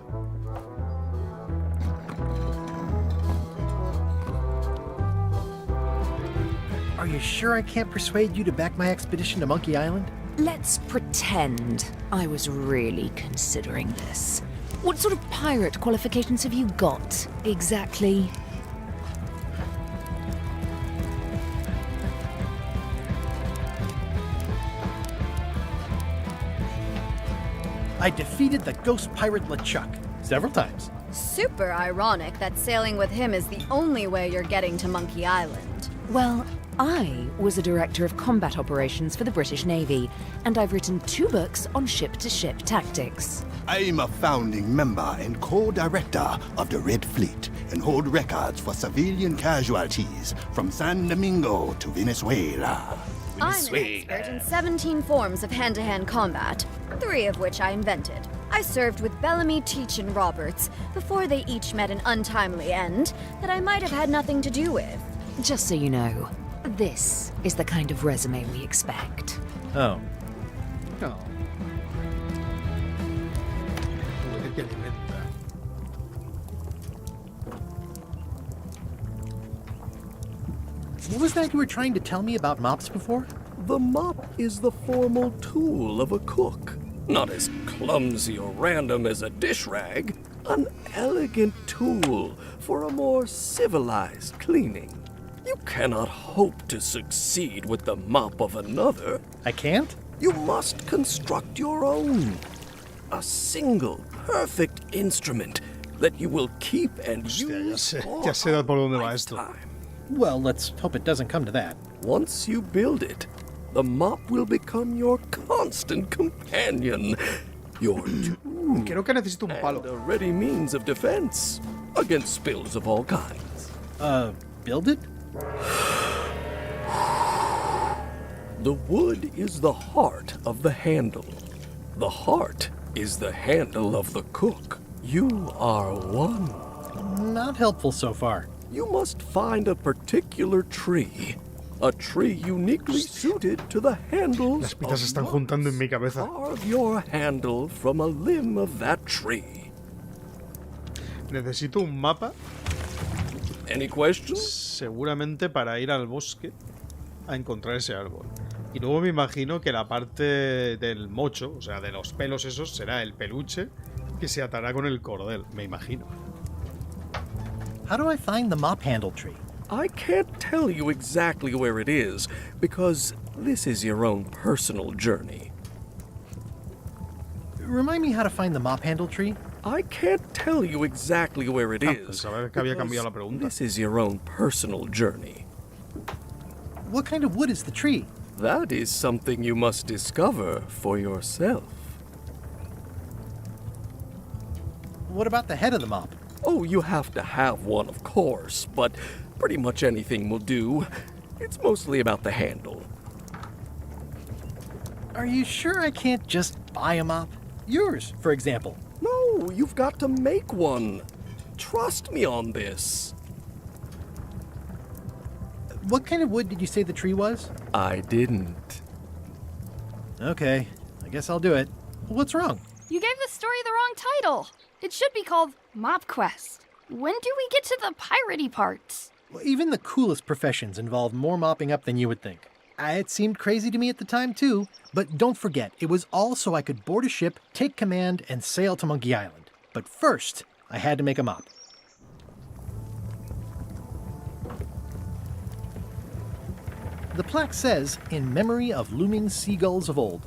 you sure I can't persuade you to back my expedition to Monkey Island? Let's pretend I was really considering this. What sort of pirate qualifications have you got, exactly? I defeated the ghost pirate LeChuck several times. Super ironic that sailing with him is the only way you're getting to Monkey Island. Well, I was a director of combat operations for the British Navy, and I've written 2 books on ship-to-ship tactics. I'm a founding member and co-director of the Red Fleet and hold records for civilian casualties from San Domingo to Venezuela. I'm an expert in 17 forms of hand-to-hand combat, 3 of which I invented. I served with Bellamy, Teach, and Roberts before they each met an untimely end that I might have had nothing to do with. Just so you know, this is the kind of resume we expect. Oh. No. What was that you were trying to tell me about mops before? The mop is the formal tool of a cook. Not as clumsy or random as a dish rag. An elegant tool for a more civilized cleaning. You cannot hope to succeed with the mop of another. I can't? You must construct your own. A single, perfect instrument that you will keep and use Ya sé por dónde va esto. Well, let's hope it doesn't come to that. Once you build it, the mop will become your constant companion. Your tool. Creo que necesito un palo. And a ready means of defense against spills of all kinds. Build it? The wood is the heart of the handle. The heart is the handle of the cook. You are one. Not helpful so far. You must find a particular tree. A tree uniquely suited to the handles. Las piezas se están juntando en mi cabeza. Carve your handle from a limb of that tree. Necesito un mapa. Any questions? Seguramente para ir al bosque a encontrar ese árbol. Y luego me imagino que la parte del mocho, o sea, de los pelos esos, será el peluche que se atará con el cordel, me imagino. How do I find the mop handle tree? I can't tell you exactly where it is, because this is your own personal journey. Remind me how to find the mop handle tree? I can't tell you exactly where it is, Pensaba que había cambiado la pregunta. this is your own personal journey. What kind of wood is the tree? That is something you must discover for yourself. What about the head of the mop? Oh, you have to have one, of course, but pretty much anything will do. It's mostly about the handle. Are you sure I can't just buy a mop? Yours, for example. No, you've got to make one. Trust me on this. What kind of wood did you say the tree was? I didn't. Okay, I guess I'll do it. What's wrong? You gave the story the wrong title. It should be called Mop Quest. When do we get to the piratey parts? Well, even the coolest professions involve more mopping up than you would think. It seemed crazy to me at the time, too. But don't forget, it was all so I could board a ship, take command, and sail to Monkey Island. But first, I had to make a mop. The plaque says, in memory of looming seagulls of old.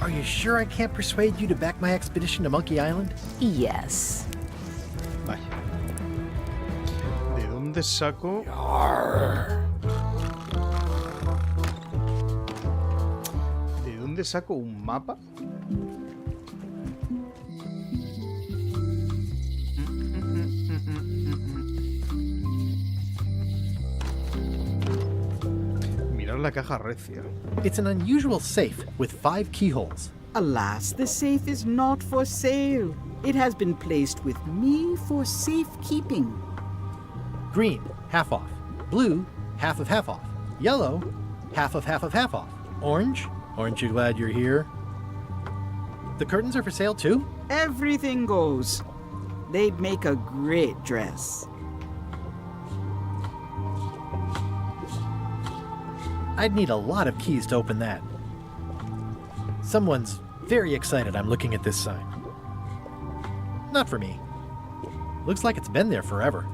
Are you sure I can't persuade you to back my expedition to Monkey Island? Yes. Vale. ¿De dónde saco? ¿De dónde saco un mapa? Mirar la caja recia. It's an unusual safe with 5 keyholes. Alas, the safe is not for sale. It has been placed with me for safekeeping. Green, half off. Blue, half off. Yellow, half off. Orange, aren't you glad you're here? The curtains are for sale too? Everything goes. They'd make a great dress. I'd need a lot of keys to open that. Someone's very excited I'm looking at this sign. Not for me. Looks like it's been there forever.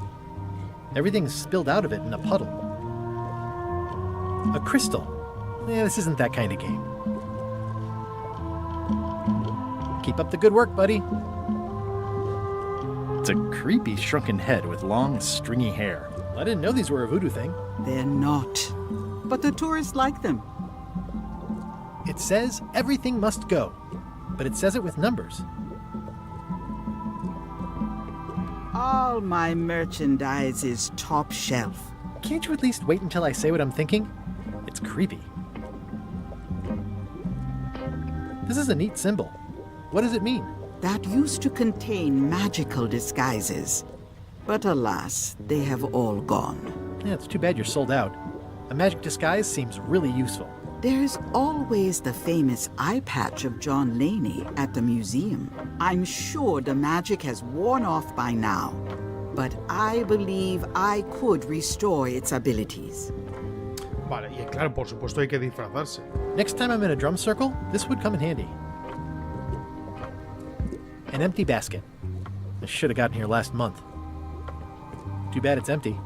Everything's spilled out of it in a puddle. A crystal. Yeah, this isn't that kind of game. Keep up the good work, buddy. It's a creepy shrunken head with long, stringy hair. I didn't know these were a voodoo thing. They're not. But the tourists like them. It says everything must go, but it says it with numbers. All my merchandise is top shelf. Can't you at least wait until I say what I'm thinking? It's creepy. This is a neat symbol. What does it mean? That used to contain magical disguises. But alas, they have all gone. Yeah, it's too bad you're sold out. A magic disguise seems really useful. There's always the famous eye patch of John Laney at the museum. I'm sure the magic has worn off by now, but I believe I could restore its abilities. Vale, y claro, por supuesto hay que disfrazarse. Next time I'm in a drum circle, this would come in handy. An empty basket. I should have gotten here last month. Too bad it's empty.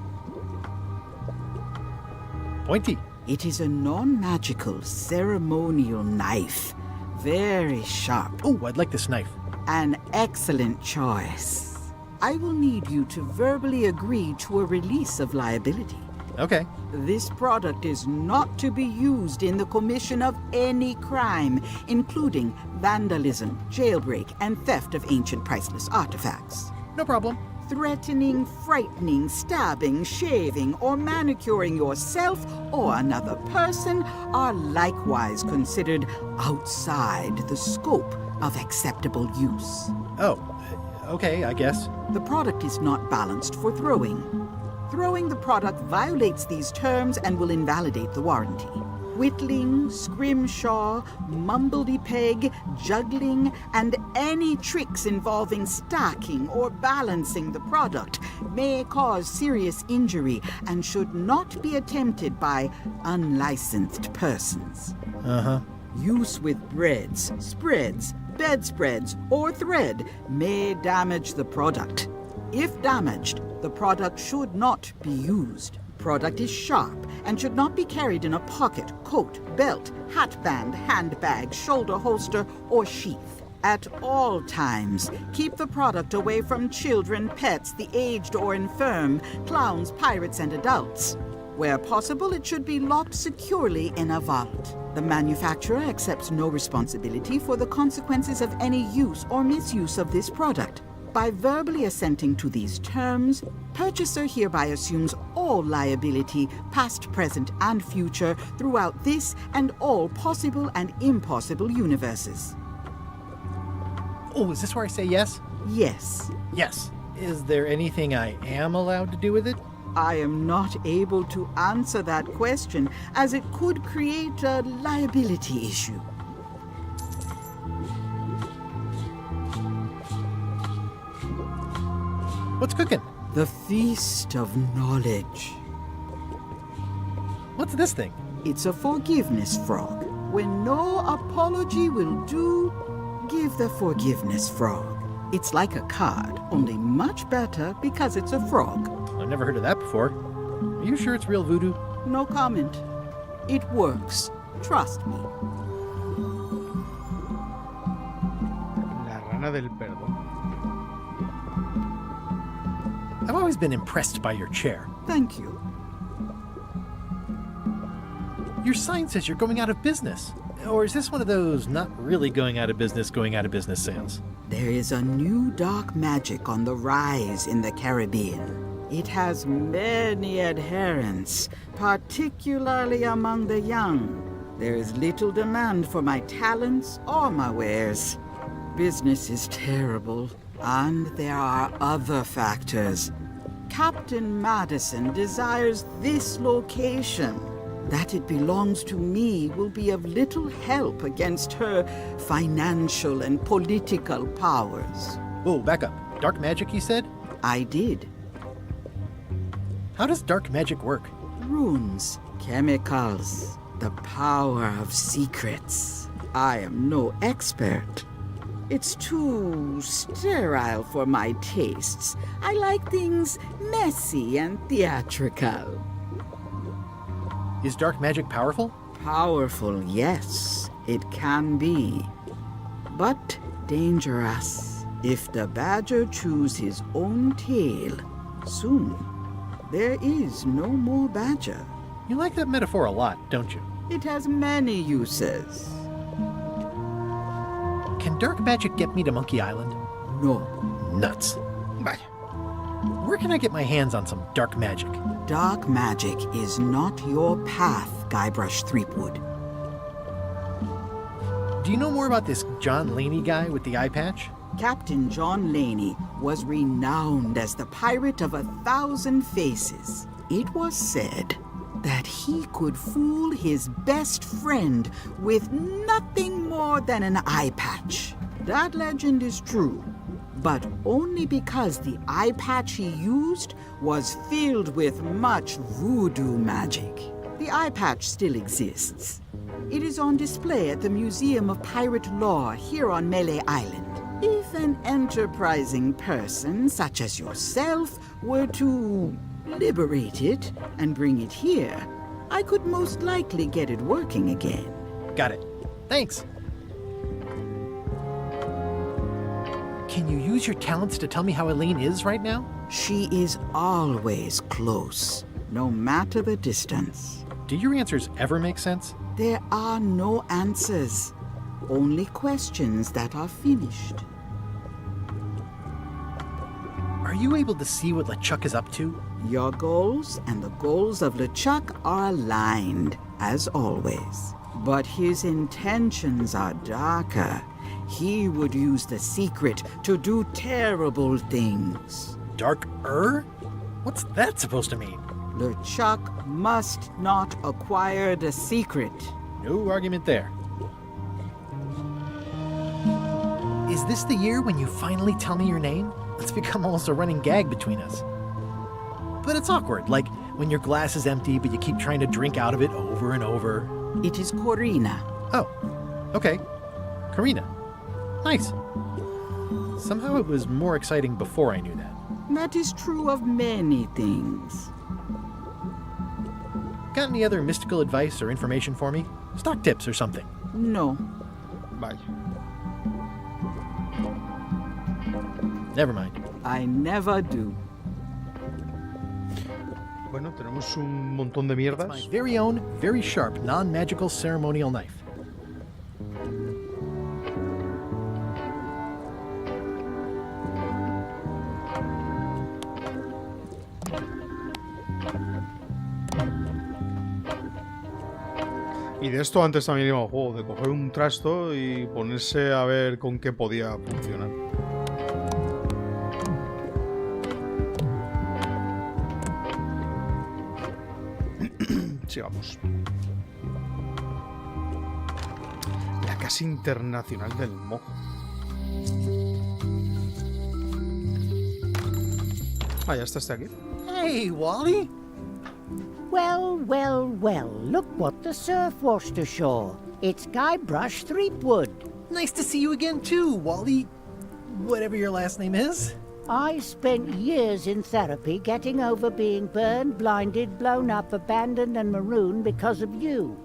Pointy. It is a non-magical ceremonial knife. Very sharp. Oh, I'd like this knife. An excellent choice. I will need you to verbally agree to a release of liability. Okay. This product is not to be used in the commission of any crime, including vandalism, jailbreak, and theft of ancient priceless artifacts. No problem. Threatening, frightening, stabbing, shaving, or manicuring yourself or another person are likewise considered outside the scope of acceptable use. Oh, okay, I guess. The product is not balanced for throwing. Throwing the product violates these terms and will invalidate the warranty. Whittling, scrimshaw, mumbledy-peg, juggling, and any tricks involving stacking or balancing the product may cause serious injury and should not be attempted by unlicensed persons. Uh-huh. Use with breads, spreads, bedspreads, or thread may damage the product. If damaged, the product should not be used. Product is sharp and should not be carried in a pocket, coat, belt, hatband, handbag, shoulder holster, or sheath. At all times, keep the product away from children, pets, the aged or infirm, clowns, pirates, and adults. Where possible, it should be locked securely in a vault. The manufacturer accepts no responsibility for the consequences of any use or misuse of this product. By verbally assenting to these terms, purchaser hereby assumes all liability, past, present, and future, throughout this and all possible and impossible universes. Oh, is this where I say yes? Yes. Yes. Is there anything I am allowed to do with it? I am not able to answer that question, as it could create a liability issue. What's cooking? The Feast of Knowledge. What's this thing? It's a forgiveness frog. When no apology will do, give the forgiveness frog. It's like a card, only much better because it's a frog. I've never heard of that before. Are you sure it's real voodoo? No comment. It works. Trust me. La rana del perdón. I've always been impressed by your chair. Thank you. Your sign says you're going out of business. Or is this one of those not really going out of business sales? There is a new dark magic on the rise in the Caribbean. It has many adherents, particularly among the young. There is little demand for my talents or my wares. Business is terrible, and there are other factors. Captain Madison desires this location. That it belongs to me will be of little help against her financial and political powers. Whoa, back up. Dark magic, you said? I did. How does dark magic work? Runes, chemicals, the power of secrets. I am no expert. It's too sterile for my tastes. I like things messy and theatrical. Is dark magic powerful? Powerful, yes, it can be. But dangerous. If the badger chews his own tail, soon there is no more badger. You like that metaphor a lot, don't you? It has many uses. Can dark magic get me to Monkey Island? No. Nuts. Bye. Where can I get my hands on some dark magic? Dark magic is not your path, Guybrush Threepwood. Do you know more about this John Laney guy with the eye patch? Captain John Laney was renowned as the pirate of 1,000 faces. It was said that he could fool his best friend with nothing more than an eye patch. That legend is true, but only because the eye patch he used was filled with much voodoo magic. The eye patch still exists. It is on display at the Museum of Pirate Lore here on Melee Island. If an enterprising person such as yourself were to liberate it and bring it here, I could most likely get it working again. Got it. Thanks. Can you use your talents to tell me how Elaine is right now? She is always close, no matter the distance. Do your answers ever make sense? There are no answers, only questions that are finished. Are you able to see what LeChuck is up to? Your goals and the goals of LeChuck are aligned, as always. But his intentions are darker. He would use the secret to do terrible things. Darker? What's that supposed to mean? LeChuck must not acquire the secret. No argument there. Is this the year when you finally tell me your name? It's become almost a running gag between us. But it's awkward, like when your glass is empty but you keep trying to drink out of it over and over. It is Corina. Oh, okay. Karina. Nice. Somehow it was more exciting before I knew that. That is true of many things. Got any other mystical advice or information for me? Stock tips or something? No. Bye. Never mind. I never do. Bueno, tenemos un montón de mierdas. It's my very own, very sharp, non-magical ceremonial knife. Y de esto antes también iba un juego, de coger un trasto y ponerse a ver con qué podía funcionar. Sigamos. La Casa Internacional del Mojo. Ah, ya está este aquí. Hey, Wally! Well, well, well, look what the surf washed ashore. It's Guybrush Threepwood. Nice to see you again too, Wally. Whatever your last name is. I spent years in therapy getting over being burned, blinded, blown up, abandoned, and marooned because of you.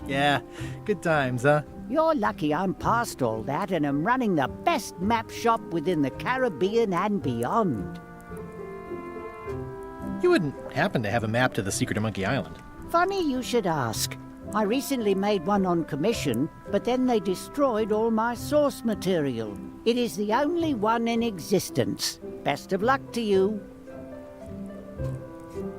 Yeah, good times, huh? You're lucky I'm past all that and am running the best map shop within the Caribbean and beyond. You wouldn't happen to have a map to the secret of Monkey Island. Funny you should ask. I recently made one on commission, but then they destroyed all my source material. It is the only one in existence. Best of luck to you.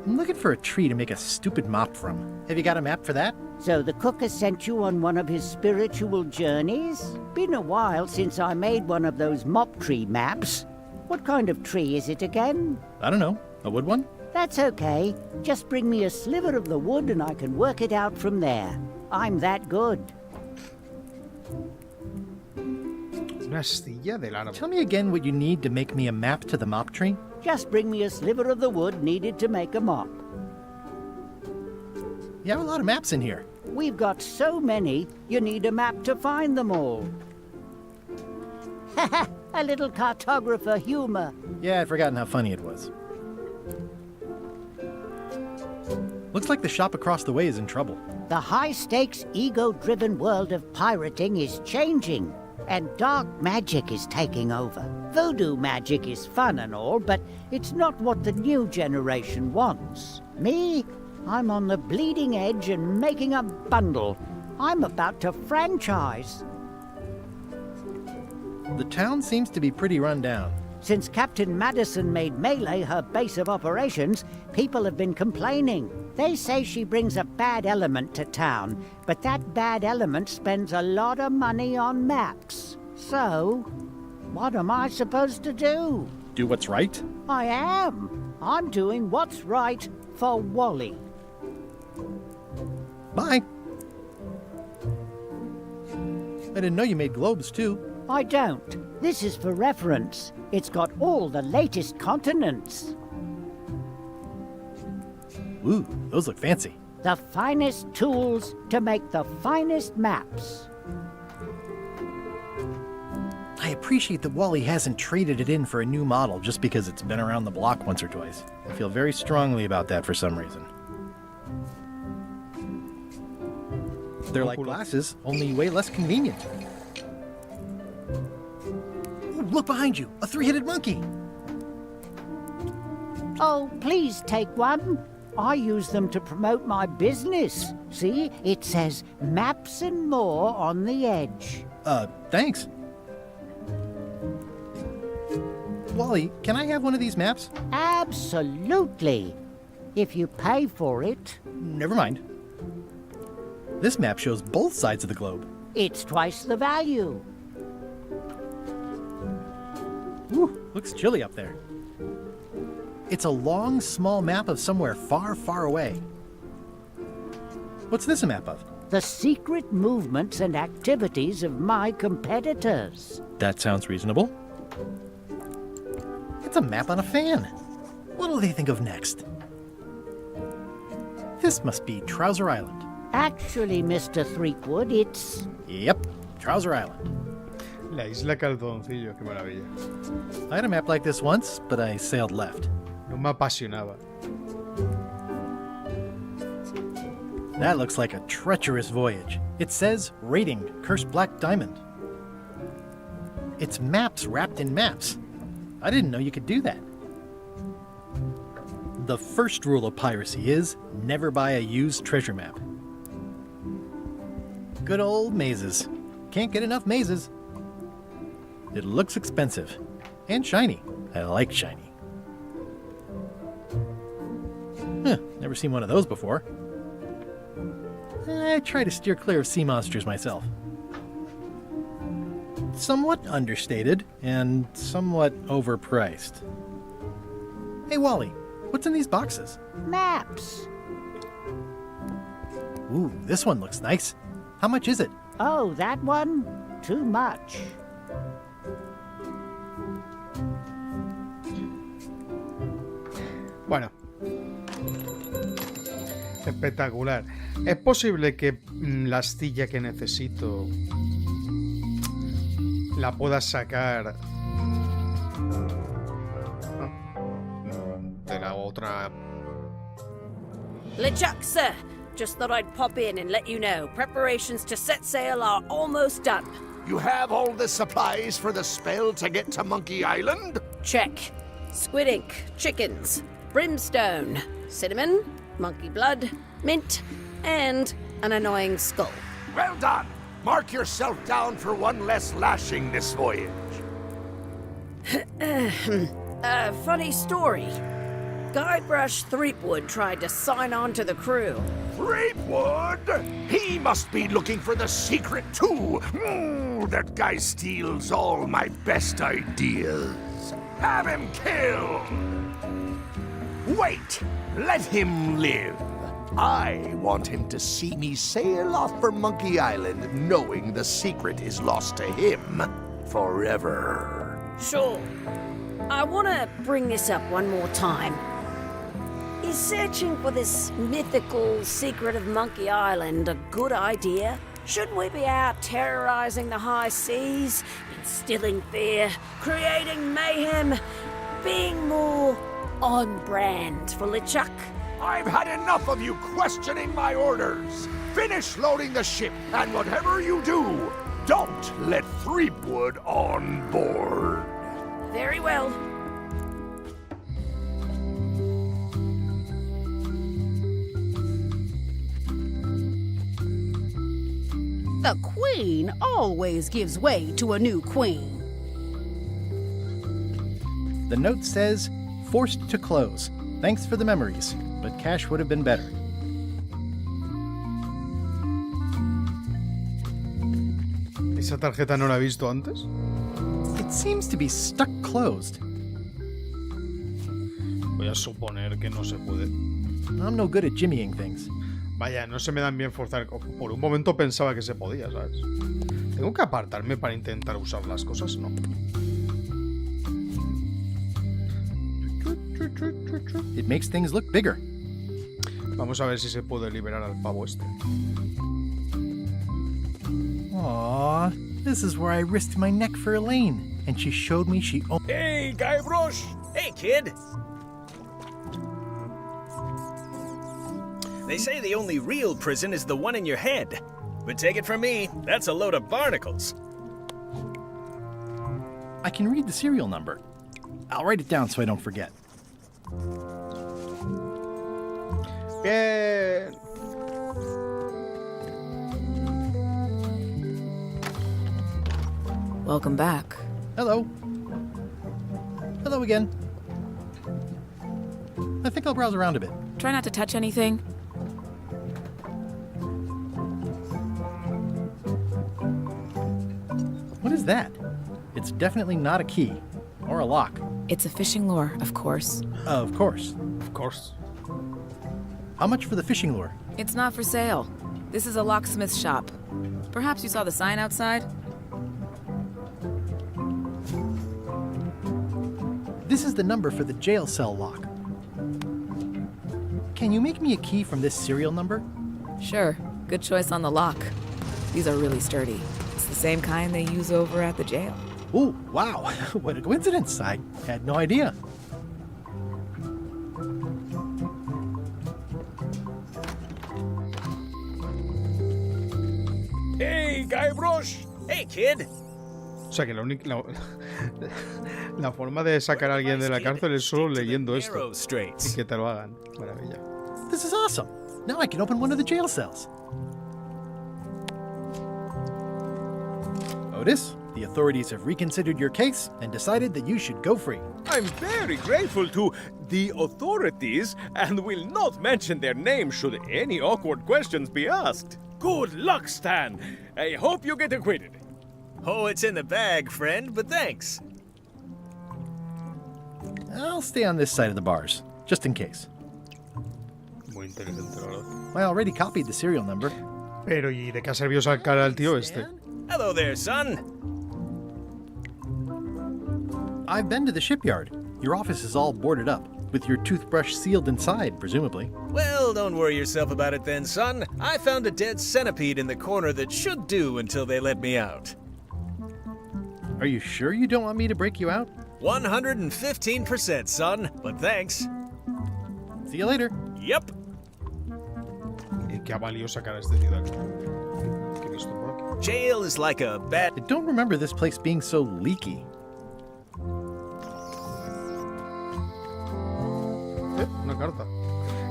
I'm looking for a tree to make a stupid mop from. Have you got a map for that? So the cook has sent you on one of his spiritual journeys? Been a while since I made one of those mop tree maps. What kind of tree is it again? I don't know. A wood one? That's okay. Just bring me a sliver of the wood and I can work it out from there. I'm that good. Una astilla del árbol. Tell me again what you need to make me a map to the mop tree. Just bring me a sliver of the wood needed to make a mop. You have a lot of maps in here. We've got so many, you need a map to find them all. Haha, a little cartographer humor. Yeah, I'd forgotten how funny it was. Looks like the shop across the way is in trouble. The high-stakes, ego-driven world of pirating is changing, and dark magic is taking over. Voodoo magic is fun and all, but it's not what the new generation wants. Me? I'm on the bleeding edge and making a bundle. I'm about to franchise. The town seems to be pretty run down. Since Captain Madison made Melee her base of operations, people have been complaining. They say she brings a bad element to town, but that bad element spends a lot of money on maps. So, what am I supposed to do? Do what's right? I am. I'm doing what's right for Wally. Bye. I didn't know you made globes, too. I don't. This is for reference. It's got all the latest continents. Ooh, those look fancy. The finest tools to make the finest maps. I appreciate that Wally hasn't traded it in for a new model just because it's been around the block once or twice. I feel very strongly about that for some reason. They're like glasses, only way less convenient. Ooh, look behind you! A three-headed monkey! Oh, please take one. I use them to promote my business. See, it says maps and more on the edge. Thanks. Wally, can I have one of these maps? Absolutely. If you pay for it. Never mind. This map shows both sides of the globe. It's twice the value. Ooh, looks chilly up there. It's a long, small map of somewhere far, far away. What's this a map of? The secret movements and activities of my competitors. That sounds reasonable. It's a map on a fan. What'll they think of next? This must be Trouser Island. Actually, Mr. Threepwood, it's... Yep, Trouser Island. La Isla Calzoncillo, qué maravilla. I had a map like this once, but I sailed left. No me apasionaba. That looks like a treacherous voyage. It says, rating, Cursed Black Diamond. It's maps wrapped in maps. I didn't know you could do that. The first rule of piracy is, never buy a used treasure map. Good old mazes. Can't get enough mazes. It looks expensive. And shiny. I like shiny. Huh, never seen one of those before. I try to steer clear of sea monsters myself. Somewhat understated and somewhat overpriced. Hey Wally, what's in these boxes? Maps. Ooh, this one looks nice. How much is it? Oh, that one? Too much. Bueno. Espectacular. ¿Es posible que la astilla que necesito la pueda sacar de la otra? LeChuck, sir. Just thought I'd pop in and let you know. Preparations to set sail are almost done. You have all the supplies for the spell to get to Monkey Island? Check. Squid ink, chickens, brimstone, cinnamon, monkey blood, mint, and an annoying skull. Well done! Mark yourself down for one less lashing this voyage. Funny story. Guybrush Threepwood tried to sign on to the crew. Threepwood? He must be looking for the secret too. That guy steals all my best ideas. Have him killed! Wait! Let him live! I want him to see me sail off for Monkey Island knowing the secret is lost to him forever. Sure. I want to bring this up one more time. Is searching for this mythical secret of Monkey Island a good idea? Shouldn't we be out terrorizing the high seas, instilling fear, creating mayhem, being more on brand for LeChuck? I've had enough of you questioning my orders. Finish loading the ship, and whatever you do, don't let Threepwood on board. Very well. The queen always gives way to a new queen. The note says, forced to close. Thanks for the memories, but cash would have been better. ¿Esa tarjeta no la he visto antes? It seems to be stuck closed. Voy a suponer que no se puede. I'm no good at jimmying things. Vaya, no se me dan bien forzar. Por un momento pensaba que se podía, ¿sabes? ¿Tengo que apartarme para intentar usar las cosas? No. It makes things look bigger. Vamos a ver si se puede liberar al pavo este. Aww, this is where I risked my neck for Elaine, and she showed me she owned. Hey, Guybrush! Hey, kid! They say the only real prison is the one in your head. But take it from me, that's a load of barnacles. I can read the serial number. I'll write it down so I don't forget. Bien. Welcome back. Hello. Hello again. I think I'll browse around a bit. Try not to touch anything. What is that? It's definitely not a key. Or a lock. It's a fishing lure, of course. Of course. Of course. How much for the fishing lure? It's not for sale. This is a locksmith shop. Perhaps you saw the sign outside? This is the number for the jail cell lock. Can you make me a key from this serial number? Sure. Good choice on the lock. These are really sturdy. It's the same kind they use over at the jail. Ooh, wow. What a coincidence. I had no idea. Hey, Guybrush! Hey, kid! O sea que la forma de sacar a alguien de la cárcel es solo leyendo esto. Y que te lo hagan. Maravilla. This is awesome. Now I can open one of the jail cells. Otis, the authorities have reconsidered your case and decided that you should go free. I'm very grateful to the authorities and will not mention their name should any awkward questions be asked. Good luck, Stan. I hope you get acquitted. Oh, it's in the bag, friend, but thanks. I'll stay on this side of the bars, just in case. Muy inteligente, la verdad. I already copied the serial number. Pero, ¿y de qué ha servido sacar al tío este? Hello there, son. I've been to the shipyard. Your office is all boarded up, with your toothbrush sealed inside, presumably. Well, don't worry yourself about it then, son. I found a dead centipede in the corner that should do until they let me out. Are you sure you don't want me to break you out? 115%, son, but thanks. See you later. Yep. ¿Y qué ha valido sacar a este tío de aquí? ¿Qué he visto por aquí? Jail is like a bad... I don't remember this place being so leaky. Una carta.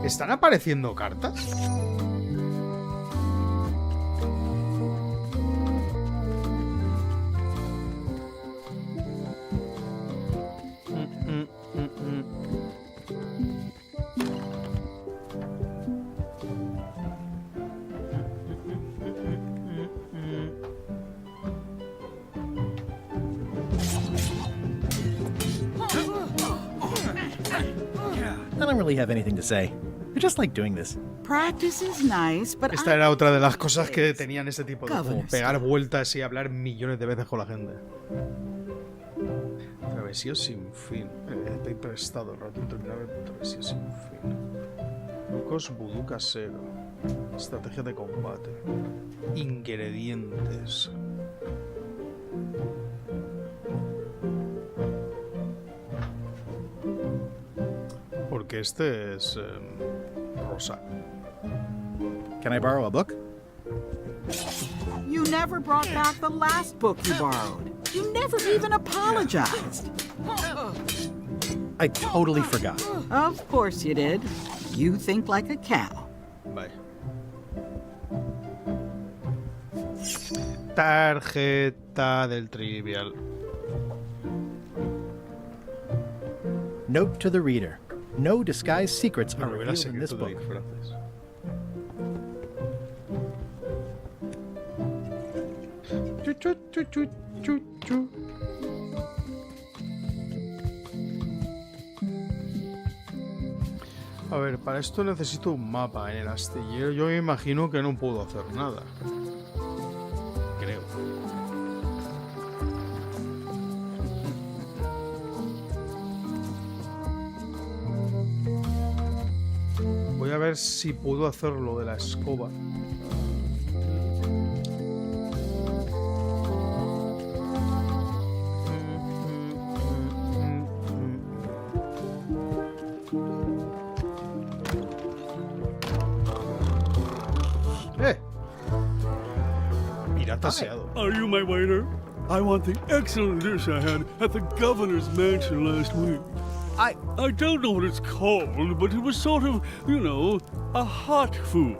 ¿Están apareciendo cartas? don't really have anything to say. I just like doing this. Practice is nice, but Esta era otra de las cosas que tenían este tipo de juego. Pegar vueltas y hablar millones de veces con la gente. Travesía sin fin. He prestado rato interminable. Travesía sin fin. Trucos vudú casero. Estrategia de combate. Ingredientes. Porque este es rosa. Can I borrow a book? you never brought back the last book you borrowed. You never even apologized. I totally forgot. Of course you did. You think like a cow. Bye. Tarjeta del trivial. Note to the reader. No disguised secrets are revealed in this book. A ver, para esto necesito un mapa en el astillero. Yo me imagino que no puedo hacer nada. Creo. Voy a ver si puedo hacer lo de la escoba. Are you my waiter? I want the excellent dish I had at the governor's mansion last week. I don't know what it's called, but it was sort of, you know, a hot food.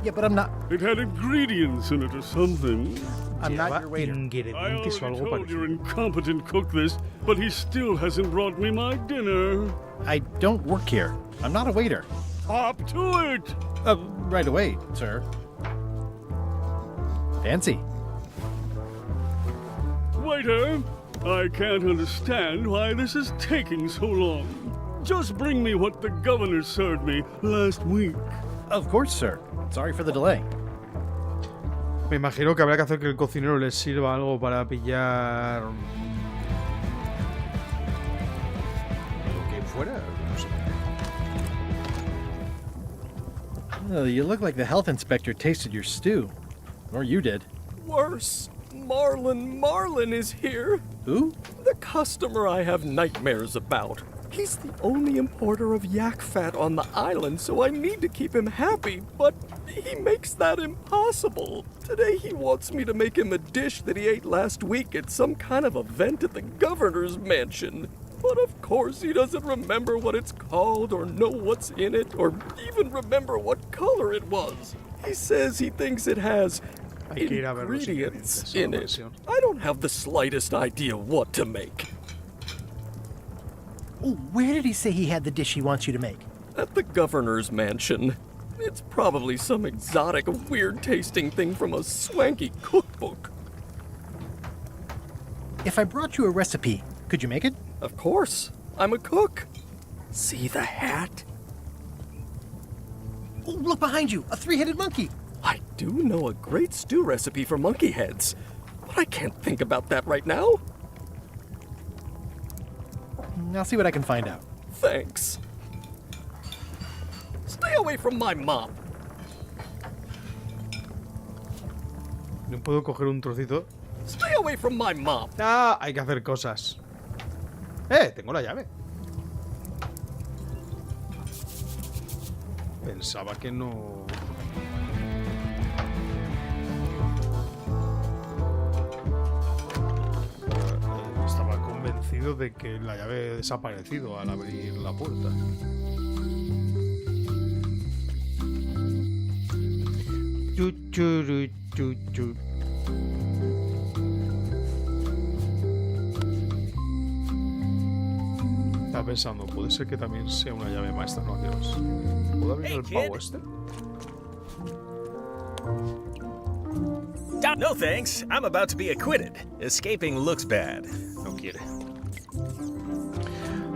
Yeah, but I'm not... It had ingredients in it or something. I'm not your waiter. I already told your incompetent cook this, but he still hasn't brought me my dinner. I don't work here. I'm not a waiter. Hop to it! Right away, sir. Fancy. Waiter, I can't understand why this is taking so long. Just bring me what the governor served me last week. Of course, sir. Sorry for the delay. Me imagino que habrá que hacer que el cocinero les sirva algo para pillar... lo que fuera. No sé. You look like the health inspector tasted your stew. Or you did. Worse. Marlin is here. Who? The customer I have nightmares about. He's the only importer of yak fat on the island, so I need to keep him happy, but he makes that impossible. Today he wants me to make him a dish that he ate last week at some kind of event at the governor's mansion. But of course he doesn't remember what it's called or know what's in it or even remember what color it was. He says he thinks it has ingredients in it. I don't have the slightest idea what to make. Oh, where did he say he had the dish he wants you to make? At the governor's mansion. It's probably some exotic, weird-tasting thing from a swanky cookbook. If I brought you a recipe, could you make it? Of course. I'm a cook. See the hat? Oh, look behind you! A three-headed monkey! I do know a great stew recipe for monkey heads, but I can't think about that right now. I'll see what I can find out. Thanks. Stay away from my mom. ¿No puedo coger un trocito? Stay away from my mom. Ah, hay que hacer cosas. Tengo la llave. Pensaba que no... Estaba convencido de que la llave había desaparecido al abrir la puerta. Estaba pensando, puede ser que también sea una llave maestra, no, Dios. ¿Puedo abrir el pavo este? No thanks. I'm about to be acquitted. Escaping looks bad. No quiere.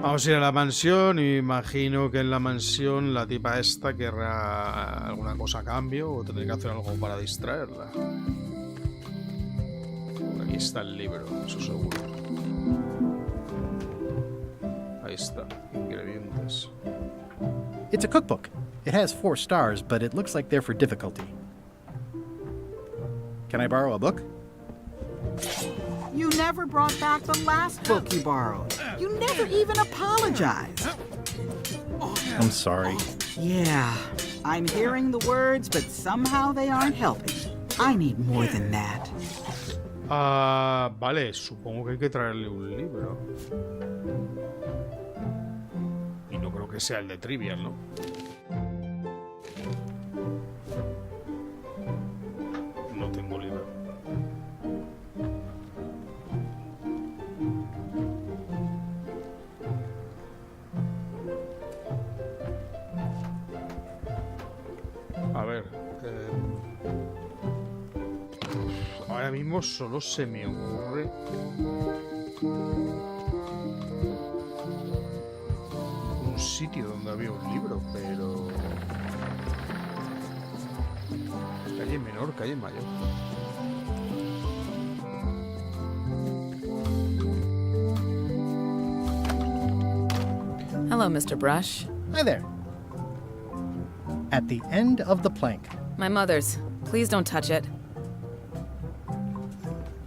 Vamos a ir a la mansión y me imagino que en la mansión la tipa esta querrá alguna cosa a cambio o tendré que hacer algo para distraerla. Aquí está el libro, eso seguro. Ahí está, ingredientes. It's a cookbook. It has 4 stars, but it looks like they're for difficulty. Can I borrow a book? You never brought back the last book you borrowed. You never even apologized. I'm sorry. Yeah, I'm hearing the words, but somehow they aren't helping. I need more than that. Vale, supongo que hay que traerle un libro. Y no creo que sea el de Trivial, ¿no? No tengo libro. A ver, ahora mismo solo se me ocurre un sitio donde había un libro, pero calle menor, calle mayor. Hello, Mr. Brush. Hi there. At the end of the plank. My mother's. Please don't touch it.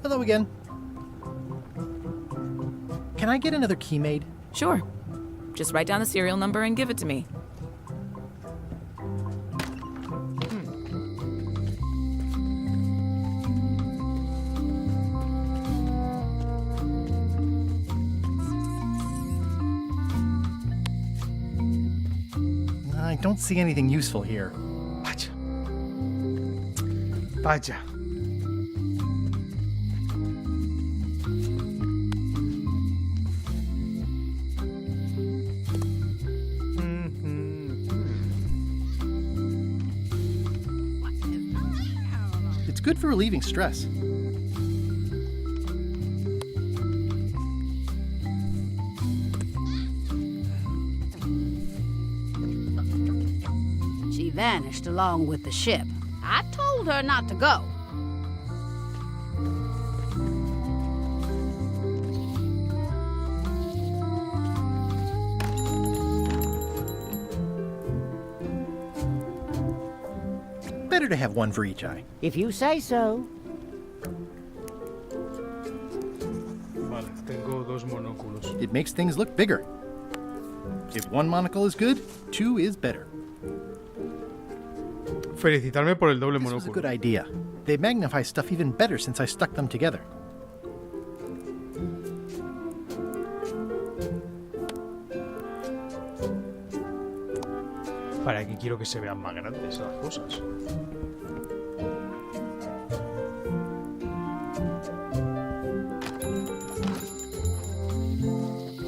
Hello again. Can I get another key made? Sure. Just write down the serial number and give it to me. I don't see anything useful here. Vaya. Vaya. It's good for relieving stress. She vanished along with the ship. I told her not to go. Better to have one for each eye. If you say so. Vale, tengo 2 monóculos. It makes things look bigger. If one monocle is good, 2 is better. Felicitarme por el doble This was a monóculo. good idea. They magnify stuff even better since I stuck them together. ¿Para qué quiero que se vean más grandes las cosas?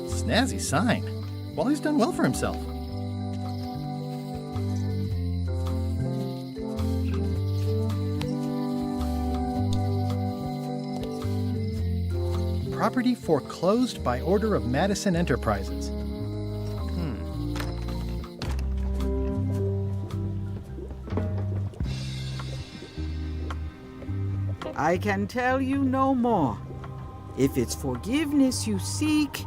Snazzy sign. Wally's done well for himself. Property foreclosed by order of Madison Enterprises. I can tell you no more. If it's forgiveness you seek,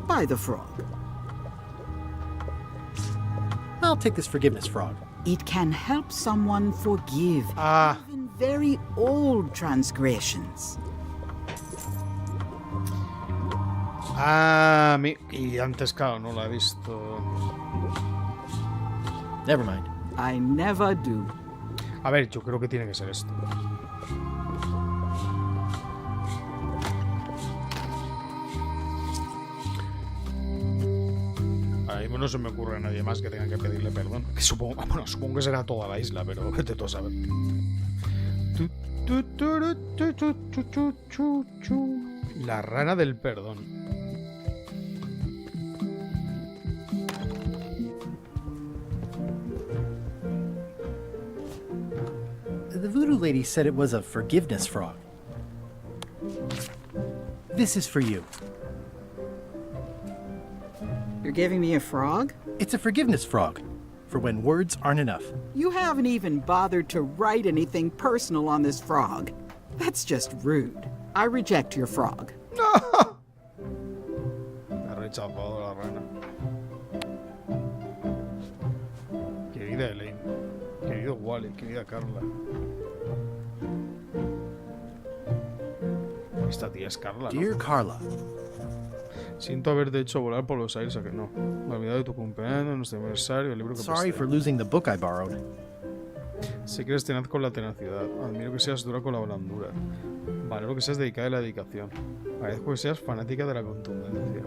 buy the frog. I'll take this forgiveness frog. It can help someone forgive even very old transgressions. Y antes, claro, no la he visto. Never mind. I never do. A ver, yo creo que tiene que ser esto. Ahora mismo no se me ocurre a nadie más que tenga que pedirle perdón. Que supongo, bueno, supongo que será toda la isla, pero vete tú a saber. La rana del perdón. The voodoo lady said it was a forgiveness frog. This is for you. You're giving me a frog? It's a forgiveness frog, for when words aren't enough. You haven't even bothered to write anything personal on this frog. That's just rude. I reject your frog. Ha rechazado la rana. Querida Elaine, querido Wally, querida Carla. Esta tía es Carla, ¿no? Dear Carla. Siento haberte hecho volar por los aires, a que no. Me he olvidado de tu cumpleaños, nuestro aniversario, el libro que Sorry for losing the book I borrowed. Sé que eres tenaz con la tenacidad. Admiro que seas dura con la blandura. Valoro que seas dedicada a la dedicación. Agradezco que seas fanática de la contundencia.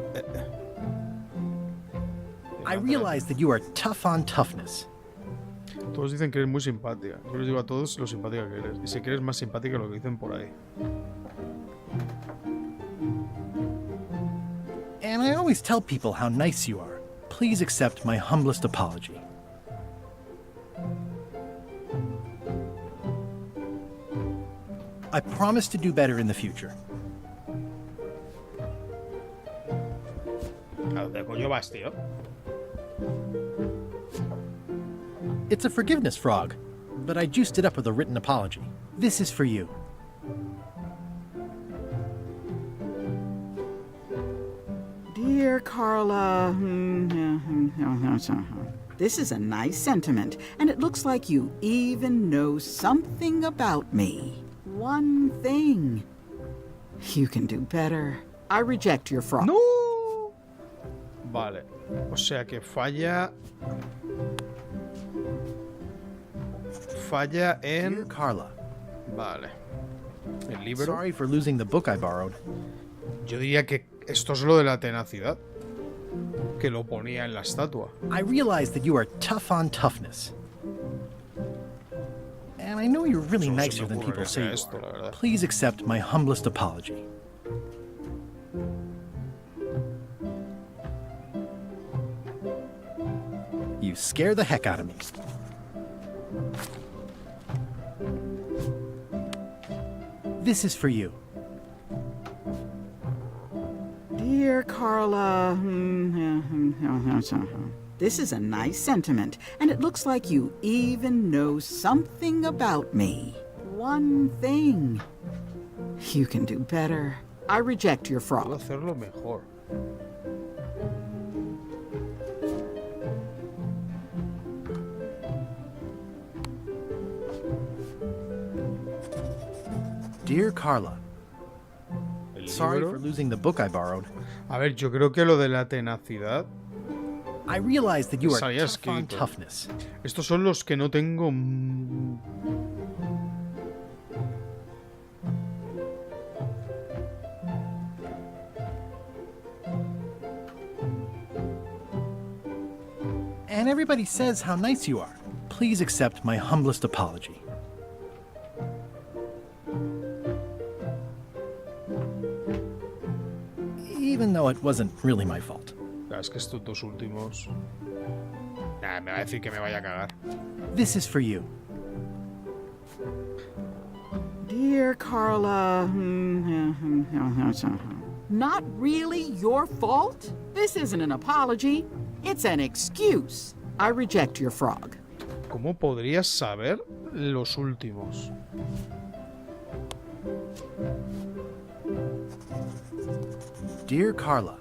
I realize that you are tough on toughness. Todos dicen que eres muy simpática. Yo les digo a todos lo simpática que eres. Y sé que eres más simpática de lo que dicen por ahí. And I always tell people how nice you are. Please accept my humblest apology. I promise to do better in the future. ¿A dónde coño vas, tío? It's a forgiveness frog, but I juiced it up with a written apology. This is for you. Dear Carla, this is a nice sentiment, and it looks like you even know something about me. One thing. You can do better. I reject your frog. ¡No! Vale. O sea que falla... Falla en... Dear Carla. Vale. El libro... Sorry for losing the book I borrowed. Yo diría que esto es lo de la tenacidad. Que lo ponía en la estatua. I realize that you are tough on toughness. And I know you're really nicer than people say you are. Please accept my humblest apology. You scare the heck out of me. This is for you. Dear Carla, this is a nice sentiment, and it looks like you even know something about me. One thing. You can do better. I reject your frog. Puedo hacerlo mejor. Dear Carla. Sorry for losing the book I borrowed. A ver, yo creo que lo de la tenacidad... I realize that you are Sabía tough on escrito. toughness. Estos son los que no tengo... And everybody says how nice you are. Please accept my humblest apology. Even though it wasn't really my fault. Es que estos dos últimos... Nah, me va a decir que me vaya a cagar. This is for you. Dear Carla, not really your fault? This isn't an apology. It's an excuse. I reject your frog. ¿Cómo podrías saber los últimos? Dear Carla.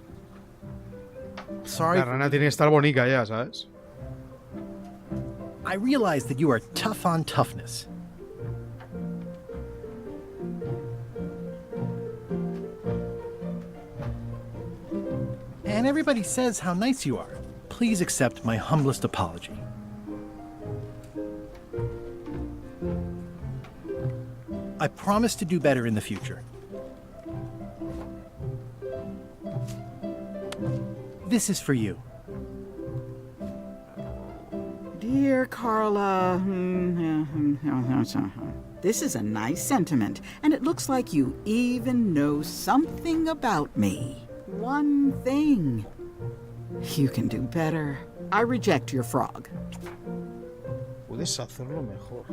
Sorry. La rana tiene que estar bonita ya, ¿sabes? I realize that you are tough on toughness. And everybody says how nice you are. Please accept my humblest apology. I promise to do better in the future. This is for you. Dear Carla, this is a nice sentiment, and it looks like you even know something about me. One thing. You can do better. I reject your frog. Puedes hacerlo mejor.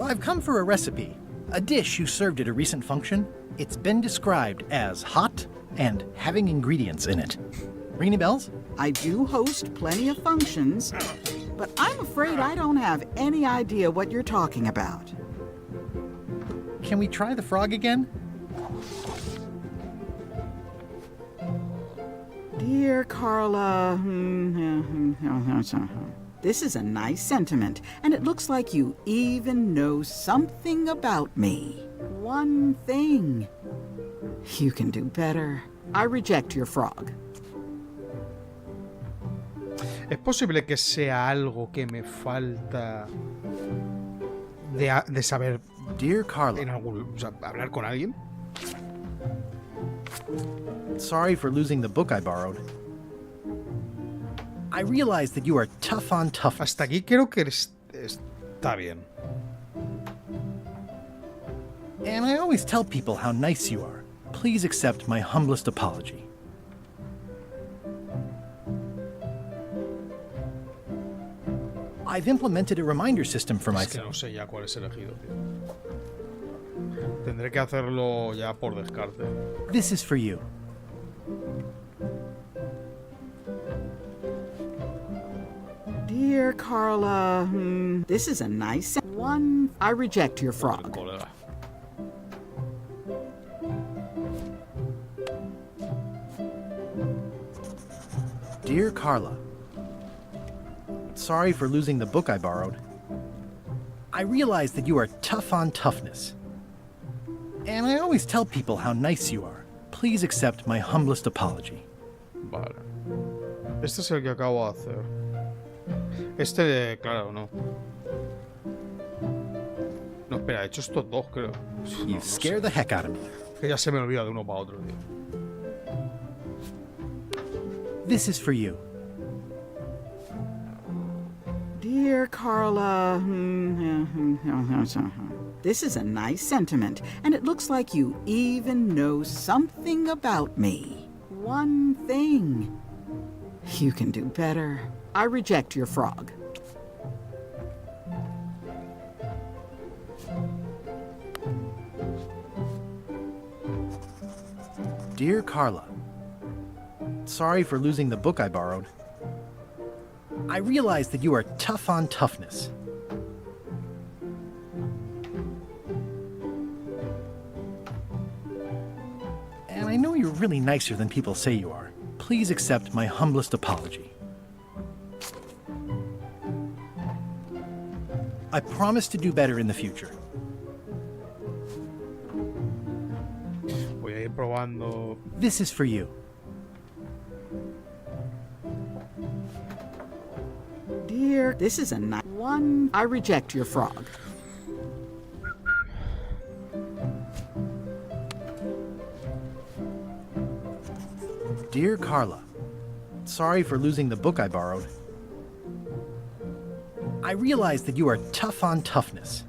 I've come for a recipe. A dish you served at a recent function. It's been described as hot and having ingredients in it. Ring any bells? I do host plenty of functions, but I'm afraid I don't have any idea what you're talking about. Can we try the frog again? Dear Carla, this is a nice sentiment, and it looks like you even know something about me. One thing. You can do better. I reject your frog. ¿Es posible que sea algo que me falta de saber Dear Carla, o sea, hablar con alguien? Sorry for losing the book I borrowed. I realize that you are tough on tough. Hasta aquí creo que está bien. And I always tell people how nice you are. Please accept my humblest apology. I've implemented a reminder system for Es myself. que no sé ya cuál es elegido, tío. Tendré que hacerlo ya por descarte. This is for you. Dear Carla, this is a nice one. I reject your frog. Dear Carla, sorry for losing the book I borrowed. I realize that you are tough on toughness. And I always tell people how nice you are. Please accept my humblest apology. Vale. Este es el que acabo de hacer. Este, claro, no. No, espera, he hecho estos dos, creo. You No scare sé. the heck out of me. Que ya se me olvida de uno para otro, tío. This is for you. Dear Carla, this is a nice sentiment, and it looks like you even know something about me. One thing. You can do better. I reject your frog. Dear Carla, sorry for losing the book I borrowed. I realize that you are tough on toughness. And I know you're really nicer than people say you are. Please accept my humblest apology. I promise to do better in the future. Voy a ir probando. This is for you. Dear, this is a nice one. I reject your frog. Dear Carla, sorry for losing the book I borrowed. I realize that you are tough on toughness.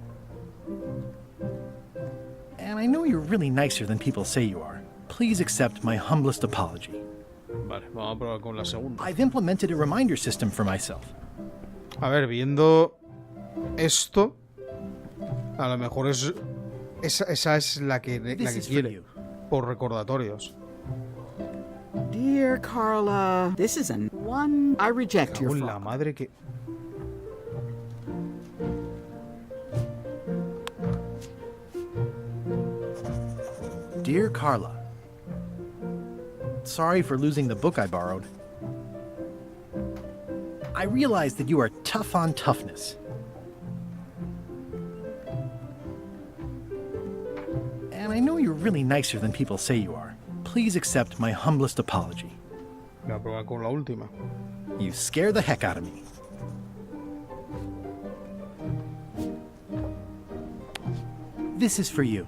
And I know you're really nicer than people say you are. Please accept my humblest apology. Vale, vamos a probar con la segunda. I've implemented a reminder system for myself. A ver, viendo esto, a lo mejor esa es la que quiere, por recordatorios. Dear Carla, this is a one. I reject your Cago en frog. la madre que... Dear Carla, sorry for losing the book I borrowed. I realize that you are tough on toughness. And I know you're really nicer than people say you are. Please accept my humblest apology. Voy a probar con la última. You scare the heck out of me. This is for you.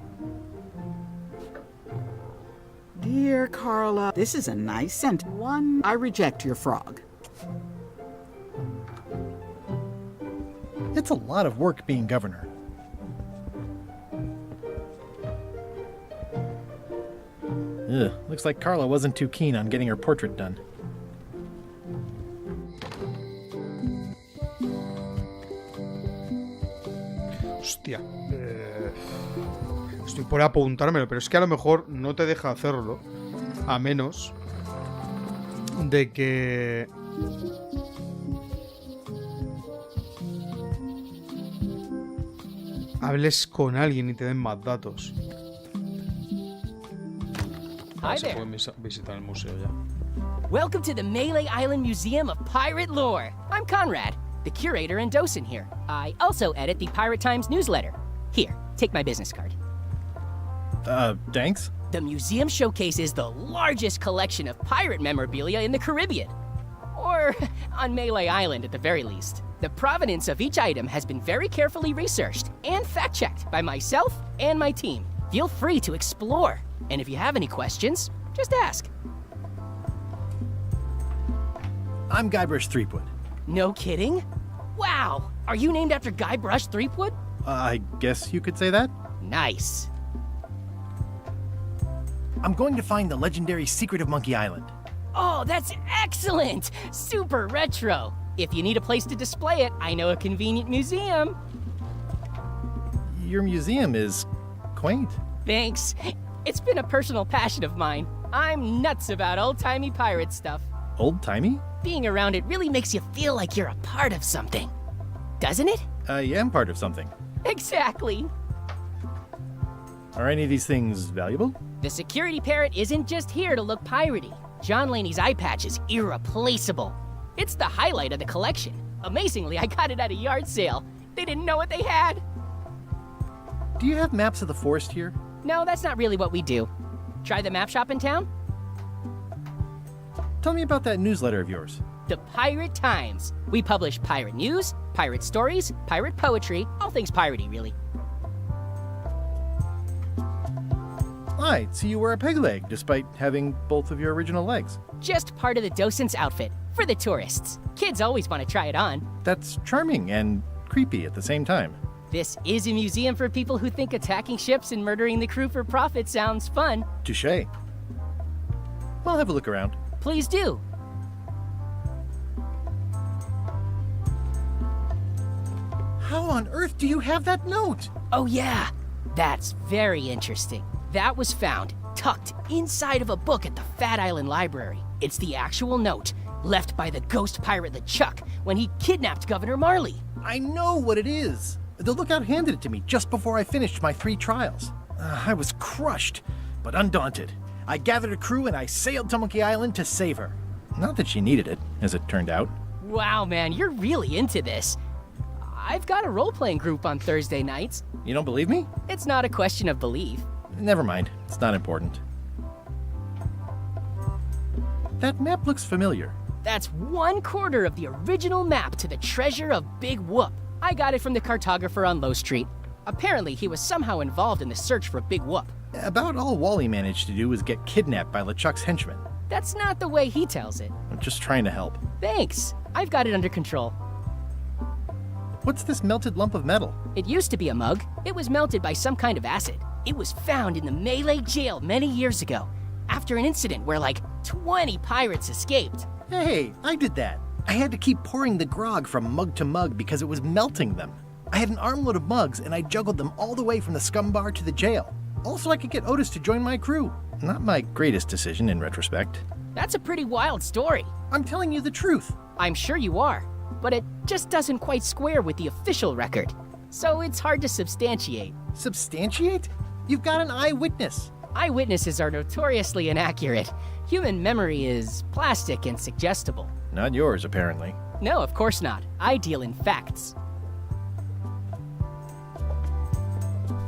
Dear Carla, this is a nice scent. One. I reject your frog. It's a lot of work being governor. Ugh, looks like Carla wasn't too keen on getting her portrait done. Hostia. Estoy por apuntármelo, pero es que a lo mejor no te deja hacerlo. A menos de que... hables con alguien y te den más datos. Hi Se there. puede visitar el museo ya. Welcome to the Melee Island Museum of Pirate Lore. I'm Conrad, the curator and docent here. I also edit the Pirate Times newsletter. Here, take my business card. Thanks? The museum showcases the largest collection of pirate memorabilia in the Caribbean. Or on Melee Island at the very least. The provenance of each item has been very carefully researched and fact-checked by myself and my team. Feel free to explore. And if you have any questions, just ask. I'm Guybrush Threepwood. No kidding? Wow! Are you named after Guybrush Threepwood? I guess you could say that? Nice. I'm going to find the legendary secret of Monkey Island. Oh, that's excellent! Super retro. If you need a place to display it, I know a convenient museum. Your museum is quaint. Thanks. It's been a personal passion of mine. I'm nuts about old-timey pirate stuff. Old-timey? Being around it really makes you feel like you're a part of something. Doesn't it? I am part of something. Exactly. Are any of these things valuable? The security parrot isn't just here to look piratey. John Laney's eye patch is irreplaceable. It's the highlight of the collection. Amazingly, I got it at a yard sale. They didn't know what they had. Do you have maps of the forest here? No, that's not really what we do. Try the map shop in town? Tell me about that newsletter of yours. The Pirate Times. We publish pirate news, pirate stories, pirate poetry, all things piratey, really. I see you wear a peg leg, despite having both of your original legs. Just part of the docent's outfit, for the tourists. Kids always want to try it on. That's charming and creepy at the same time. This is a museum for people who think attacking ships and murdering the crew for profit sounds fun. Touché. I'll have a look around. Please do. How on earth do you have that note? Oh yeah, that's very interesting. That was found tucked inside of a book at the Fat Island Library. It's the actual note left by the ghost pirate LeChuck when he kidnapped Governor Marley. I know what it is. The lookout handed it to me just before I finished my 3 trials. I was crushed, but undaunted. I gathered a crew and I sailed to Monkey Island to save her. Not that she needed it, as it turned out. Wow, man, you're really into this. I've got a role-playing group on Thursday nights. You don't believe me? It's not a question of belief. Never mind. It's not important. That map looks familiar. That's 1/4 of the original map to the treasure of Big Whoop. I got it from the cartographer on Low Street. Apparently, he was somehow involved in the search for Big Whoop. About all Wally managed to do was get kidnapped by LeChuck's henchmen. That's not the way he tells it. I'm just trying to help. Thanks. I've got it under control. What's this melted lump of metal? It used to be a mug. It was melted by some kind of acid. It was found in the Melee jail many years ago, after an incident where like 20 pirates escaped. Hey, I did that. I had to keep pouring the grog from mug to mug because it was melting them. I had an armload of mugs and I juggled them all the way from the scum bar to the jail. Also, I could get Otis to join my crew. Not my greatest decision in retrospect. That's a pretty wild story. I'm telling you the truth. I'm sure you are, but it just doesn't quite square with the official record. So it's hard to substantiate. Substantiate? You've got an eyewitness. Eyewitnesses are notoriously inaccurate. Human memory is plastic and suggestible. Not yours, apparently. No, of course not. I deal in facts.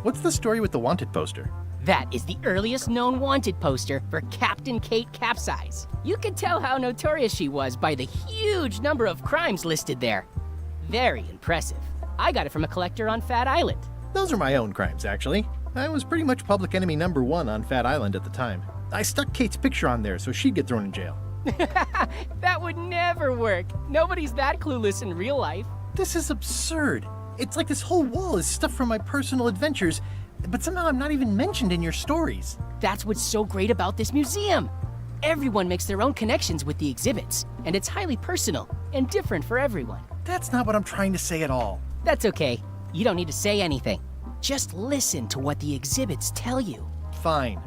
What's the story with the wanted poster? That is the earliest known wanted poster for Captain Kate Capsize. You can tell how notorious she was by the huge number of crimes listed there. Very impressive. I got it from a collector on Fat Island. Those are my own crimes, actually. I was pretty much public enemy #1 on Fat Island at the time. I stuck Kate's picture on there so she'd get thrown in jail. That would never work. Nobody's that clueless in real life. This is absurd. It's like this whole wall is stuff from my personal adventures, but somehow I'm not even mentioned in your stories. That's what's so great about this museum. Everyone makes their own connections with the exhibits, and it's highly personal and different for everyone. That's not what I'm trying to say at all. That's okay. You don't need to say anything. Just listen to what the exhibits tell you. Fine.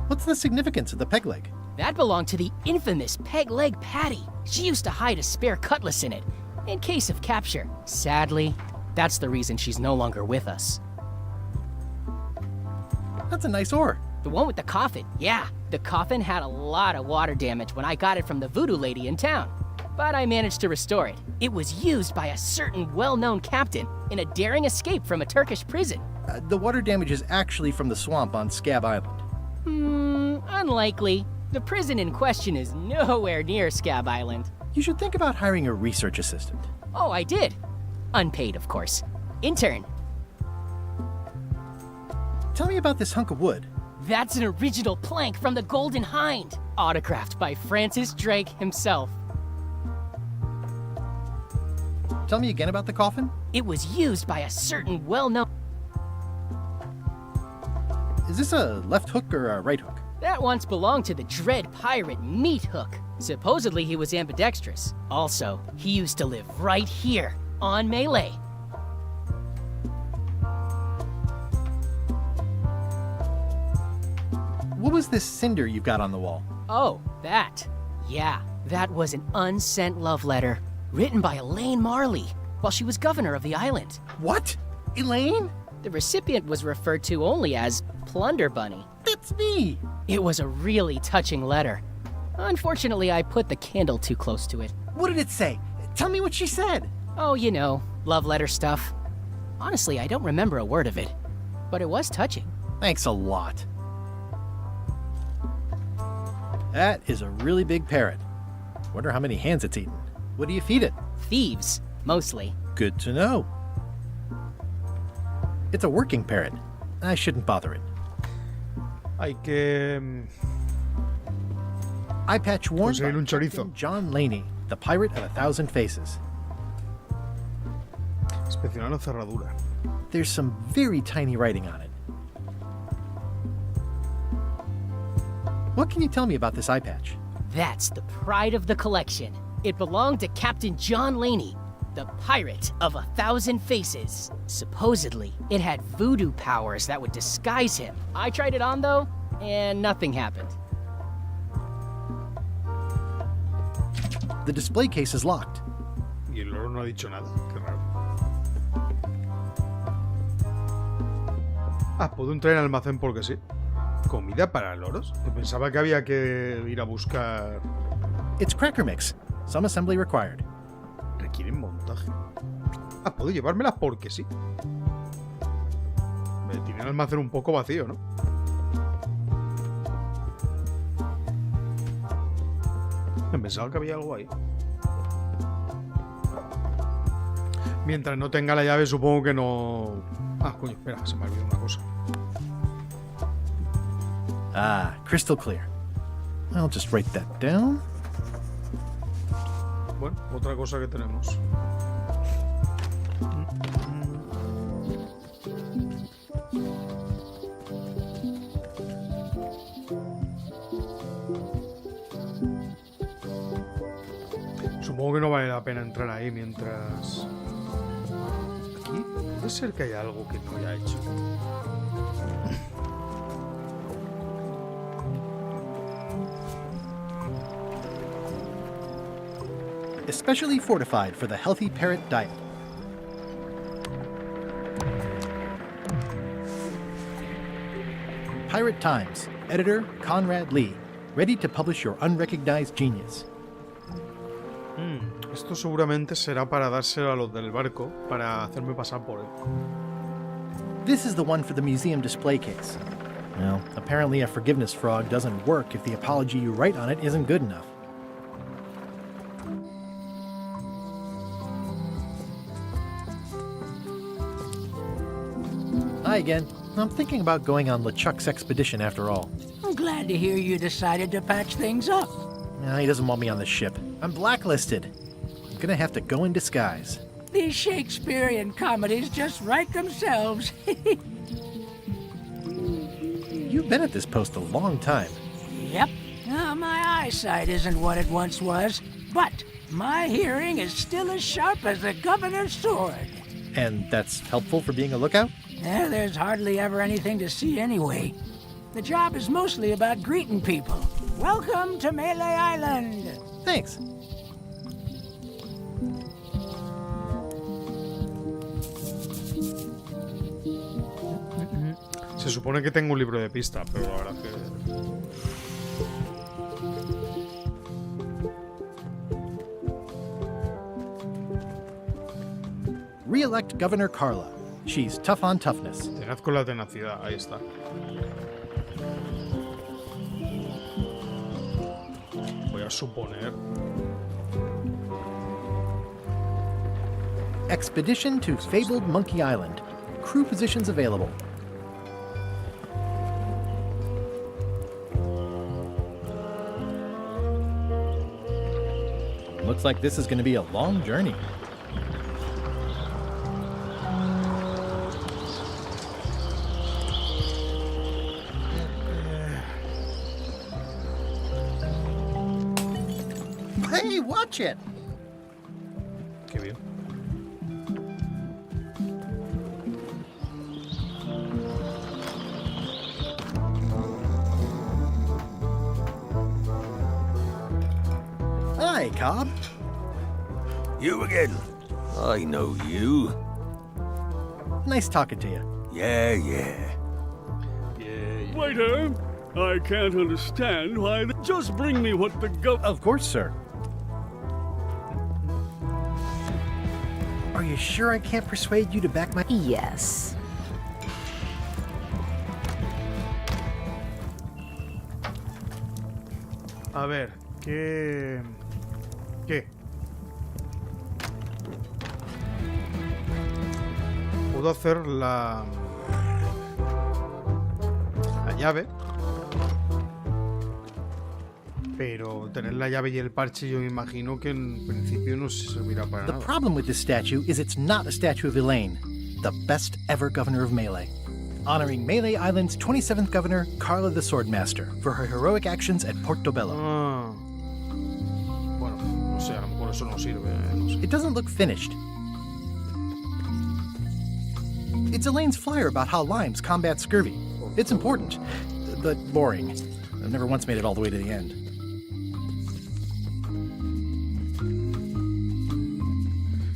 What's the significance of the peg leg? That belonged to the infamous Peg Leg Patty. She used to hide a spare cutlass in it, in case of capture. Sadly, that's the reason she's no longer with us. That's a nice oar. The one with the coffin, yeah. The coffin had a lot of water damage when I got it from the voodoo lady in town. But I managed to restore it. It was used by a certain well-known captain in a daring escape from a Turkish prison. The water damage is actually from the swamp on Scab Island. Unlikely. The prison in question is nowhere near Scab Island. You should think about hiring a research assistant. Oh, I did. Unpaid, of course. Intern. Tell me about this hunk of wood. That's an original plank from the Golden Hind, autographed by Francis Drake himself. Tell me again about the coffin? It was used by a certain well-known... Is this a left hook or a right hook? That once belonged to the dread pirate Meat Hook. Supposedly he was ambidextrous. Also, he used to live right here, on Melee. What was this cinder you've got on the wall? Oh, that. Yeah, that was an unsent love letter, written by Elaine Marley, while she was governor of the island. What? Elaine? The recipient was referred to only as Plunder Bunny. That's me! It was a really touching letter. Unfortunately, I put the candle too close to it. What did it say? Tell me what she said. Oh, you know, love letter stuff. Honestly, I don't remember a word of it, but it was touching. Thanks a lot. That is a really big parrot. Wonder how many hands it's eaten. What do you feed it? Thieves, mostly. Good to know. It's a working parrot. I shouldn't bother it. Hay que... Eye patch worn conseguir un by chorizo. John Laney, the pirate of 1,000 faces. Inspeccionar la cerradura. There's some very tiny writing on it. What can you tell me about this eye patch? That's the pride of the collection. It belonged to Captain John Laney, the pirate of 1,000 faces. Supposedly, it had voodoo powers that would disguise him. I tried it on, though, and nothing happened. The display case is locked. Y el loro no ha dicho nada. Qué raro. Ah, puedo entrar en el almacén porque sí. ¿Comida para loros? Yo pensaba que había que ir a buscar... It's cracker mix. Some assembly required. Requieren montaje. Ah, puedo llevármelas porque sí. Me tiene el almacén un poco vacío, ¿no? Pensaba que había algo ahí. Mientras no tenga la llave, supongo que no... Ah, coño, espera, se me ha olvidado una cosa. Ah, crystal clear. I'll just write that down. Bueno, otra cosa que tenemos. Supongo que no vale la pena entrar ahí mientras... Aquí puede ser que haya algo que no haya hecho. Especially fortified for the healthy parrot diet. Pirate Times, editor Conrad Lee, ready to publish your unrecognized genius. Esto seguramente será para dárselo a los del barco para hacerme pasar por él. This is the one for the museum display case. Well, apparently a forgiveness frog doesn't work if the apology you write on it isn't good enough. Hi again. I'm thinking about going on LeChuck's expedition after all. I'm glad to hear you decided to patch things up. He doesn't want me on the ship. I'm blacklisted. I'm gonna have to go in disguise. These Shakespearean comedies just write themselves. You've been at this post a long time. Yep. My eyesight isn't what it once was, but My hearing is still as sharp as the governor's sword. And that's helpful for being a lookout? There's hardly ever anything to see anyway. The job is mostly about greeting people. Welcome to Melee Island. Thanks. Se supone que tengo un libro de pista, pero la verdad que... Re-elect Governor Carla. She's tough on toughness. Tenaz con la tenacidad, ahí está. Voy a suponer... Expedition to Fabled Monkey Island. Crew positions available. Looks like this is going to be a long journey. Hey, watch it! Qué bien. Hi, Cobb. You again. I know you. Nice talking to you. Yeah. Waiter, I can't understand why. Just bring me what the Of course, sir. Are you sure I can't persuade you to back my... Yes. A ver, ¿qué? Puedo hacer la llave, pero tener la llave y el parche yo me imagino que en principio no servirá para The nada. problem with this statue is it's not a statue of Elaine, the best ever governor of Melee. Honoring Melee Island's 27th governor, Carla the Swordmaster, for her heroic actions at Portobello. Bueno, no sé, a lo mejor eso no sirve, no sé. It doesn't look finished. It's Elaine's flyer about how limes combat scurvy. It's important, but boring. I've never once made it all the way to the end.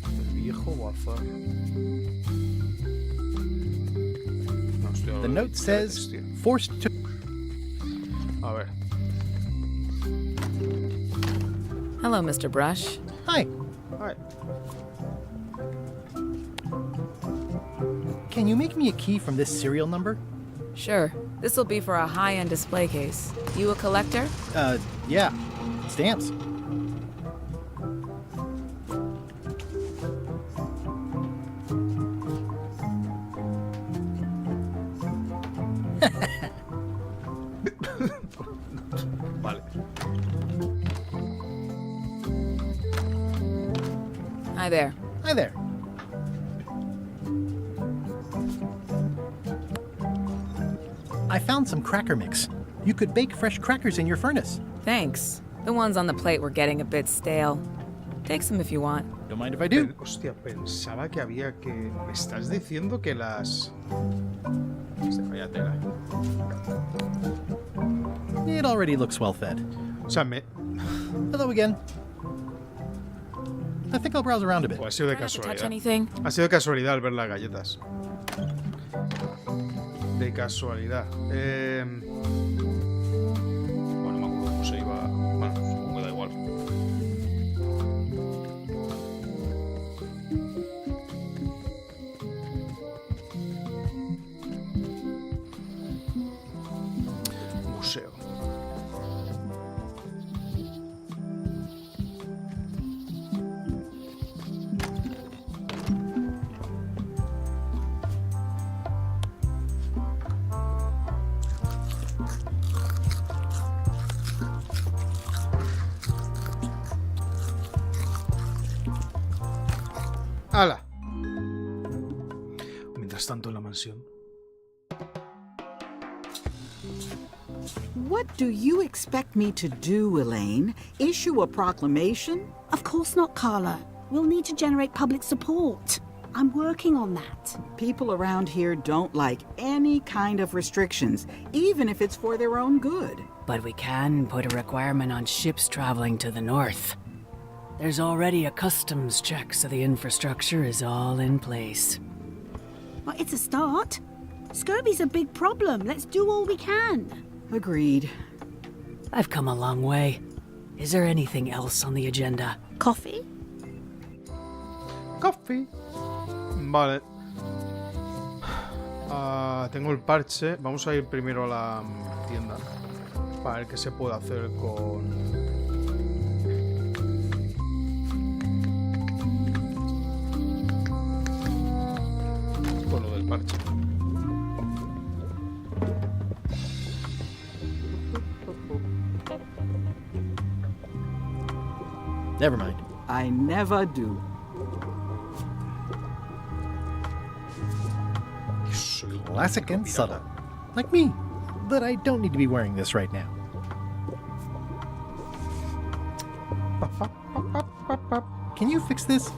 El viejo bazar. The note says, forced to... A ver. Hello, Mr. Brush. Hi. Hi. Can you make me a key from this serial number? Sure. This will be for a high-end display case. You a collector? Yeah. Stamps. Vale. Hi there. Hi there. I found some cracker mix. You could bake fresh crackers in your furnace. Thanks. The ones on the plate were getting a bit stale. Take some if you want. Don't mind if I do. Hostia, pensaba que había que... ¿Me estás diciendo que las... Hostia, vaya tela. It already looks well fed. O sea, me... Hello again. I think I'll browse around a bit. Ha sido de Try not to touch casualidad. anything. Ha sido de casualidad al ver las galletas. De casualidad. Bueno, no me acuerdo cómo se iba. Bueno, supongo que da igual. Museo. ¡Hala! Mientras tanto en la mansión. What do you expect me to do, Elaine? Issue a proclamation? Of course not, Carla. We'll need to generate public support. I'm working on that. People around here don't like any kind of restrictions, even if it's for their own good. But we can put a requirement on ships traveling to the north. There's already a customs check, so the infrastructure is all in place. Well, it's a start. Scurvy's a big problem. Let's do all we can. Agreed. I've come a long way. Is there anything else on the agenda? Coffee? Coffee. Vale. Tengo el parche. Vamos a ir primero a la tienda para ver qué se puede hacer con lo del parche. Never mind. I never do. Classic and subtle. Like me. But I don't need to be wearing this right now. Can you fix this?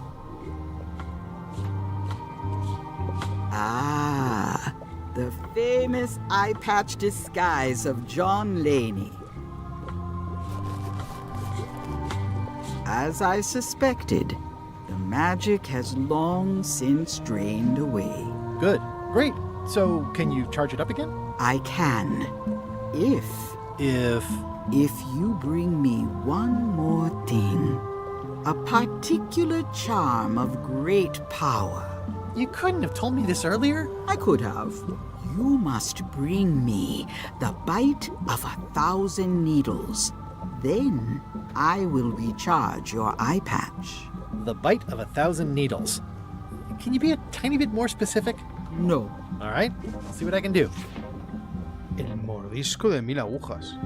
Ah, the famous eye patch disguise of John Laney. As I suspected, the magic has long since drained away. Good. Great. So, can you charge it up again? I can. If you bring me one more thing. A particular charm of great power. You couldn't have told me this earlier? I could have. You must bring me the bite of 1,000 needles. Then I will recharge your eye patch. The bite of 1,000 needles. Can you be a tiny bit more specific? No. All right, I'll see what I can do. El mordisco de 1000 agujas.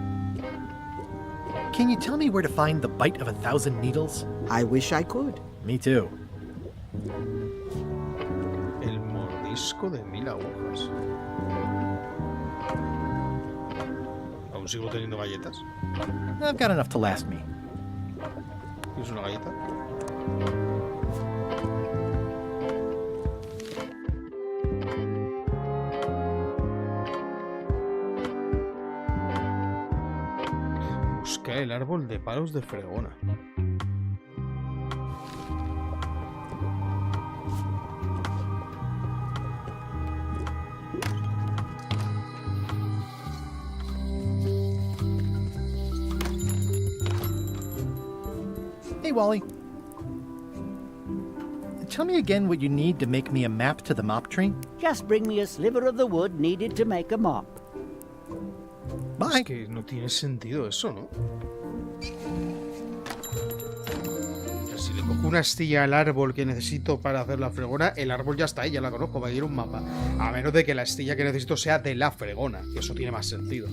Can you tell me where to find the bite of 1,000 needles? I wish I could. Me too. El mordisco de 1000 agujas. ¿Aún sigo teniendo galletas? I've got enough to last me. ¿Tienes una galleta? Busca el árbol de palos de fregona. Hey, Wally. Tell me again what you need to make me a map to the mop tree. Just bring me a sliver of the wood needed to make a mop. Bye. Es que no tiene sentido eso, ¿no? Si le cojo una astilla al árbol que necesito para hacer la fregona, el árbol ya está ahí, ya la conozco, va a ir un mapa. A menos de que la astilla que necesito sea de la fregona, que eso tiene más sentido.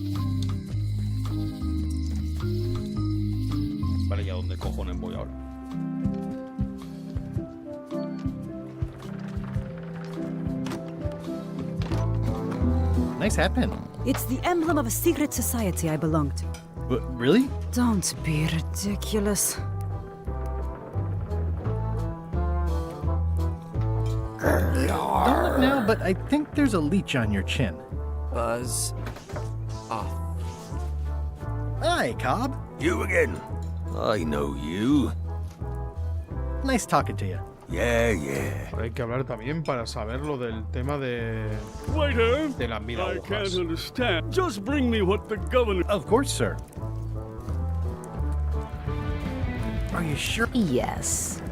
Vale, ¿y a dónde cojones voy ahora? Nice hat pin. It's the emblem of a secret society I belong to. Really? Don't be ridiculous. Don't look now, but I think there's a leech on your chin. Buzz off. Hi, Cobb. You again. I know you. Nice talking to you. Yeah, yeah. Hay que hablar también para saber lo del tema de... Waiter! De las 1000 I agujas. can't understand. Just bring me what the governor... Of course, sir. Are you sure? Yes.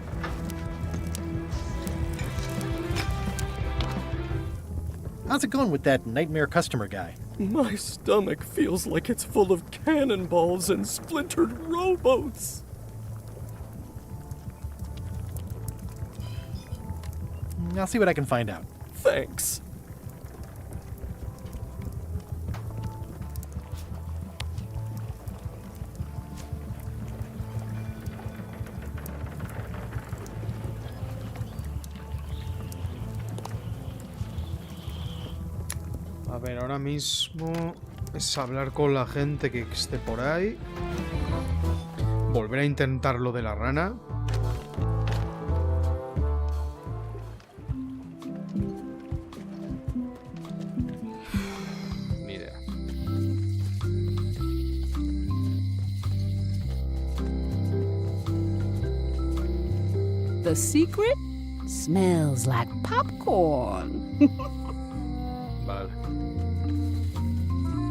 How's it going with that nightmare customer guy? My stomach feels like it's full of cannonballs and splintered rowboats. I'll see what I can find out. Thanks. A ver, ahora mismo... Es hablar con la gente que esté por ahí. Volver a intentar lo de la rana. Ni idea. The secret smells like popcorn. Vale.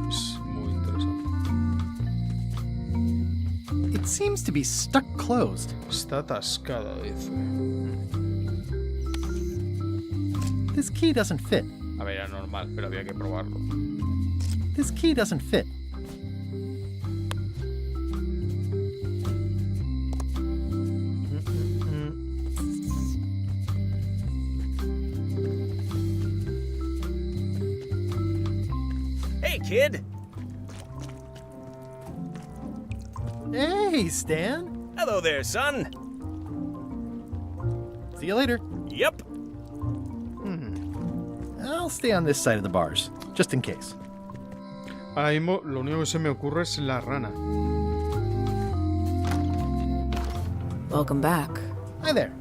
Es muy interesante. It seems to be stuck closed. Está atascada, dice. This key doesn't fit. A ver, era normal, pero había que probarlo. This key doesn't fit. Hey, kid! Hey, Stan! Hello there, son! See you later. Yep. I'll stay on this side of the bars, just in case. Ahora mismo lo único que se me ocurre es la rana. Welcome back. Hi there.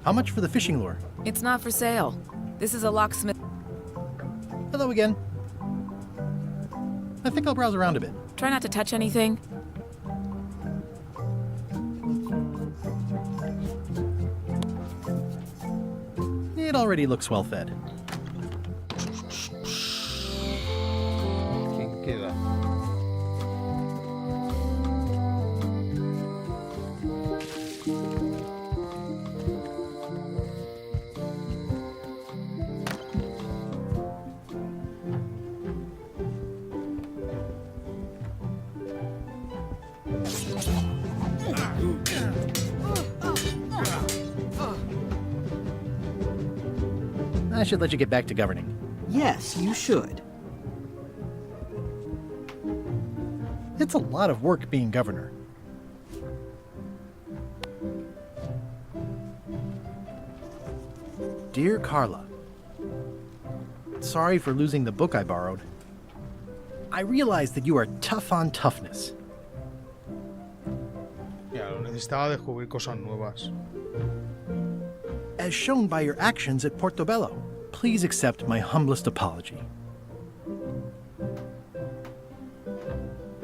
How much for the fishing lure? It's not for sale. This is a locksmith. Hello again. I think I'll browse around a bit. Try not to touch anything. It already looks well fed. ¿Quién queda? I should let you get back to governing. Yes, you should. It's a lot of work being governor. Dear Carla, sorry for losing the book I borrowed. I realize that you are tough on toughness. Ya, lo necesitaba descubrir cosas nuevas. As shown by your actions at Portobello, please accept my humblest apology.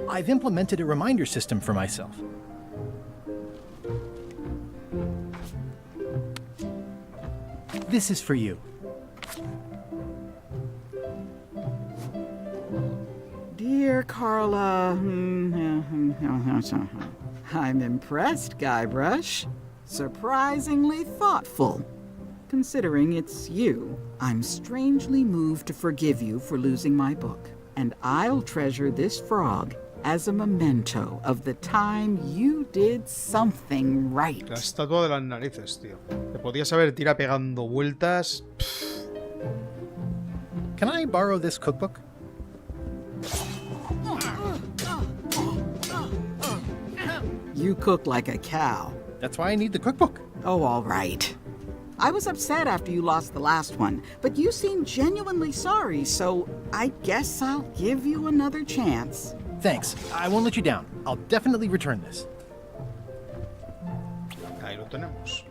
I've implemented a reminder system for myself. This is for you. Dear Carla, I'm impressed, Guybrush. Surprisingly thoughtful. Considering it's you, I'm strangely moved to forgive you for losing my book. And I'll treasure this frog as a memento of the time you did something right. La estatua de las narices, tío. Te podías haber tirado pegando vueltas. Can I borrow this cookbook? You cook like a cow. That's why I need the cookbook. Oh, all right. I was upset after you lost the last one, but you seemed genuinely sorry, so I guess I'll give you another chance. Thanks. I won't let you down. I'll definitely return this. Ahí lo tenemos.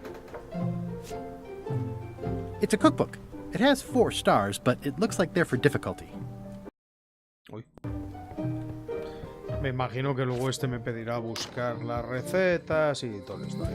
It's a cookbook. It has 4 stars, but it looks like they're for difficulty. Uy. Me imagino que luego este me pedirá buscar las recetas y todo esto.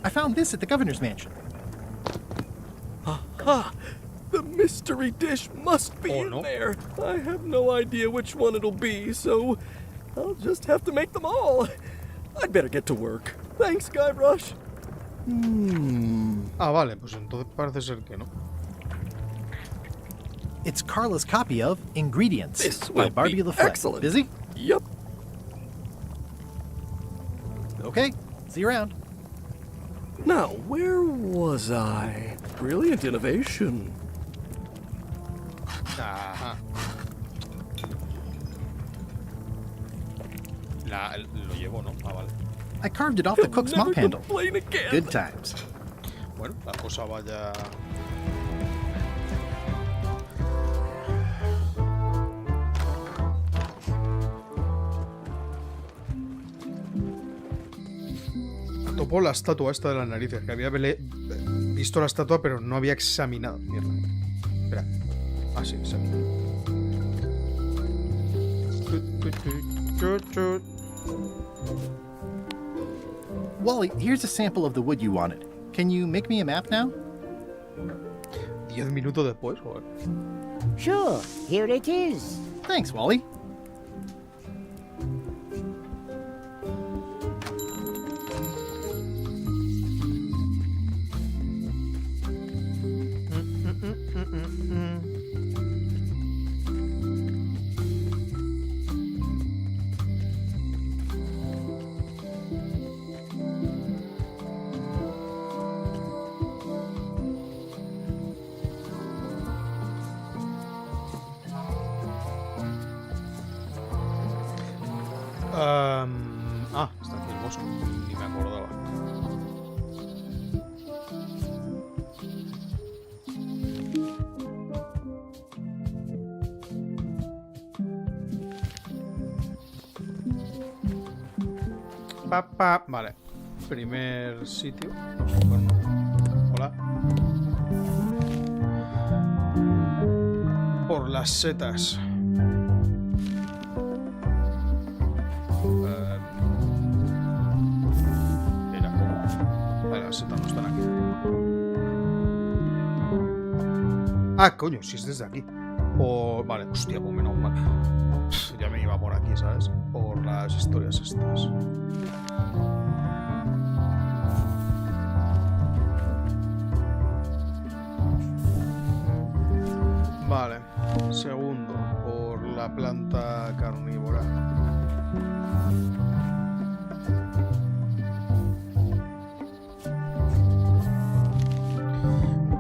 I found this at the governor's mansion. Aha! The mystery dish must be in there. I have no idea which one it'll be, so I'll just have to make them all. I'd better get to work. Thanks, Guybrush. Ah, vale, pues entonces parece ser que no. It's Carla's copy of Ingredients This by will Barbie be LaFleur. excellent. Busy? Yep. Okay, see you around. Now, where was I? Brilliant innovation. Ajá. Lo llevo, ¿no? Ah, vale. I carved it off the cook's mop handle. Again. Good times. Bueno, la cosa vaya... Topo la estatua esta de las narices, que había visto la estatua pero no había examinado. Mierda. Espera. Ah, sí, examinado. Wally, here's a sample of the wood you wanted. Can you make me a map now? 10 minutos después, joder. Sure, here it is. Thanks, Wally. Está aquí el bosque. Ni me acordaba. Vale. Primer sitio. Bueno. Hola. Por las setas. Las setas no están aquí. Ah, coño, si es desde aquí. Vale, hostia, pues menos mal. Ya me iba por aquí, ¿sabes? Por las historias estas. Vale. Segundo, por la planta carnívora.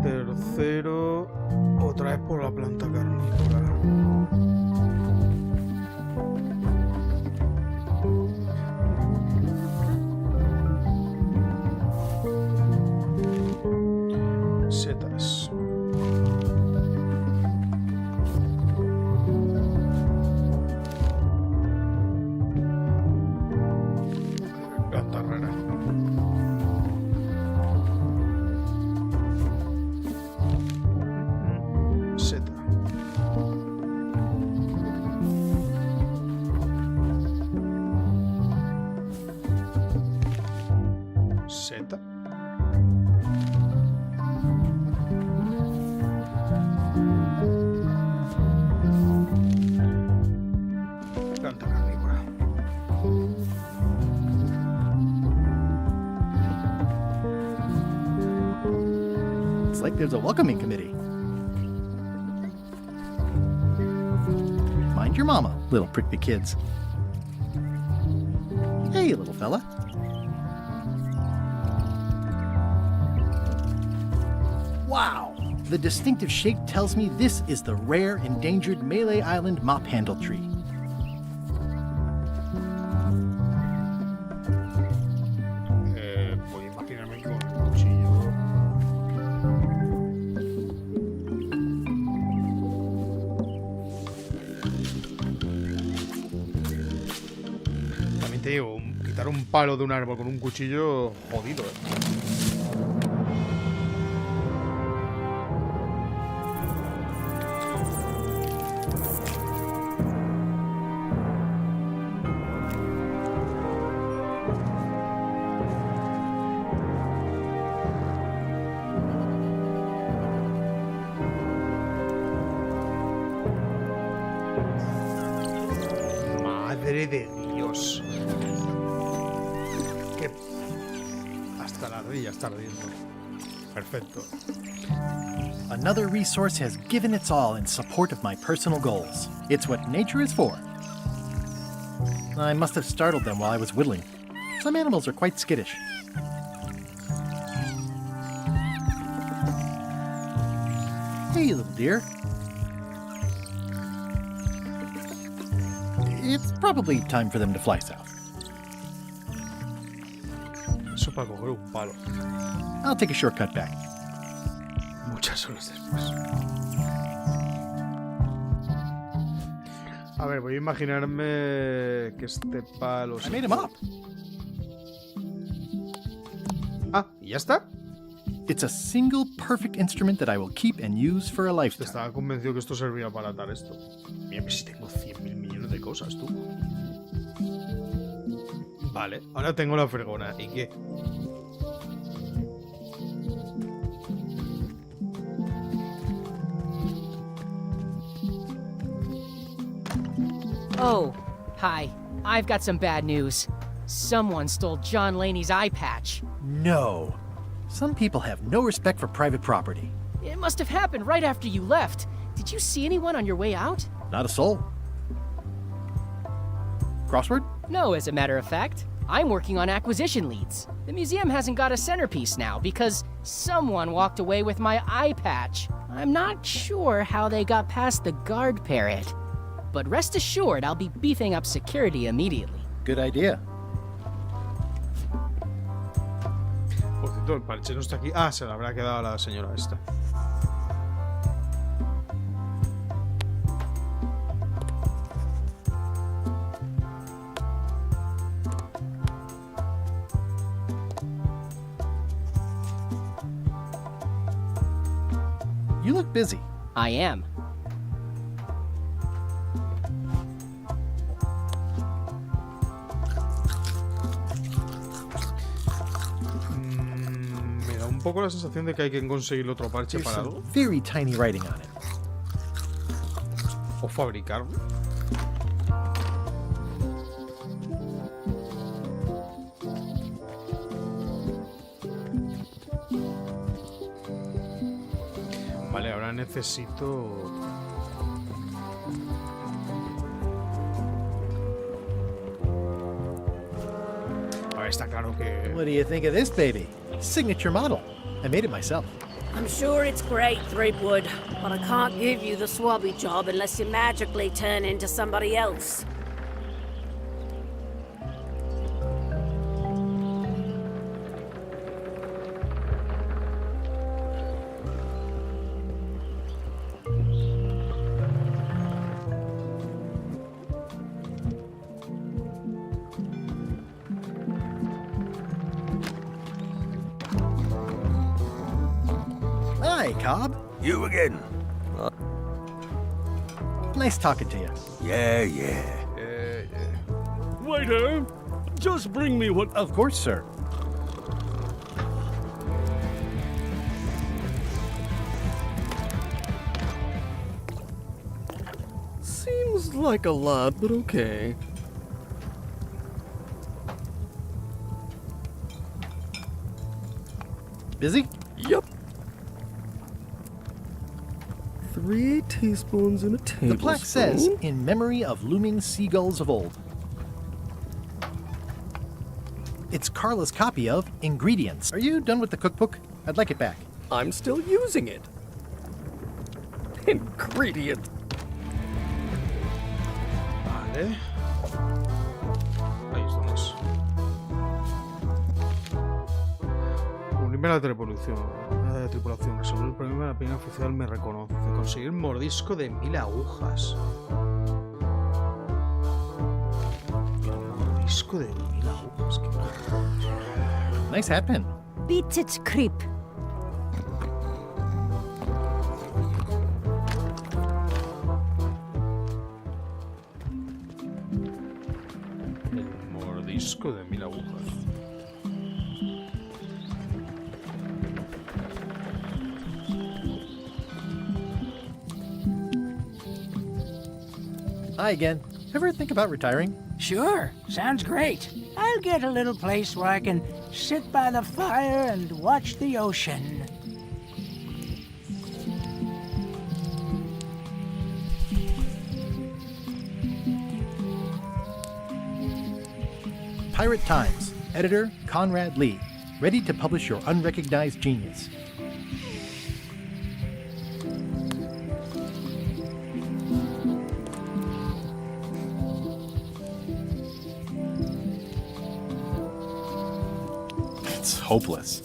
Tercero, otra vez por la planta carnívora. Setas. Planta rara. Seta. Seta. Planta carnívora. It's like there's a welcoming committee. Mind your mama, little prickly kids. Hey, little fella. Wow! The distinctive shape tells me this is the rare, endangered Malay Island mop handle tree. Puedo imaginarme que con un cuchillo. También te digo, quitar un palo de un árbol con un cuchillo, jodido, Madre de Dios. Que hasta la rodilla está ardiendo. Perfecto. Another resource has given its all in support of my personal goals. It's what nature is for. I must have startled them while I was whittling. Some animals are quite skittish. Hey, little dear. It's probably time for them to fly south. Eso para coger un palo. I'll take a shortcut back. Muchas horas después. A ver, voy a imaginarme que este palo... I made him up. Ah, ¿y ya está? It's a single perfect instrument that I will keep and use for a lifetime. Estaba convencido que esto servía para atar esto. Mira, si tengo 100.000 millones de cosas, tú. Vale, ahora tengo la fregona. ¿Y qué? Oh, hi. I've got some bad news. Someone stole John Laney's eye patch. No. Some people have no respect for private property. It must have happened right after you left. Did you see anyone on your way out? Not a soul. Crossword? No, as a matter of fact. I'm working on acquisition leads. The museum hasn't got a centerpiece now because someone walked away with my eye patch. I'm not sure how they got past the guard parrot. But rest assured, I'll be beefing up security immediately. Good idea. Por cierto, el parche no está aquí. Ah, se lo habrá quedado a la señora esta. You look busy. I am. Me da un poco la sensación de que hay que conseguir otro parche There's para some algo. very tiny writing on it. O fabricarlo. Vale, ahora necesito... A ver, está claro que... What do you think of this baby? Signature model. I made it myself. I'm sure it's great, Threepwood, but I can't give you the swabby job unless you magically turn into somebody else. Hi, Cobb. You again? Nice talking to you. Yeah. Waiter, just bring me what... Of course, sir. Seems like a lot, but okay. Busy? Yep. 3 teaspoons in a tablespoon. The plaque says, in memory of looming seagulls of old. It's Carla's copy of Ingredients. Are you done with the cookbook? I'd like it back. I'm still using it. Ingredient. Vale. Ahí estamos. Unirme a la tripulación. Resolver el problema de la peña oficial me reconoce. Conseguir mordisco de 1000 agujas. Mordisco de 1000 agujas. ¿Qué? Nice hat pin. Beat it, creep. El mordisco de 1000 agujas. Hi again. Ever think about retiring? Sure, sounds great. I'll get a little place where I can sit by the fire and watch the ocean. Pirate Times, Editor Conrad Lee, ready to publish your unrecognized genius. It's hopeless.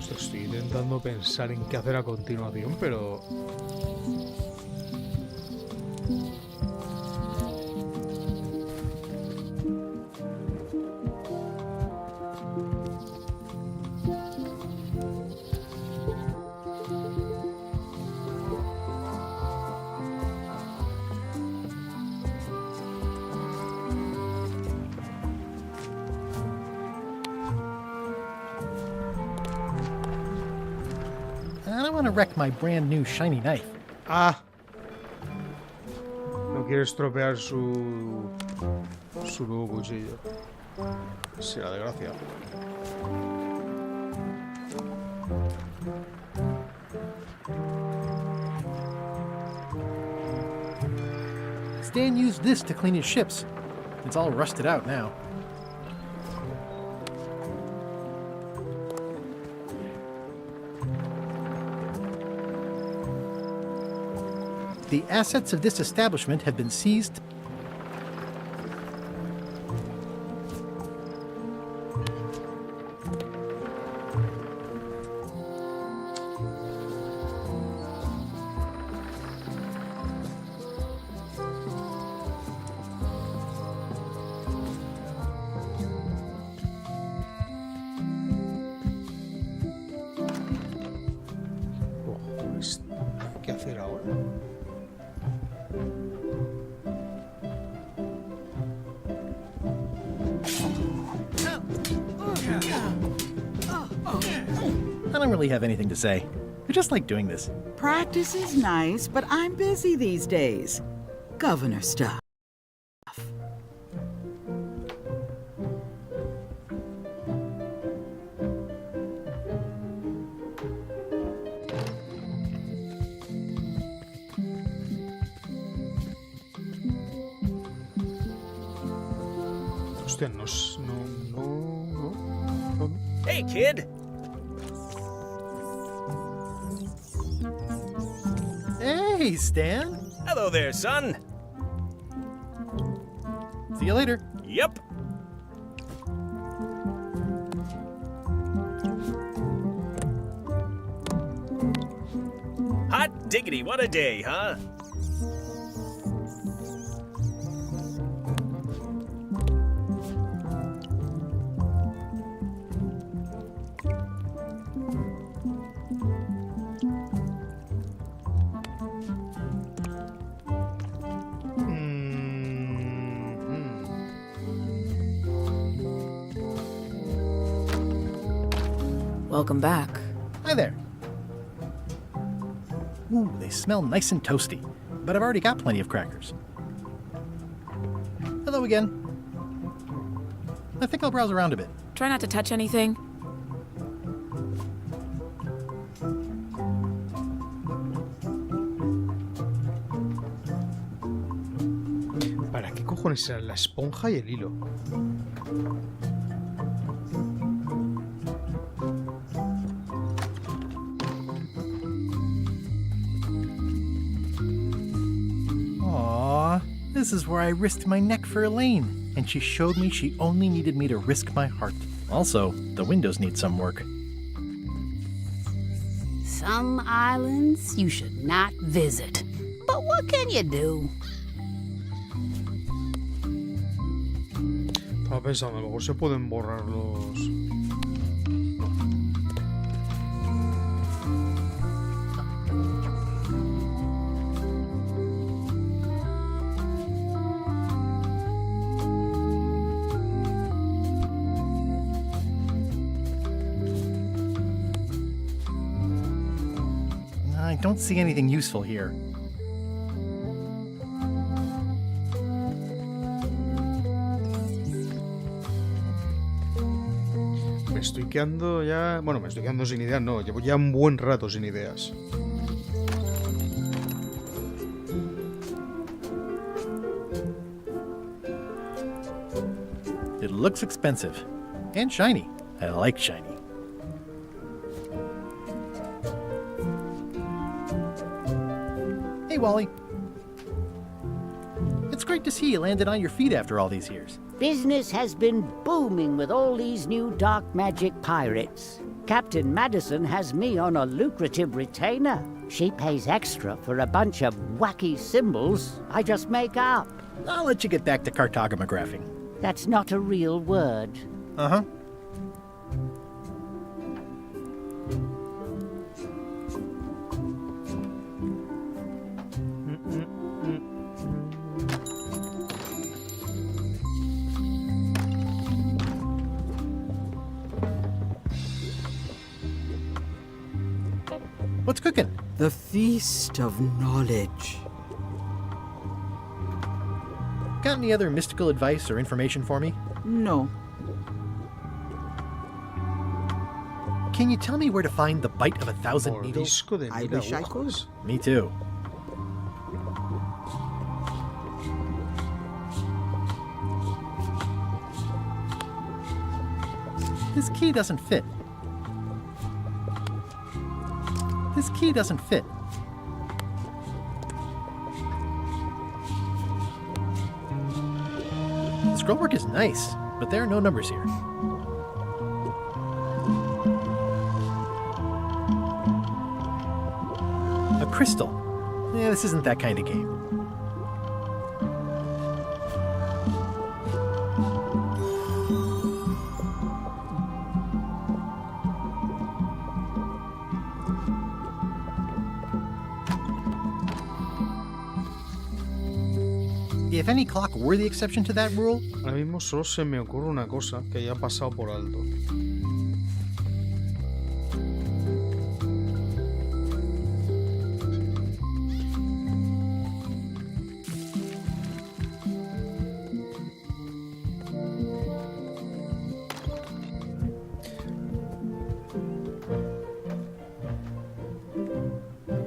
Estoy intentando pensar en qué hacer a continuación, pero... I don't want to wreck my brand new shiny knife. Ah. No quiere estropear su nuevo cuchillo. Será de gracia. Stan used this to clean his ships. It's all rusted out now. The assets of this establishment have been seized. ¿Qué hacer ahora? I don't really have anything to say. I just like doing this. Practice is nice, but I'm busy these days. Governor stuff. Hostia, no. Hey, kid! Hey, Stan! Hello there, son! See you later. Yep. Hot diggity, what a day, huh? Welcome back. Hi there. Ooh, they smell nice and toasty, but I've already got plenty of crackers. Hello again. I think I'll browse around a bit. Try not to touch anything. ¿Para qué cojones será la esponja y el hilo? This is where I risked my neck for Elaine, and she showed me she only needed me to risk my heart. Also, the windows need some work. Some islands you should not visit. But what can you do? Estaba pensando, luego se pueden borrar los... don't see anything useful here. Me estoy quedando ya... Bueno, me estoy quedando sin ideas, no. Llevo ya un buen rato sin ideas. It looks expensive. And shiny. I like shiny. Hey, Wally. It's great to see you landed on your feet after all these years. Business has been booming with all these new dark magic pirates. Captain Madison has me on a lucrative retainer. She pays extra for a bunch of wacky symbols I just make up. I'll let you get back to cartographing. That's not a real word. Uh-huh. What's cooking? The Feast of Knowledge. Got any other mystical advice or information for me? No. Can you tell me where to find the bite of 1,000 needles? I wish I could. Me too. This key doesn't fit. This key doesn't fit. The scrollwork is nice, but there are no numbers here. A crystal. Yeah, this isn't that kind of game. If any clock were the exception to that rule... Ahora mismo solo se me ocurre una cosa que ya he pasado por alto.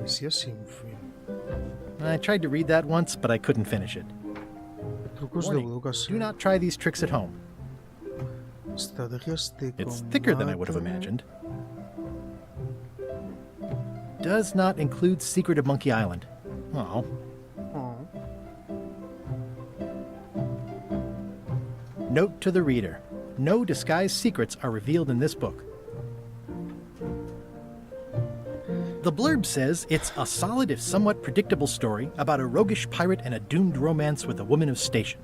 Poesía sin fin. I tried to read that once, but I couldn't finish it. Warning, do not try these tricks at home. Estrategias de It's thicker than I would have imagined. Does not include Secret of Monkey Island. Oh. Note to the reader. No disguised secrets are revealed in this book. The blurb says it's a solid if somewhat predictable story about a roguish pirate and a doomed romance with a woman of station.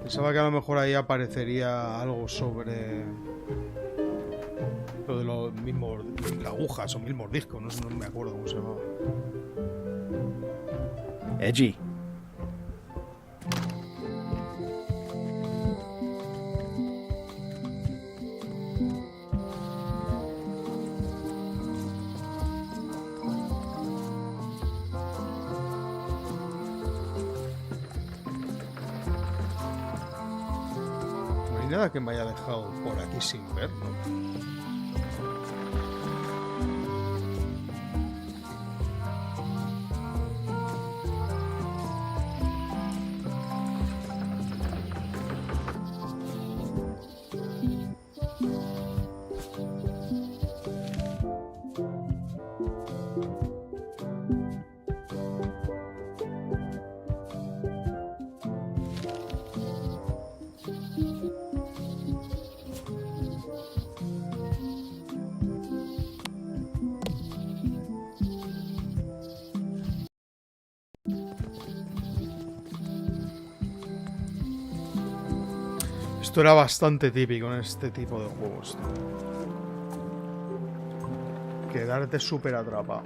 Pensaba que a lo mejor ahí aparecería algo sobre lo de los mismos agujas o mismos discos, no me acuerdo cómo se llamaba. Edgy. Nada que me haya dejado por aquí sin ver, ¿no? Esto era bastante típico en este tipo de juegos, tío. Quedarte súper atrapado.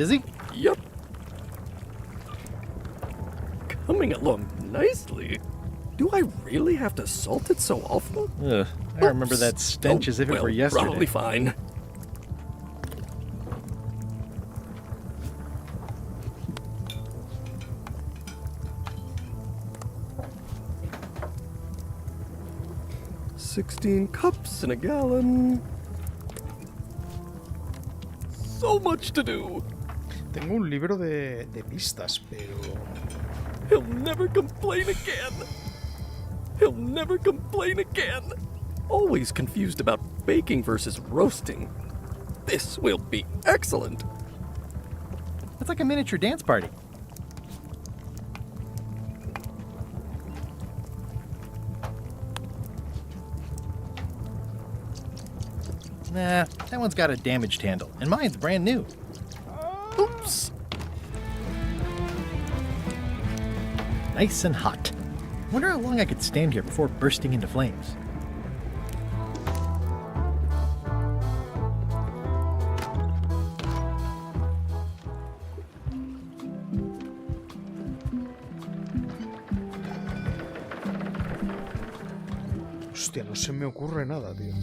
Busy? Yep. Coming along nicely. Do I really have to salt it so often? Ugh, I remember that stench as if it were yesterday. Probably fine. $16 cups in a gallon. So much to do. Tengo un libro de pistas, pero... He'll never complain again. He'll never complain again. Always confused about baking versus roasting. This will be excellent. It's like a miniature dance party. Nah, that one's got a damaged handle, and mine's brand new. Oops. Nice and hot. Wonder how long I could stand here before bursting into flames. Hostia, no se me ocurre nada, tío.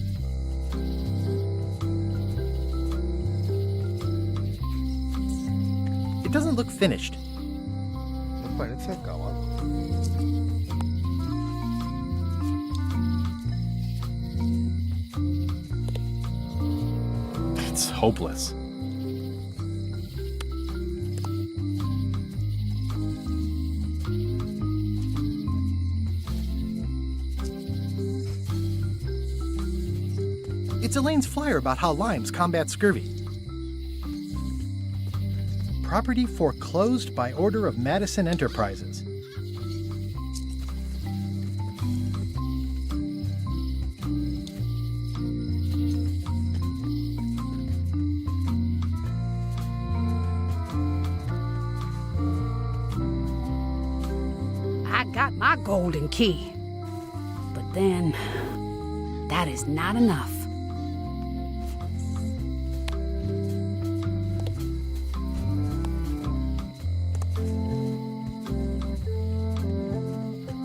It doesn't look finished. No parece acabado. It's hopeless. It's Elaine's flyer about how limes combat scurvy. Property foreclosed by order of Madison Enterprises. I got my golden key. But then, that is not enough.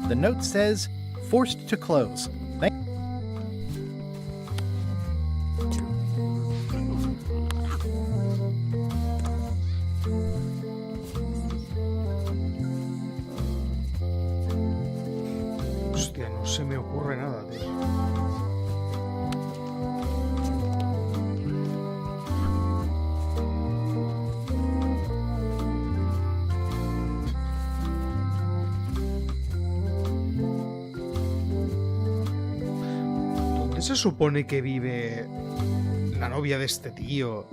The note says, forced to close. Hostia, no se me ocurre nada, tío. ¿Dónde se supone que vive la novia de este tío?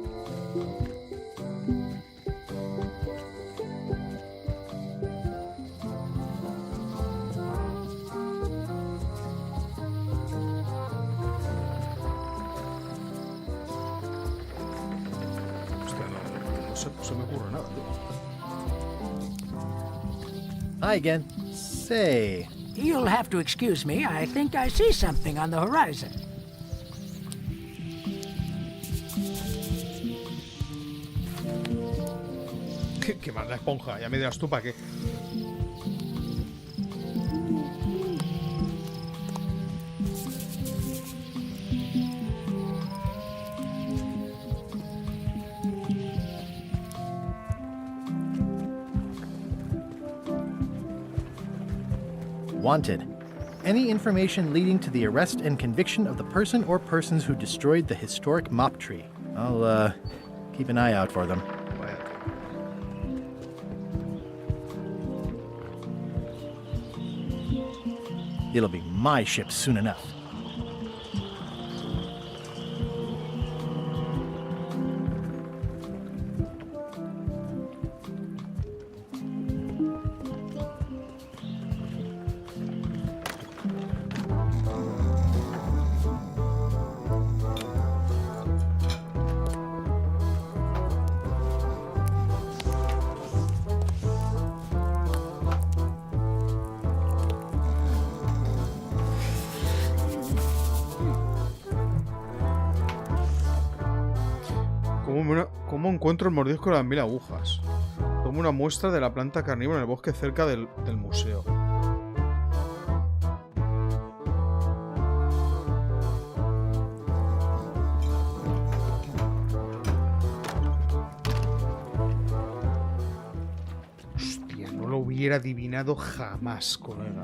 Hostia, no se me ocurre nada, tío. Hi again. Say, You'll have to excuse me. I think I see something on the horizon. Qué mal la esponja, ya me dirás tú para qué. wanted. Any information leading to the arrest and conviction of the person or persons who destroyed the historic mop tree. I'll, keep an eye out for them. It'll be my ship soon enough. ¿Cómo encuentro el mordisco de las 1000 agujas? Tomo una muestra de la planta carnívora en el bosque cerca del museo. Hostia, no lo hubiera adivinado jamás, colega.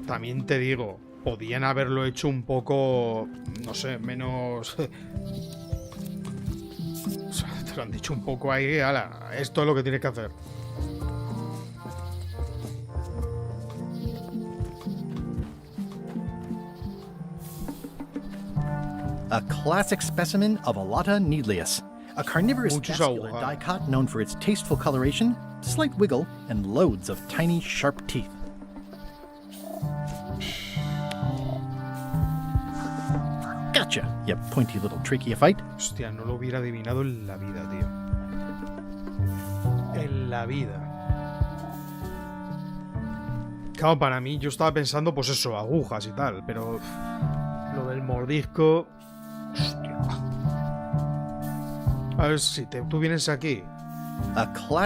También te digo, podían haberlo hecho un poco, no sé, menos... O sea, te lo han dicho un poco ahí, ala, esto es lo que tienes que hacer. A classic specimen of Alata needleus, a carnivorous vascular dicot known for its tasteful coloration, slight wiggle, and loads of tiny, sharp teeth. Gotcha, you pointy little tracheophyte. Hostia, no lo hubiera adivinado en la vida, tío. En la vida. Claro, para mí, yo estaba pensando, pues eso, agujas y tal, pero lo del mordisco... Hostia. A ver, si tú vienes aquí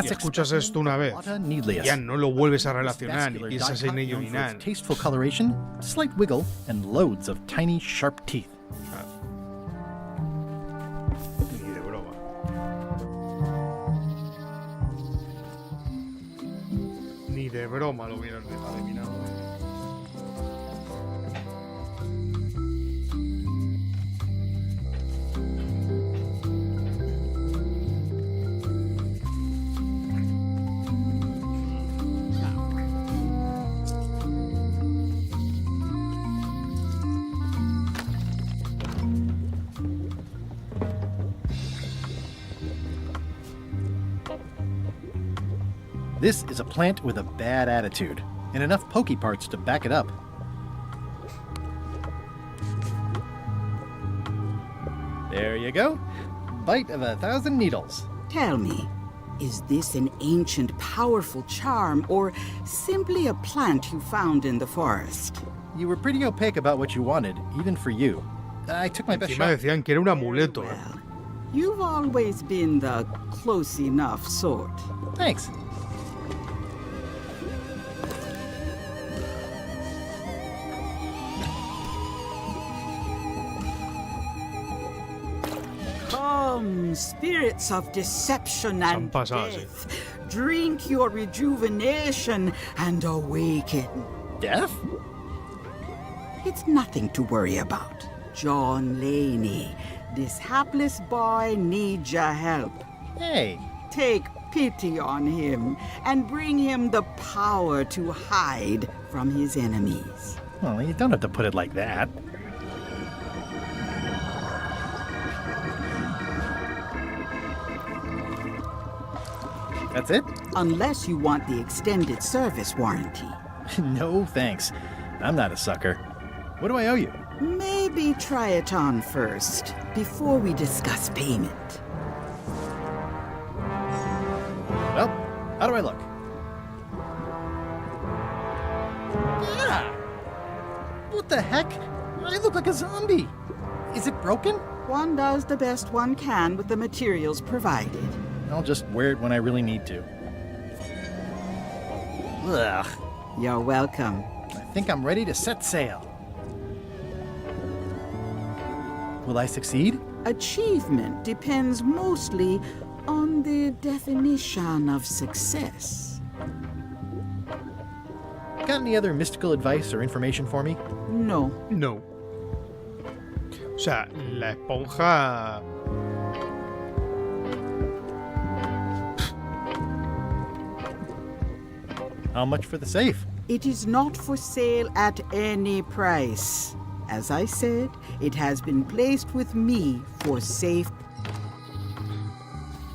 y escuchas esto una vez, ya no lo vuelves a relacionar, ni piensas en ello ni nada. Tasteful coloration, slight wiggle, and loads of tiny, sharp teeth. Ni de broma. Ni de broma lo hubieran adivinado. This is a plant with a bad attitude, and enough pokey parts to back it up. There you go. Bite of 1,000 needles. Tell me, is this an ancient, powerful charm, or simply a plant you found in the forest? You were pretty opaque about what you wanted, even for you. I took my best Encima shot. decían que era un amuleto. You've always been the close enough sort. Thanks. Come, spirits of deception and death, drink your rejuvenation and awaken. Death? It's nothing to worry about. John Laney, this hapless boy needs your help. Hey. Take pity on him and bring him the power to hide from his enemies. Well, you don't have to put it like that. That's it? Unless you want the extended service warranty. No, thanks. I'm not a sucker. What do I owe you? Maybe try it on first, before we discuss payment. Well, how do I look? Yeah! What the heck? I look like a zombie. Is it broken? One does the best one can with the materials provided. I'll just wear it when I really need to. Ugh. You're welcome. I think I'm ready to set sail. Will I succeed? Achievement depends mostly on the definition of success. Got any other mystical advice or information for me? No. No. O sea, la esponja... How much for the safe? It is not for sale at any price. As I said, it has been placed with me for safe.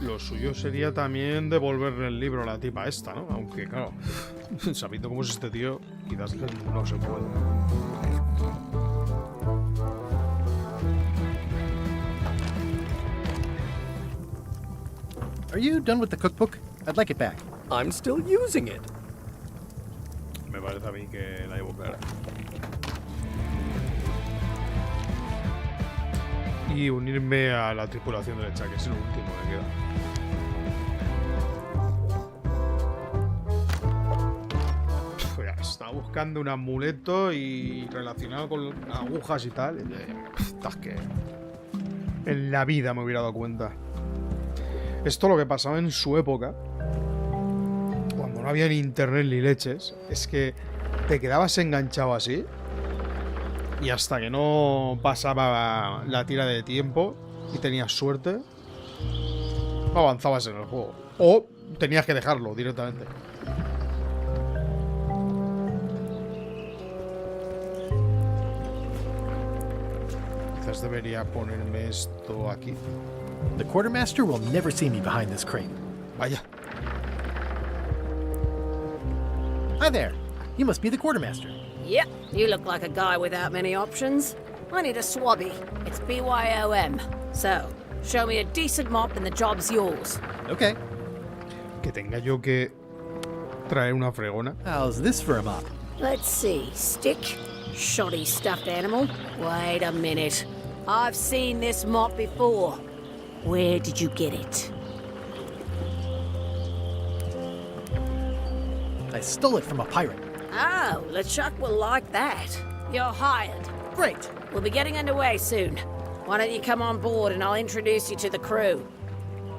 Lo suyo sería también devolverle el libro a la tipa esta, ¿no? Aunque, claro, sabiendo cómo es este tío, quizás no se puede. Are you done with the cookbook? I'd like it back. I'm still using it. Me parece a mí que la llevo clara. y unirme a la tripulación del Chuck, que es el último que queda. Estaba buscando un amuleto y relacionado con agujas y tal. Es que en la vida me hubiera dado cuenta. Esto lo que pasaba en su época, cuando no había ni internet ni leches, es que te quedabas enganchado así y hasta que no pasaba la tira de tiempo y tenías suerte, no avanzabas en el juego. O tenías que dejarlo directamente. Quizás debería ponerme esto aquí. The quartermaster will never see me behind this crate. Vaya. Hi there. You must be the quartermaster. Yep, you look like a guy without many options. I need a swabby. It's BYOM. So, show me a decent mop and the job's yours. Okay. Que tenga yo que traer una fregona. How's this for a mop? Let's see. Stick? Shoddy stuffed animal? Wait a minute. I've seen this mop before. Where did you get it? I stole it from a pirate. Oh, LeChuck will like that. You're hired. Great. We'll be getting underway soon. Why don't you come on board and I'll introduce you to the crew?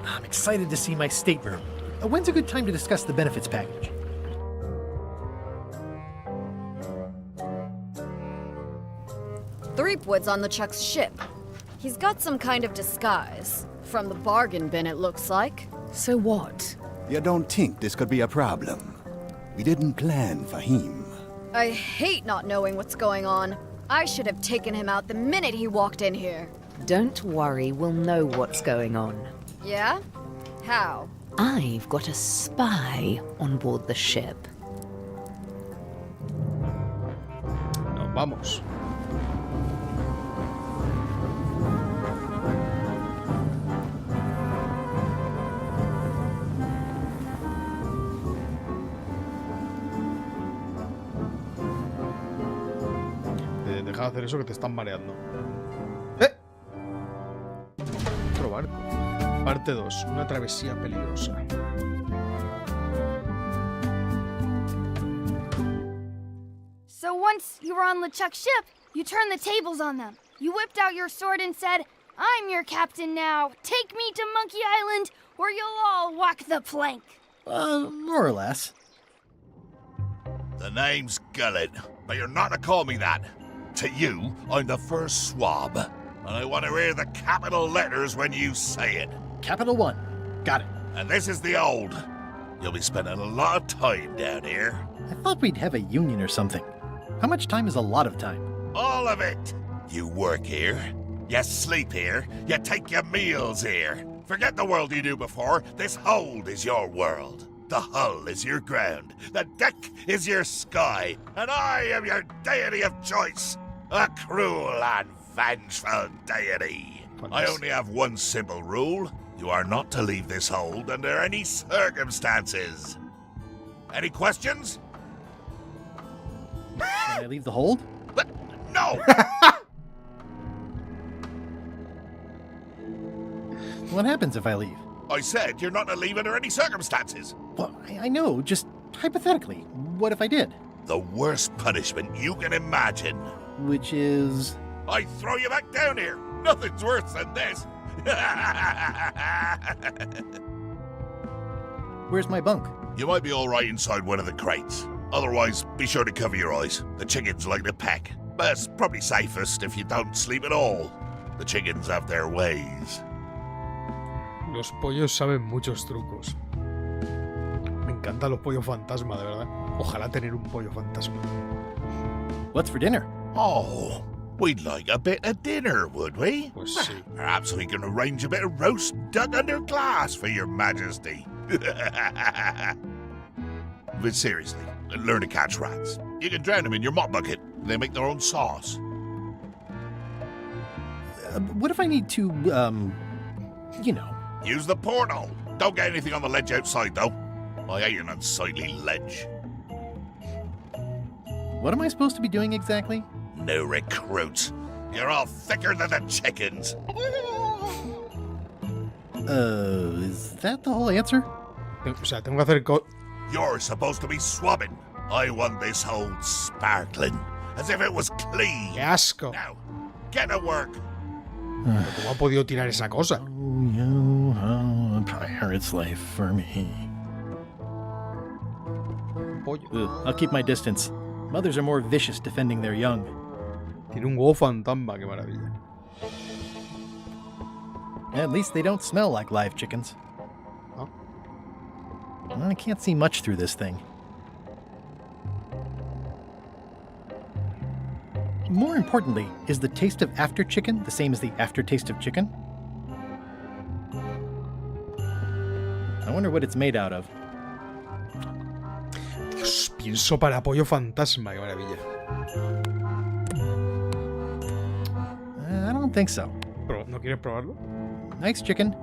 I'm excited to see my stateroom. When's a good time to discuss the benefits package? Threepwood's on LeChuck's ship. He's got some kind of disguise. From the bargain bin, it looks like. So what? You don't think this could be a problem? We didn't plan for him. I hate not knowing what's going on. I should have taken him out the minute he walked in here. Don't worry, we'll know what's going on. Yeah? How? I've got a spy on board the ship. Nos vamos. Deja de hacer eso que te están mareando. Otro barco. Parte 2. Una travesía peligrosa. So once you were on LeChuck's ship, you turned the tables on them. You whipped out your sword and said, "I'm your captain now. Take me to Monkey Island, or you'll all walk the plank." More or less. The name's Gullet, but you're not to call me that. To you, I'm the first swab, and I want to hear the capital letters when you say it. Capital 1. Got it. And this is the old. You'll be spending a lot of time down here. I thought we'd have a union or something. How much time is a lot of time? All of it. You work here, you sleep here, you take your meals here. Forget the world you knew before. This hold is your world. The hull is your ground. The deck is your sky. And I am your deity of choice. A cruel and vengeful deity. I only have one simple rule. You are not to leave this hold under any circumstances. Any questions? Can I leave the hold? No! What happens if I leave? I said you're not to leave under any circumstances. Well, I know, just hypothetically. What if I did? The worst punishment you can imagine. Which is? I throw you back down here. Nothing's worse than this. Where's my bunk? You might be all right inside one of the crates. Otherwise, be sure to cover your eyes. The chickens like to peck. But it's probably safest if you don't sleep at all. The chickens have their ways. Los pollos saben muchos trucos. Me encantan los pollos fantasma, de verdad. Ojalá tener un pollo fantasma. What's for dinner? Oh, we'd like a bit of dinner, would we? Pues sí. Perhaps we can arrange a bit of roast duck under glass for your majesty. But seriously, learn to catch rats. You can drown them in your mop bucket. They make their own sauce. What if I need to, you know... Use the portal. Don't get anything on the ledge outside, though. I hate an unsightly ledge. What am I supposed to be doing exactly? No recruits. You're all thicker than the chickens. Is that the whole answer? O sea, tengo que hacer... You're supposed to be swabbing. I want this hold sparkling, as if it was clean. ¡Qué asco! Now, get to work. ¿Cómo ha podido tirar esa cosa? A pirate's life for me. Ugh, I'll keep my distance. Mothers are more vicious defending their young. Tiene un huevo fantasma, qué maravilla. At least they don't smell like live chickens. Oh. I can't see much through this thing. More importantly, is the taste of after chicken the same as the aftertaste of chicken? I wonder what it's made out of. Dios, pienso para pollo fantasma, qué maravilla. I don't think so. ¿No quieres probarlo? Nice chicken.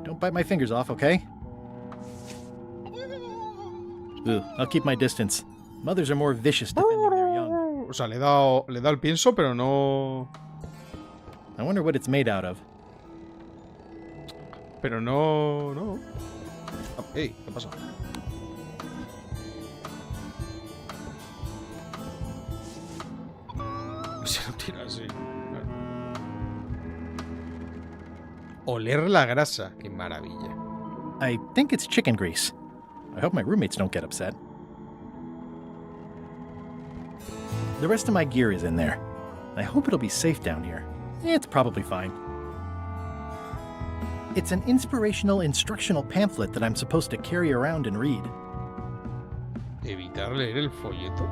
Don't bite my fingers off, okay? Ugh, I'll keep my distance. Mothers are more vicious defending their young. O sea, le he dado el pienso, pero no... I wonder what it's made out of. Pero no... Ey, ¿qué pasa? Se lo tira así. Oler la grasa, qué maravilla. I think it's chicken grease. I hope my roommates don't get upset. The rest of my gear is in there. I hope it'll be safe down here. It's probably fine. It's an inspirational instructional pamphlet that I'm supposed to carry around and read. Evitar leer el folleto.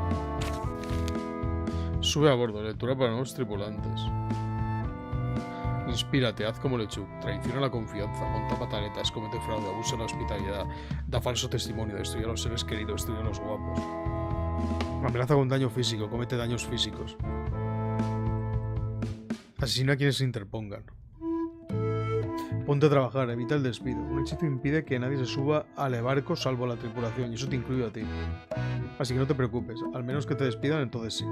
Sube a bordo, lectura para nuevos tripulantes. Inspírate, haz como Lechuk, traiciona la confianza, monta pataletas, comete fraude, abusa la hospitalidad, da falso testimonio, destruye a los seres queridos, destruye a los guapos. Amenaza con daño físico, comete daños físicos. Asesina a quienes se interpongan. Ponte a trabajar, evita el despido. Un hechizo impide que nadie se suba al barco salvo la tripulación, y eso te incluye a ti. Así que no te preocupes, al menos que te despidan, entonces sí.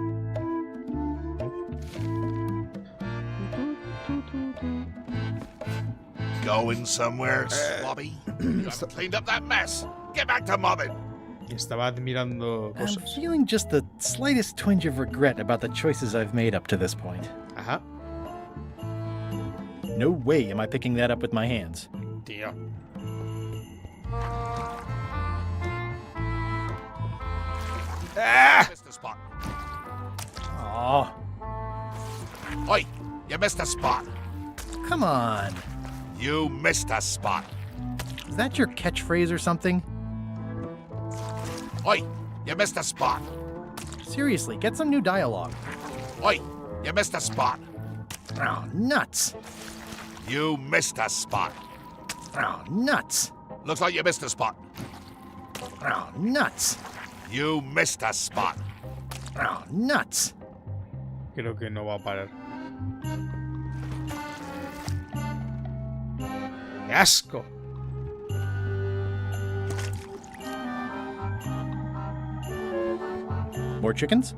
Going somewhere, Slobby? You haven't cleaned up that mess. Get back to mobbing. Estaba admirando cosas. I'm feeling just the slightest twinge of regret about the choices I've made up to this point. Ajá. No way am I picking that up with my hands. Tío. Ah! Missed the spot. Aw. Oi, you missed a spot. Come on. You missed a spot. Is that your catchphrase or something? Oi, you missed a spot. Seriously, get some new dialogue. Oi, you missed a spot. Oh, nuts. You missed a spot. Oh, nuts. Looks like you missed a spot. Oh, nuts. You missed a spot. Oh, nuts. Creo que no va a parar. ¡Qué asco! More chickens?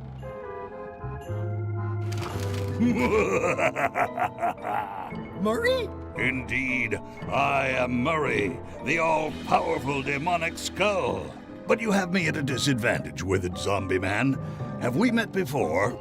Murray? Indeed, I am Murray, the all-powerful demonic skull. But you have me at a disadvantage, withered zombie man. Have we met before?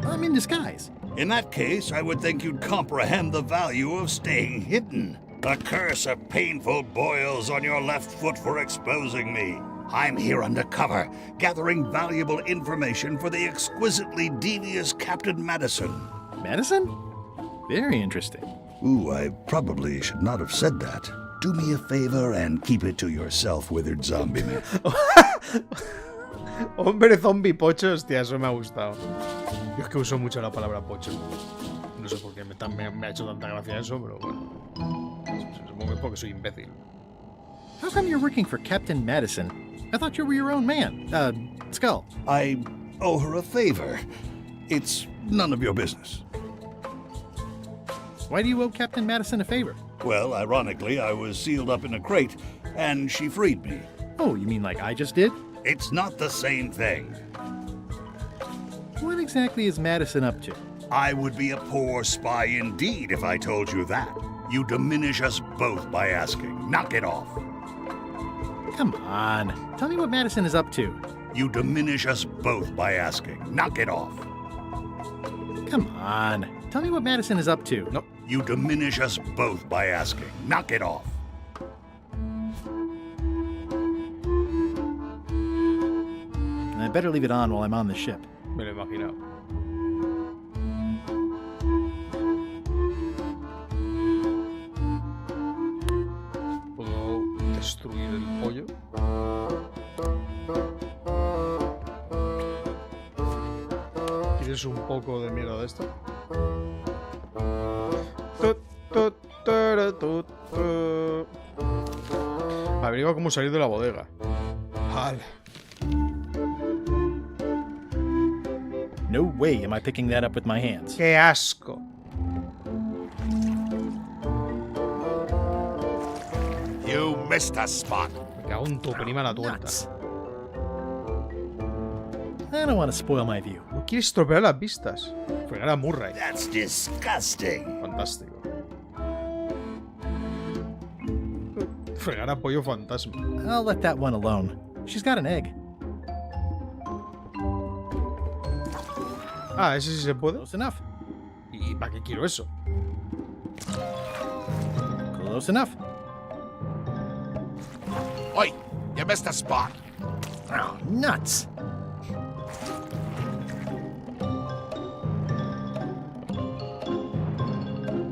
I'm in disguise. In that case, I would think you'd comprehend the value of staying hidden. A curse of painful boils on your left foot for exposing me. I'm here undercover, gathering valuable information for the exquisitely devious Captain Madison. Madison? Very interesting. Ooh, I probably should not have said that. Do me a favor and keep it to yourself, withered zombie man. Hombre zombie pocho, hostia, eso me ha gustado. Yo es que uso mucho la palabra pocho. No sé por qué me ha hecho tanta gracia eso, pero bueno. Supongo que es porque soy imbécil. How come you're working for Captain Madison? I thought you were your own man. Skull. I owe her a favor. It's none of your business. Why do you owe Captain Madison a favor? Well, ironically, I was sealed up in a crate, and she freed me. Oh, you mean like I just did? It's not the same thing. What exactly is Madison up to? I would be a poor spy indeed if I told you that. You diminish us both by asking. Knock it off. Come on. Tell me what Madison is up to. You diminish us both by asking. Knock it off. Come on. Tell me what Madison is up to. No, you diminish us both by asking. Knock it off. I better leave it on while I'm on the ship. Me lo he imaginado. ¿Puedo destruir el pollo? ¿Quieres un poco de mierda de esto? Averigua cómo salir de la bodega. Vale. No way am I picking that up with my hands. ¡Qué asco! You missed a spot. Me cago en tu prima la tuerta. I don't want to spoil my view. No quieres estropear las vistas. Fregar a Murray. That's disgusting. Fantástico. Fregar a pollo fantasma. I'll let that one alone. She's got an egg. Ah, ese sí se puede. Close enough. ¿Y para qué quiero eso? Close enough. Oi, you missed a spot. Oh, nuts.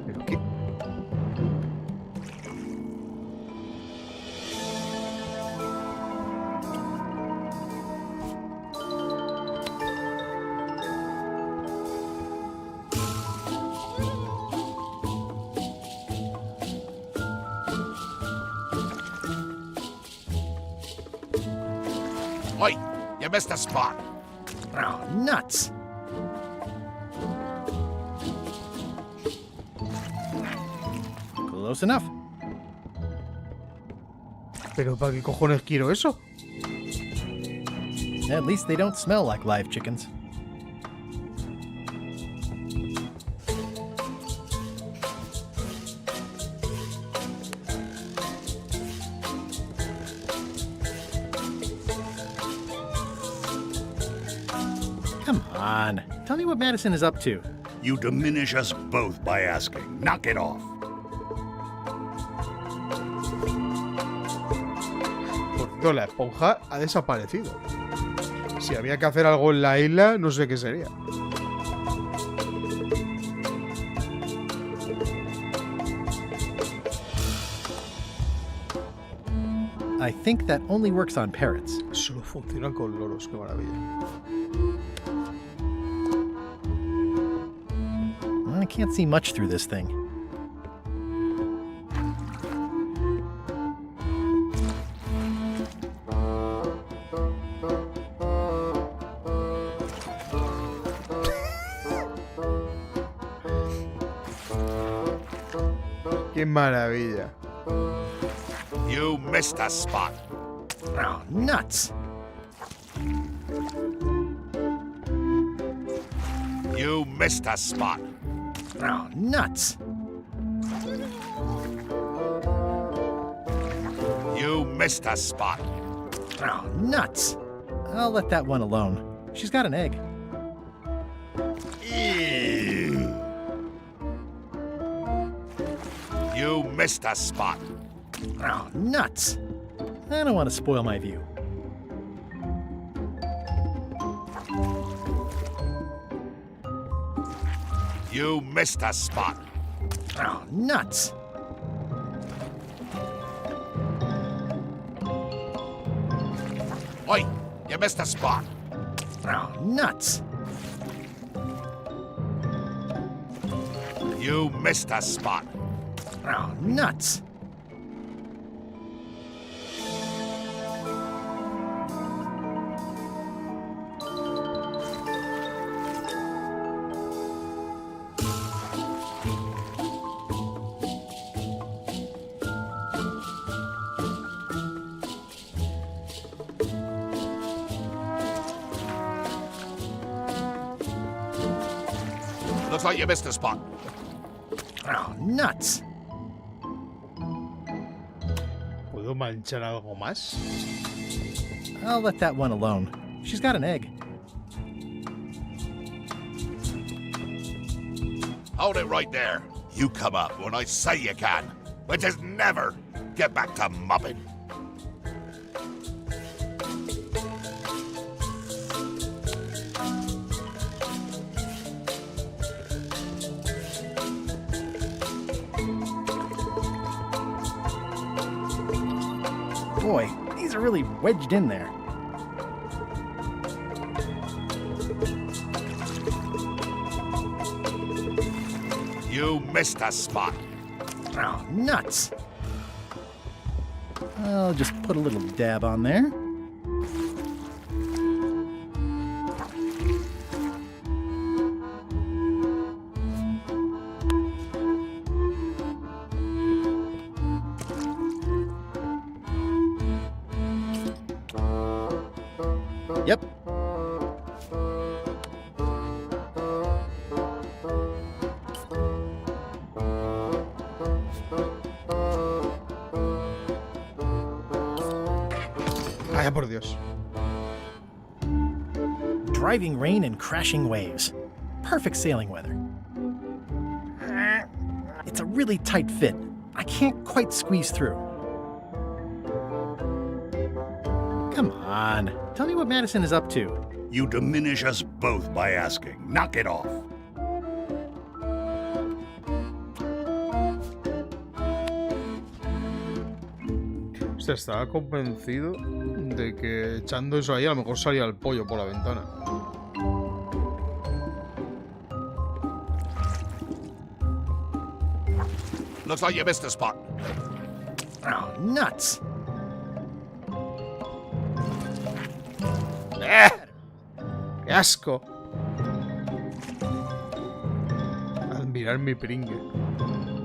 ¿Pero qué? Oi, you missed a spot. Oh, nuts. Close enough. ¿Pero para qué cojones quiero eso? At least they don't smell like live chickens. Come on. Tell me what Madison is up to. You diminish us both by asking. Knock it off. Por cierto, la esponja ha desaparecido. Si había que hacer algo en la isla, no sé qué sería. I think that only works on parrots. Solo funciona con loros, qué maravilla. I can't see much through this thing. Qué maravilla. You missed a spot. Oh, nuts. You missed a spot. Oh, nuts. You missed a spot. Oh, nuts. I'll let that one alone. She's got an egg. Ew. You missed a spot. Oh, nuts. I don't want to spoil my view. You missed a spot. Oh, nuts. Oi, you missed a spot. Oh, nuts. You missed a spot. Oh, nuts. Looks like you missed a spot. Oh, nuts. ¿Puedo manchar algo más? I'll let that one alone. She's got an egg. Hold it right there. You come up when I say you can, which is never. Get back to mopping. Boy, these are really wedged in there. You missed a spot. Oh, nuts. I'll just put a little dab on there. Yep. Vaya por Dios. Driving rain and crashing waves. Perfect sailing weather. It's a really tight fit. I can't quite squeeze through. Come on. Tell me what Madison is up to. You diminish us both by asking. Knock it off. Hostia, estaba convencido de que echando eso ahí a lo mejor salía el pollo por la ventana. Looks like you missed a spot. Oh, nuts. ¡Qué asco! Admirar mi pringue.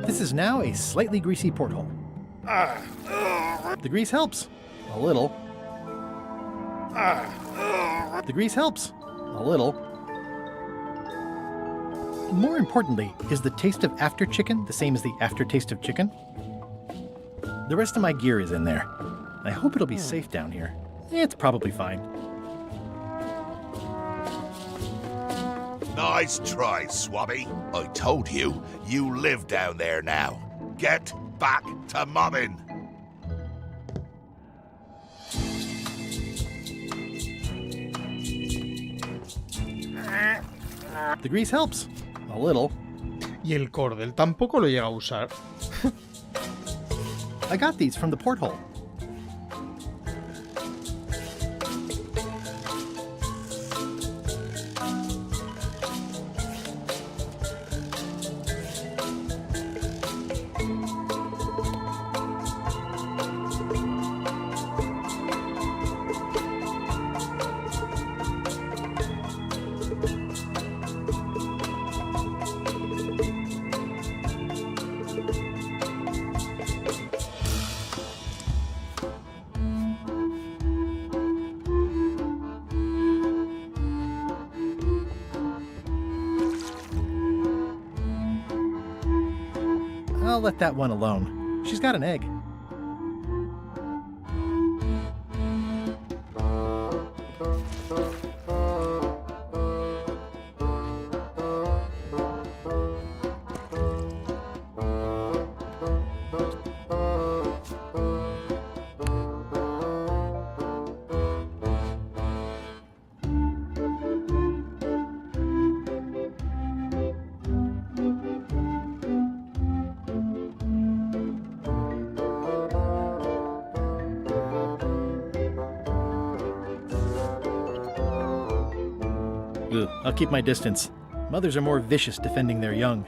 This is now a slightly greasy porthole. The grease helps. A little. The grease helps. A little. More importantly, is the taste of after chicken the same as the aftertaste of chicken? The rest of my gear is in there. I hope it'll be safe down here. It's probably fine. Nice try, Swabby. I told you, you live down there now. Get back to mobbing. The grease helps. A little. Y el cordel tampoco lo llega a usar. I got these from the porthole. I'll let that one alone. She's got an egg. Ugh, I'll keep my distance. Mothers are more vicious defending their young.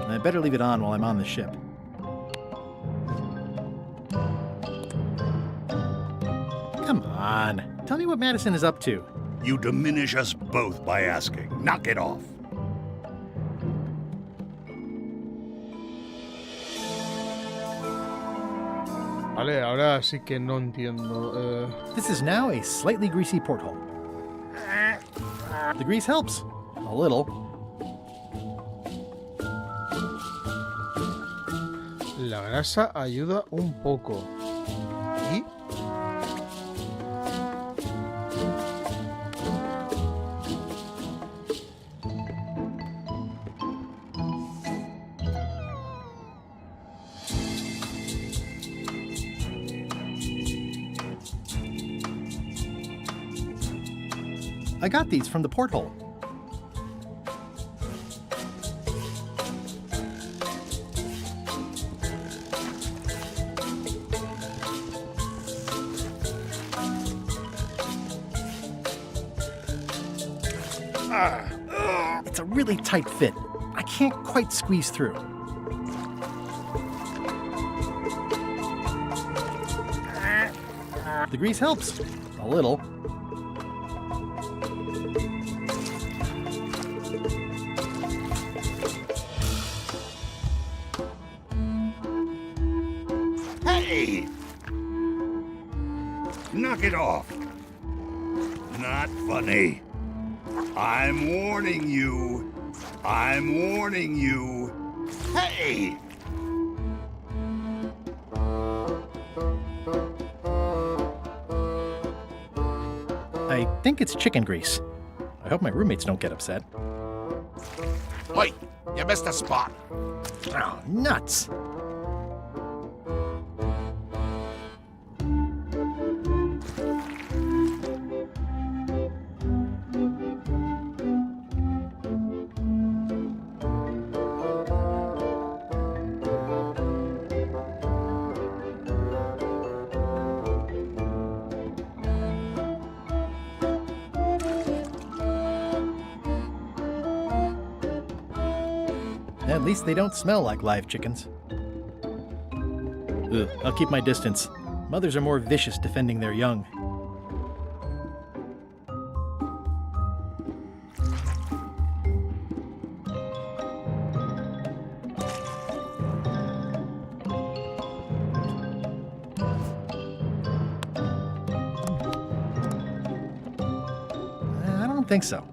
I better leave it on while I'm on the ship. Come on, Tell me what Madison is up to. You diminish us both by asking. Knock it off. Vale, ahora sí que no entiendo. This is now a slightly greasy porthole. The grease helps. A little. La grasa ayuda un poco. ¿Y? I got these from the porthole. It's a really tight fit. I can't quite squeeze through. The grease helps. A little. Hey! Knock it off. Not funny. I'm warning you. I'm warning you. Hey! I think it's chicken grease. I hope my roommates don't get upset. Oi, you missed a spot. Oh, nuts! At least they don't smell like live chickens. Ugh, I'll keep my distance. Mothers are more vicious defending their young. I don't think so.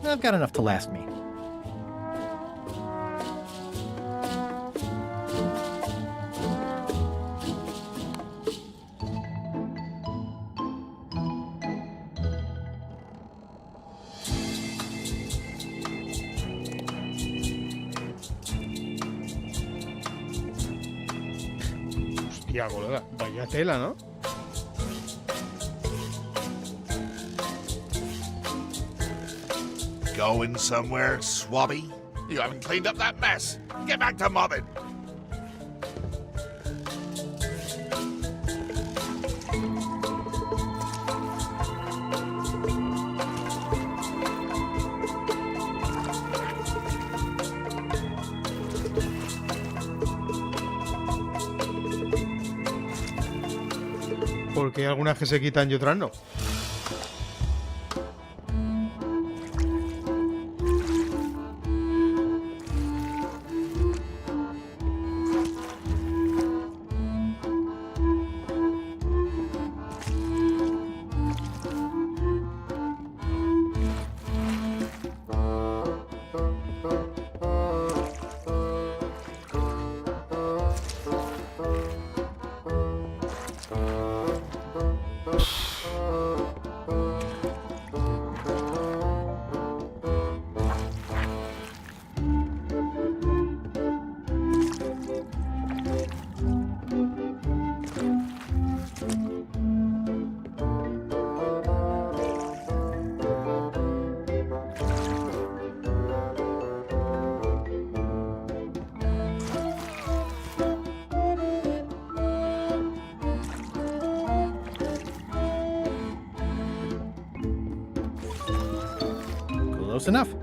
I've got enough to last me. Hostia, colega, vaya tela, ¿no? Going somewhere, swabby? You haven't cleaned up that mess. Get back to mobbing. Porque hay algunas que se quitan y otras no. Close enough.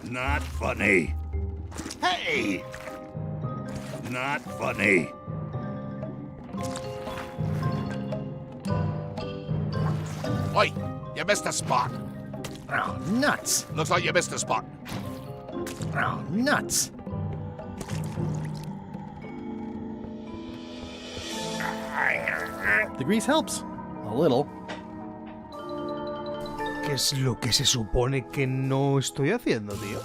Not funny. Hey! Not funny. Oi, you missed a spot. Oh, nuts. Looks like you missed a spot. Oh, nuts. The grease helps. A little. ¿Qué es lo que se supone que no estoy haciendo, tío?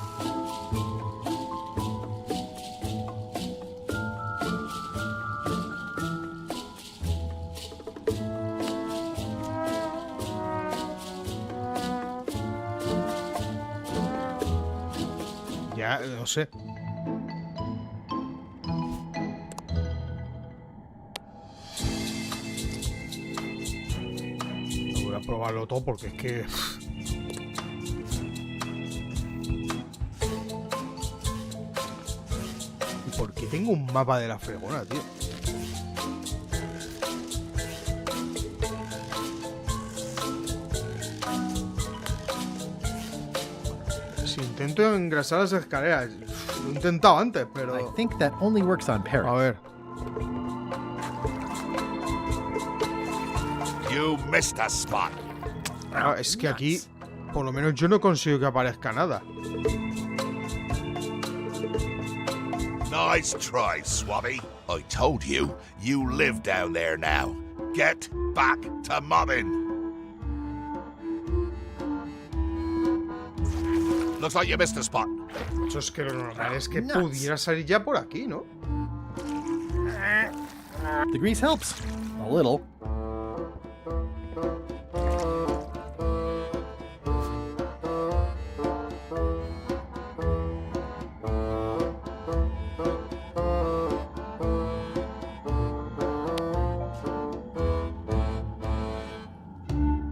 Ya, no sé. Voy a probarlo todo porque es que... ¿Y por qué tengo un mapa de la fregona, tío? Si intento engrasar las escaleras, lo he intentado antes, pero... I think that only works on parrots. A ver. You missed a spot. Ah, es que aquí, por lo menos yo no consigo que aparezca nada. Nice try, Swabby. I told you, you live down there now. Get back to mobbing. Looks like you missed a spot. Eso es que lo normal es que pudiera salir ya por aquí, ¿no? The grease helps. A little.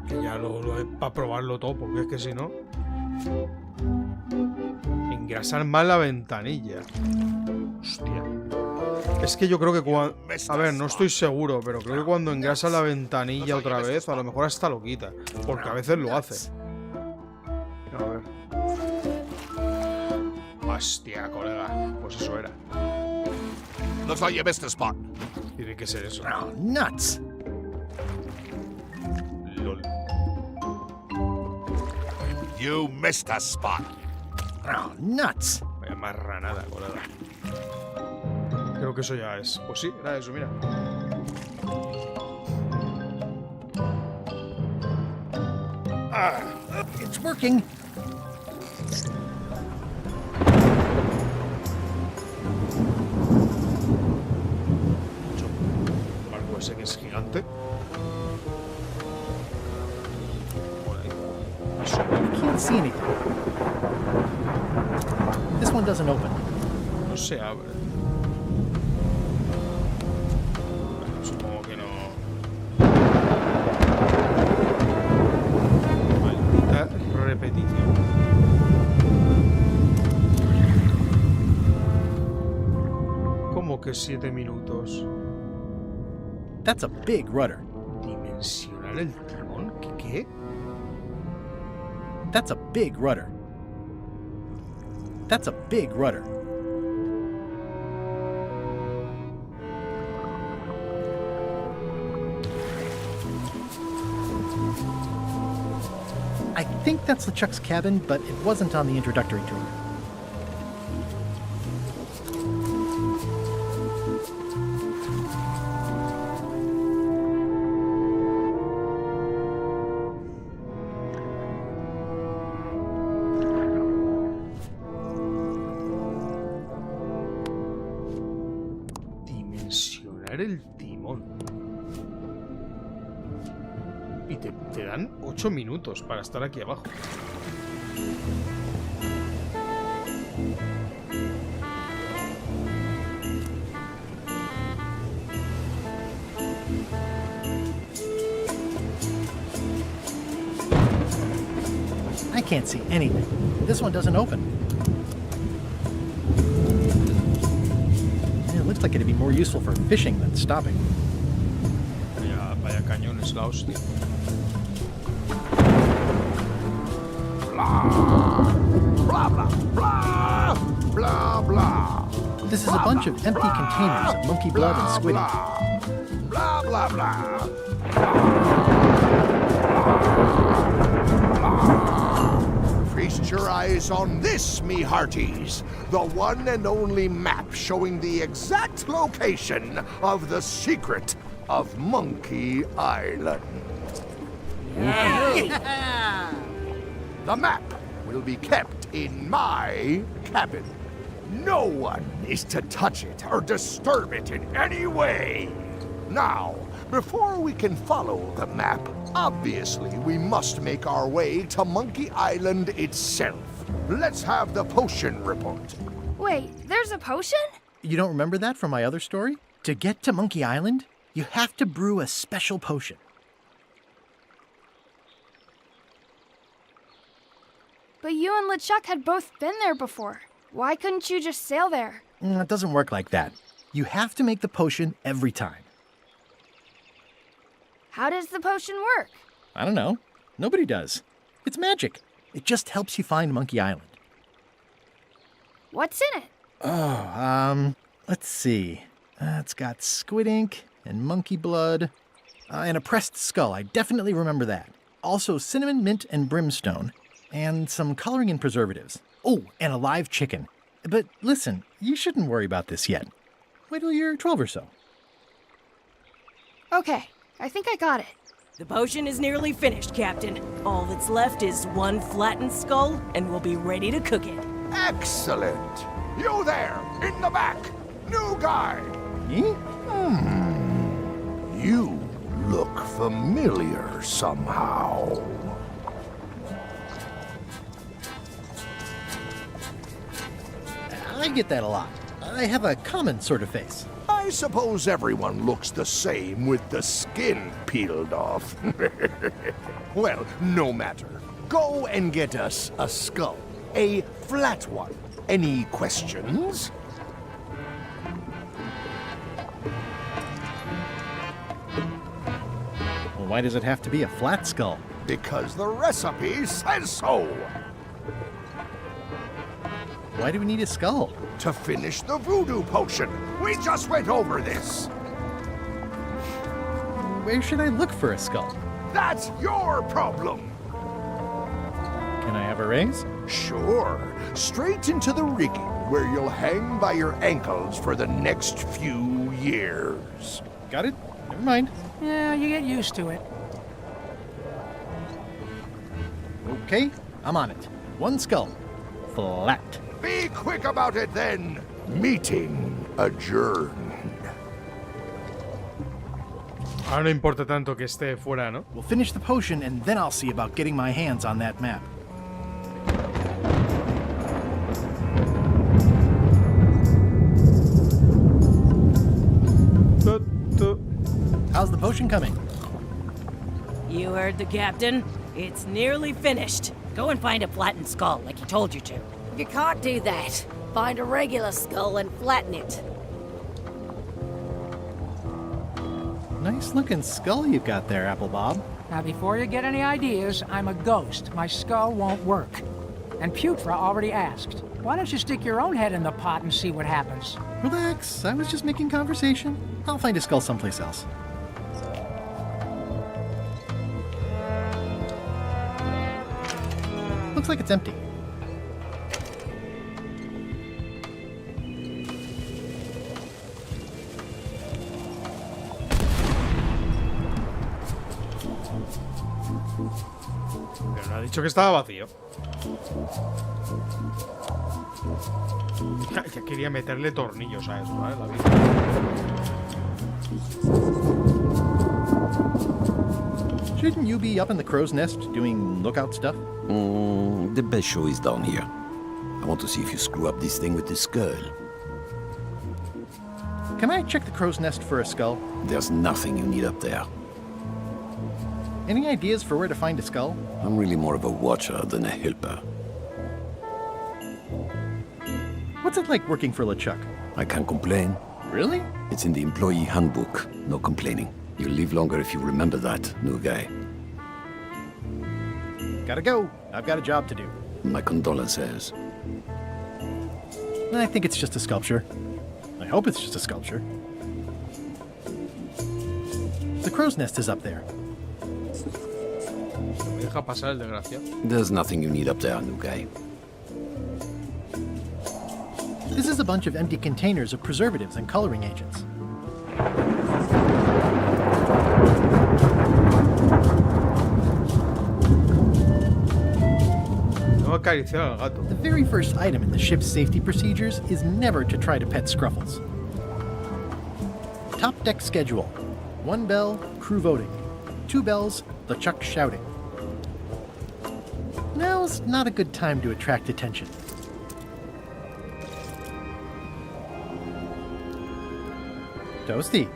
Que ya lo es para probarlo todo, porque es que si no... Engrasar más la ventanilla. Hostia. Es que yo creo que cuando... A ver, no estoy seguro, pero creo que cuando engrasa la ventanilla otra vez, a lo mejor hasta lo quita. Porque a veces lo hace. A ver. Hostia, colega. Pues eso era. Looks like you missed a spot. Tiene que ser eso. Oh, nuts. Lol. You missed a spot. Oh, nuts. Vaya marranada, colega. Creo que eso ya es. Pues sí, era eso, mira. It's working. El barco ese que es gigante. I can't see anything. This one doesn't open. No se abre. Bueno, supongo que no. Maldita repetición. ¿Cómo que 7 minutos? That's a big rudder. ¿Dimensionar el timón? ¿Qué? That's a big rudder. That's a big rudder. I think that's LeChuck's cabin, but it wasn't on the introductory tour. Dimensionar el timón. Y te dan 8 minutos para estar aquí abajo. I can't see anything. This one doesn't open. It looks like it'd be more useful for fishing than stopping. cañón es la hostia. Blah, blah, blah, blah, blah. This is a bunch of empty containers of monkey blood and squid ink. Blah, blah, blah. Feast your eyes on this, me hearties. The one and only map showing the exact location of the secret of Monkey Island. The map will be kept in my cabin. No one is to touch it or disturb it in any way. Now, before we can follow the map, obviously we must make our way to Monkey Island itself. Let's have the potion report. Wait, there's a potion? You don't remember that from my other story? To get to Monkey Island, you have to brew a special potion. But you and LeChuck had both been there before. Why couldn't you just sail there? It doesn't work like that. You have to make the potion every time. How does the potion work? I don't know. Nobody does. It's magic. It just helps you find Monkey Island. What's in it? Oh, let's see. It's got squid ink and monkey blood and a pressed skull. I definitely remember that. Also cinnamon, mint, and brimstone. And some coloring and preservatives. Oh, and a live chicken. But listen, you shouldn't worry about this yet. Wait till you're 12 or so. Okay, I think I got it. The potion is nearly finished, Captain. All that's left is one flattened skull, and we'll be ready to cook it. Excellent. You there, in the back. New guy. Me? You look familiar somehow. I get that a lot. I have a common sort of face. I suppose everyone looks the same with the skin peeled off. Well, no matter. Go and get us a skull. A flat one. Any questions? Well, why does it have to be a flat skull? Because the recipe says so. Why do we need a skull? To finish the voodoo potion. We just went over this. Where should I look for a skull? That's your problem. Can I have a raise? Sure. Straight into the rigging, where you'll hang by your ankles for the next few years. Got it? Never mind. Yeah, you get used to it. Okay, I'm on it. One skull. Flat. Be quick about it then. Meeting adjourned. Ahora no importa tanto que esté fuera, ¿no? We'll finish the potion and then I'll see about getting my hands on that map. How's the potion coming? You heard the captain. It's nearly finished. Go and find a flattened skull, like he told you to. If you can't do that, find a regular skull and flatten it. Nice looking skull you've got there, Apple Bob. Now, before you get any ideas, I'm a ghost. My skull won't work. And Putra already asked. Why don't you stick your own head in the pot and see what happens? Relax, I was just making conversation. I'll find a skull someplace else. Looks like it's empty. Pero no ha dicho que estaba vacío. Ya quería meterle tornillos a eso, ¿vale? La vida. Shouldn't you be up in the crow's nest doing lookout stuff? The best show is down here. I want to see if you screw up this thing with this skull. Can I check the crow's nest for a skull? There's nothing you need up there. Any ideas for where to find a skull? I'm really more of a watcher than a helper. What's it like working for LeChuck? I can't complain. Really? It's in the employee handbook. No complaining. You'll live longer if you remember that, new guy. Gotta go. I've got a job to do. My condolences. I think it's just a sculpture. I hope it's just a sculpture. The crow's nest is up there. Me deja pasar el desgraciado. There's nothing you need up there, new guy. This is a bunch of empty containers of preservatives and coloring agents. No acariciar al gato. The very first item in the ship's safety procedures is never to try to pet Scruffles. Top deck schedule. 1 bell, crew voting. 2 bells, LeChuck shouting. Now's not a good time to attract attention. Toasty.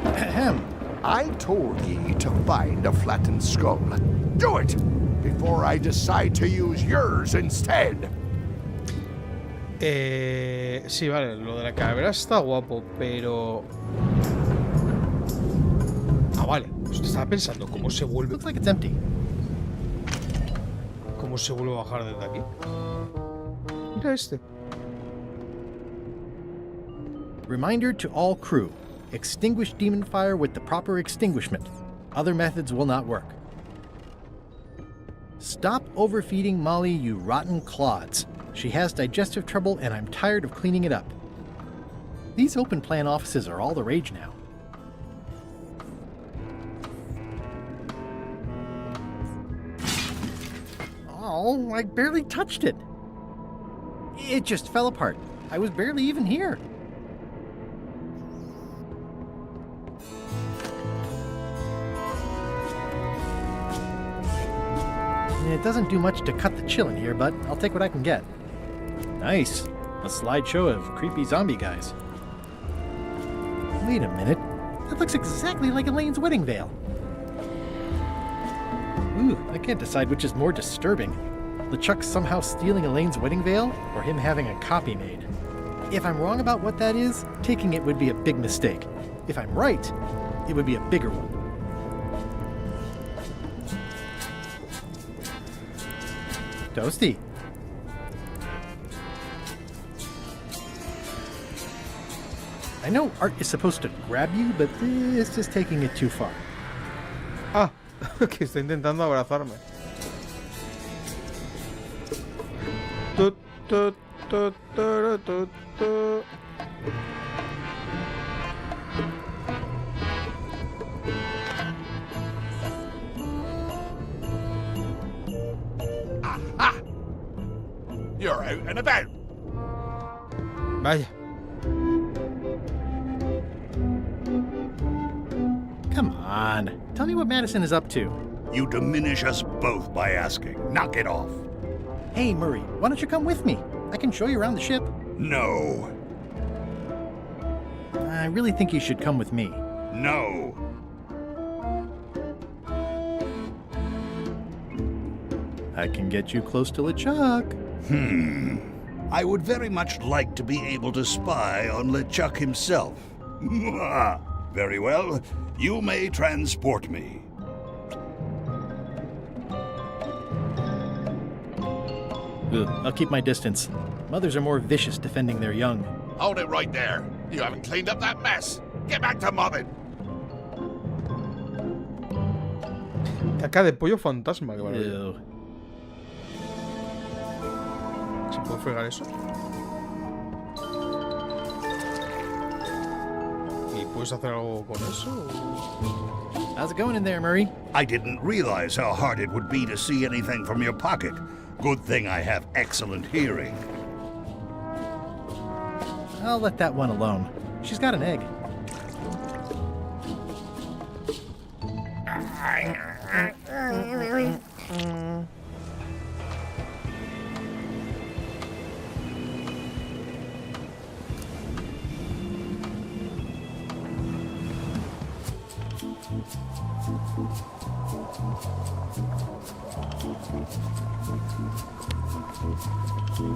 Ahem. I told ye to find a flattened skull. Do it! Before I decide to use yours instead. Sí, vale, lo de la calavera está guapo, pero... Ah, vale. Pues estaba pensando cómo se vuelve... Looks like it's empty. ¿Cómo se vuelve a bajar desde aquí? Mira este. Reminder to all crew. Extinguish demon fire with the proper extinguishment. Other methods will not work. Stop overfeeding Molly, you rotten clods. She has digestive trouble and I'm tired of cleaning it up. These open plan offices are all the rage now. Oh, I barely touched it. It just fell apart. I was barely even here. It doesn't do much to cut the chill in here, but I'll take what I can get. Nice. A slideshow of creepy zombie guys. Wait a minute. That looks exactly like Elaine's wedding veil. Ooh, I can't decide which is more disturbing. LeChuck somehow stealing Elaine's wedding veil, or him having a copy made. If I'm wrong about what that is, taking it would be a big mistake. If I'm right, it would be a bigger one. Toasty. I know art is supposed to grab you, but this is taking it too far. Ah, que está intentando abrazarme. Tut, tut, tut, tut, tut, tut. Aha! You're out and about. Vaya. Come on. Tell me what Madison is up to. You diminish us both by asking. Knock it off. Hey, Murray, why don't you come with me? I can show you around the ship. No. I really think you should come with me. No. I can get you close to LeChuck. I would very much like to be able to spy on LeChuck himself. Very well. You may transport me. Ugh, I'll keep my distance. Mothers are more vicious defending their young. Hold it right there. You haven't cleaned up that mess. Get back to mobbing. Caca de pollo fantasma, que maravilla. Ew. ¿Se puede fregar eso? ¿Y puedes hacer algo con eso? How's it going in there, Murray? I didn't realize how hard it would be to see anything from your pocket. Good thing I have excellent hearing. I'll let that one alone. She's got an egg.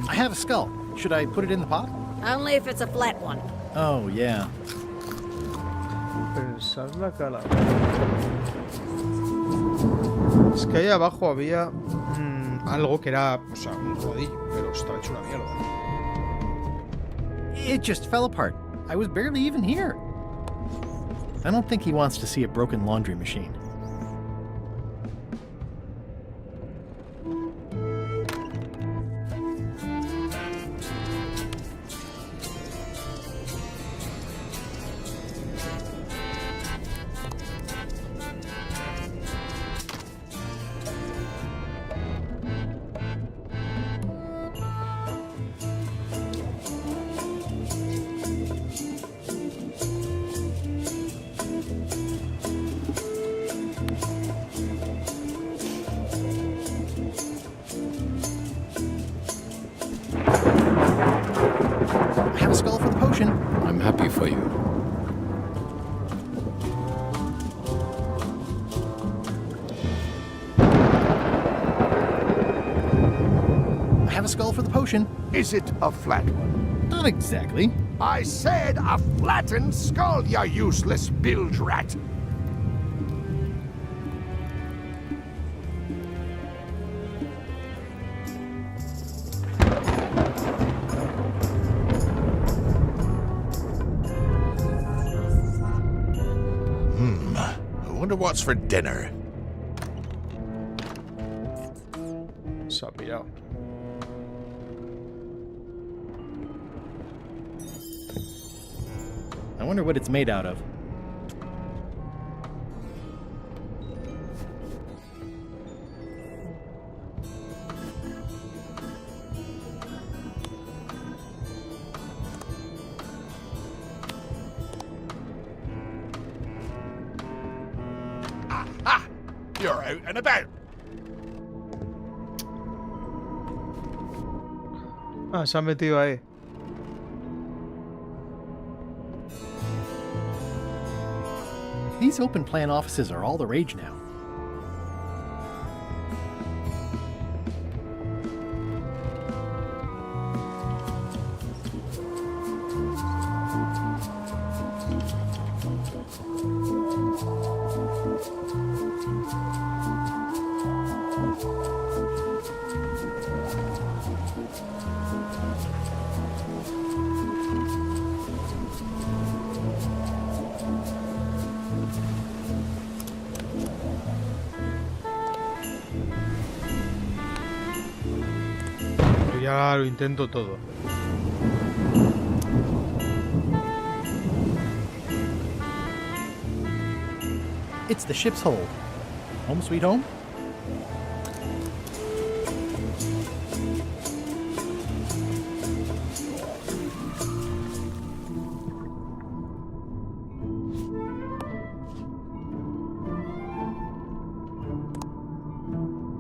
I have a skull. Should I put it in the pot? Only if it's a flat one. Oh, yeah. Compensar la calavera. Es que ahí abajo había algo que era, o sea, un rodillo, pero estaba hecho una mierda. It just fell apart. I was barely even here. I don't think he wants to see a broken laundry machine. I have a skull for the potion. I'm happy for you. I have a skull for the potion. Is it a flat one? Not exactly. I said a flattened skull, you useless bilge rat! I wonder what's for dinner. Se ha pirado. I wonder what it's made out of. Aha! You're out and about. Ah, se ha metido ahí. These open plan offices are all the rage now. Yo ya lo intento todo. It's the ship's hold. Home sweet home?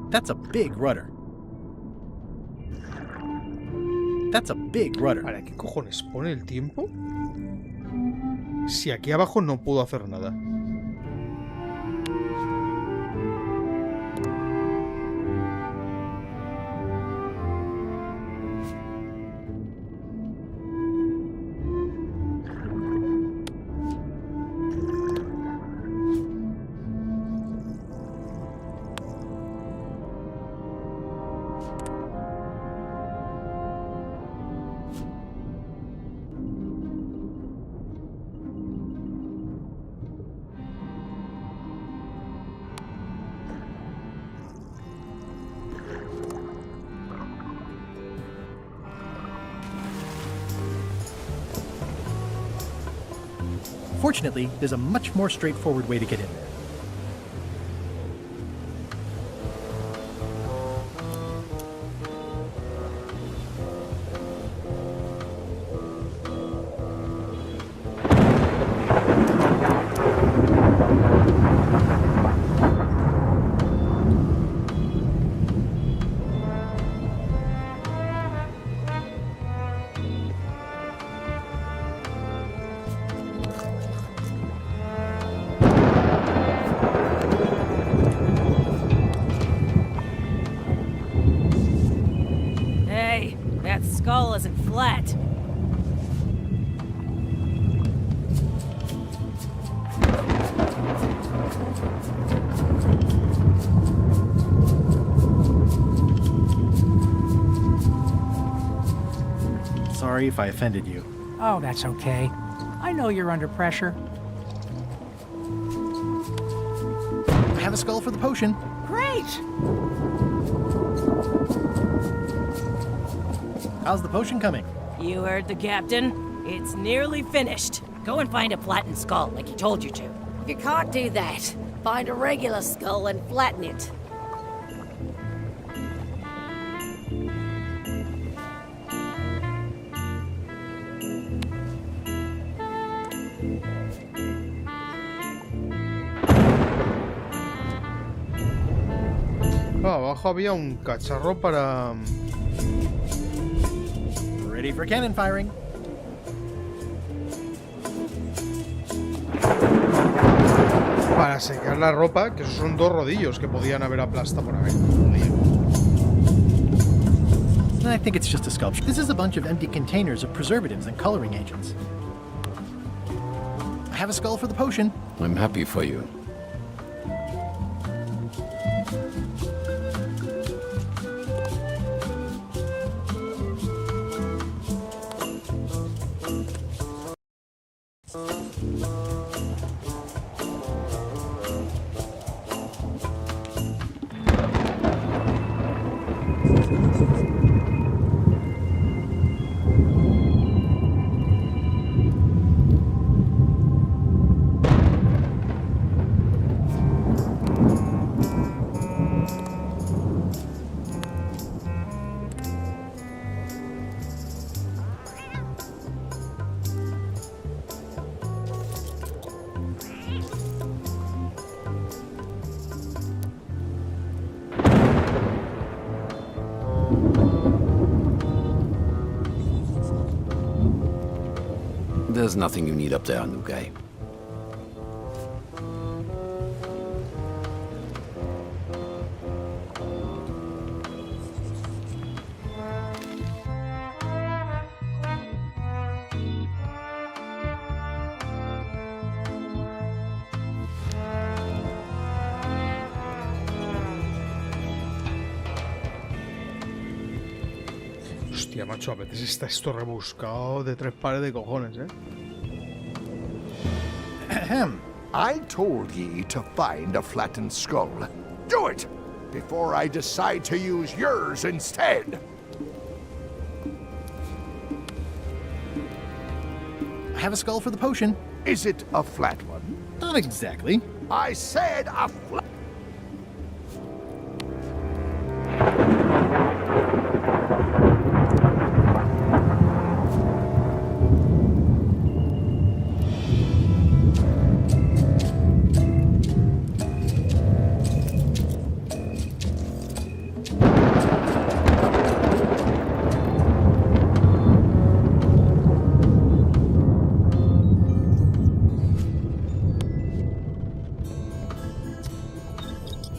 That's a big rudder. That's a big rudder. Vale, ¿qué cojones pone el tiempo? Si aquí abajo no puedo hacer nada. Fortunately, there's a much more straightforward way to get in there. Hey, that skull isn't flat. sorry if I offended you. Oh, that's okay. I know you're under pressure. I have a skull for the potion. Great! How's the potion coming? You heard the captain. It's nearly finished. Go and find a flattened skull like he told you to. If you can't do that, find a regular skull and flatten it. Abajo había un cacharro para... Ready for cannon firing. Para secar la ropa, que esos son 2 rodillos que podían haber aplastado por ahí. I think it's just a sculpture. This is a bunch of empty containers of preservatives and coloring agents. I have a skull for the potion. I'm happy for you. There's nothing you need up there, new guy. Hostia, macho, a veces está esto rebuscado de 3 pares de cojones, ¿eh? I told ye to find a flattened skull. Do it! Before I decide to use yours instead! I have a skull for the potion. Is it a flat one? Not exactly. I said a flat...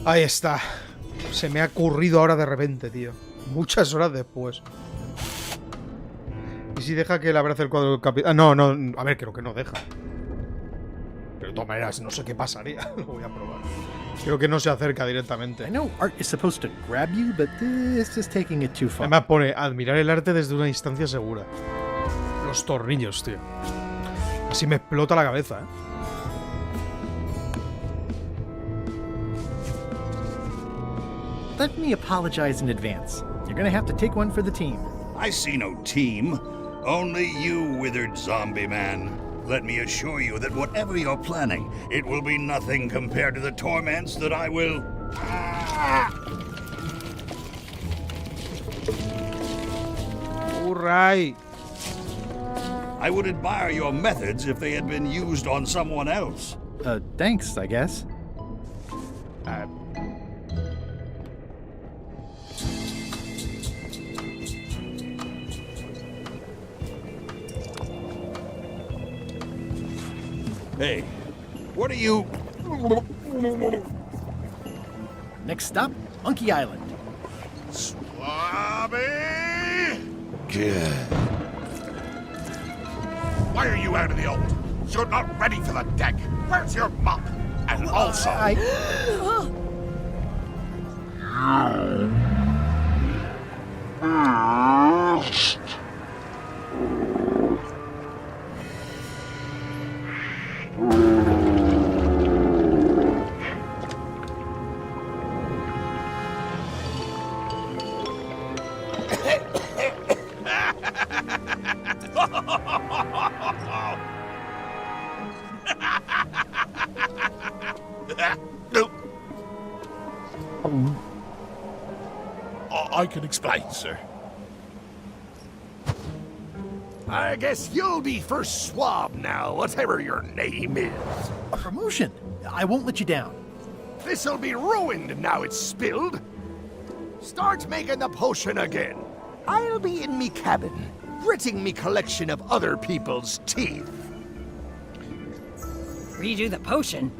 Ahí está. Se me ha ocurrido ahora de repente, tío. Muchas horas después. ¿Y si deja que le abrace el cuadro del capitán? No, no. A ver, creo que no deja. Pero de todas maneras, no sé qué pasaría. Lo voy a probar. Creo que no se acerca directamente. I know art is supposed to grab you, but this is taking it too far. Además pone admirar el arte desde una instancia segura. Los tornillos, tío. Así me explota la cabeza, ¿eh? Let me apologize in advance. You're gonna have to take one for the team. I see no team. Only you, withered zombie man. Let me assure you that whatever you're planning, it will be nothing compared to the torments that I will... Alright. I would admire your methods if they had been used on someone else. Thanks, I guess. Hey, what are you... Next stop, Monkey Island. Swabby! Good. Why are you out of the old? You're not ready for the deck. Where's your mop? And also... I can explain, sir. I guess you'll be first swab now, whatever your name is. A promotion! I won't let you down. This'll be ruined now it's spilled. Start making the potion again. I'll be in me cabin, gritting me collection of other people's teeth. Redo the potion?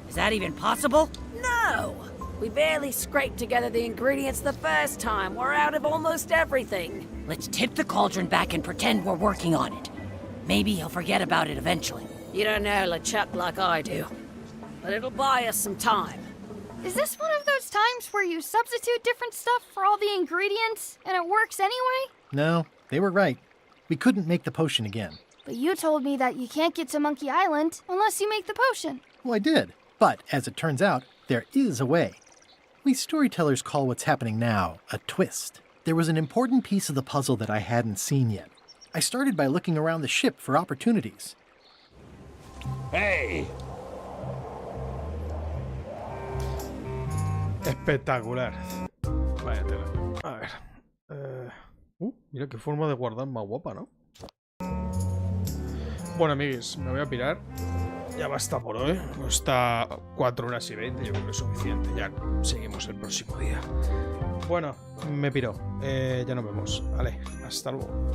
Is that even possible? No! We barely scraped together the ingredients the first time. We're out of almost everything. Let's tip the cauldron back and pretend we're working on it. Maybe he'll forget about it eventually. You don't know LeChuck like I do. But it'll buy us some time. Is this one of those times where you substitute different stuff for all the ingredients and it works anyway? No, they were right. We couldn't make the potion again. But you told me that you can't get to Monkey Island unless you make the potion. Well, I did. But as it turns out, there is a way. We storytellers call what's happening now a twist. There was an important piece of the puzzle that I hadn't seen yet. I started by looking around the ship for opportunities. Hey! Espectacular. Vaya tela. A ver. Mira qué forma de guardar más guapa, ¿no? Bueno, amiguis, me voy a pirar. Ya basta por hoy. Está 4 horas y 20, yo creo que es suficiente. Ya seguimos el próximo día. Bueno, me piro. Ya nos vemos. Vale, hasta luego.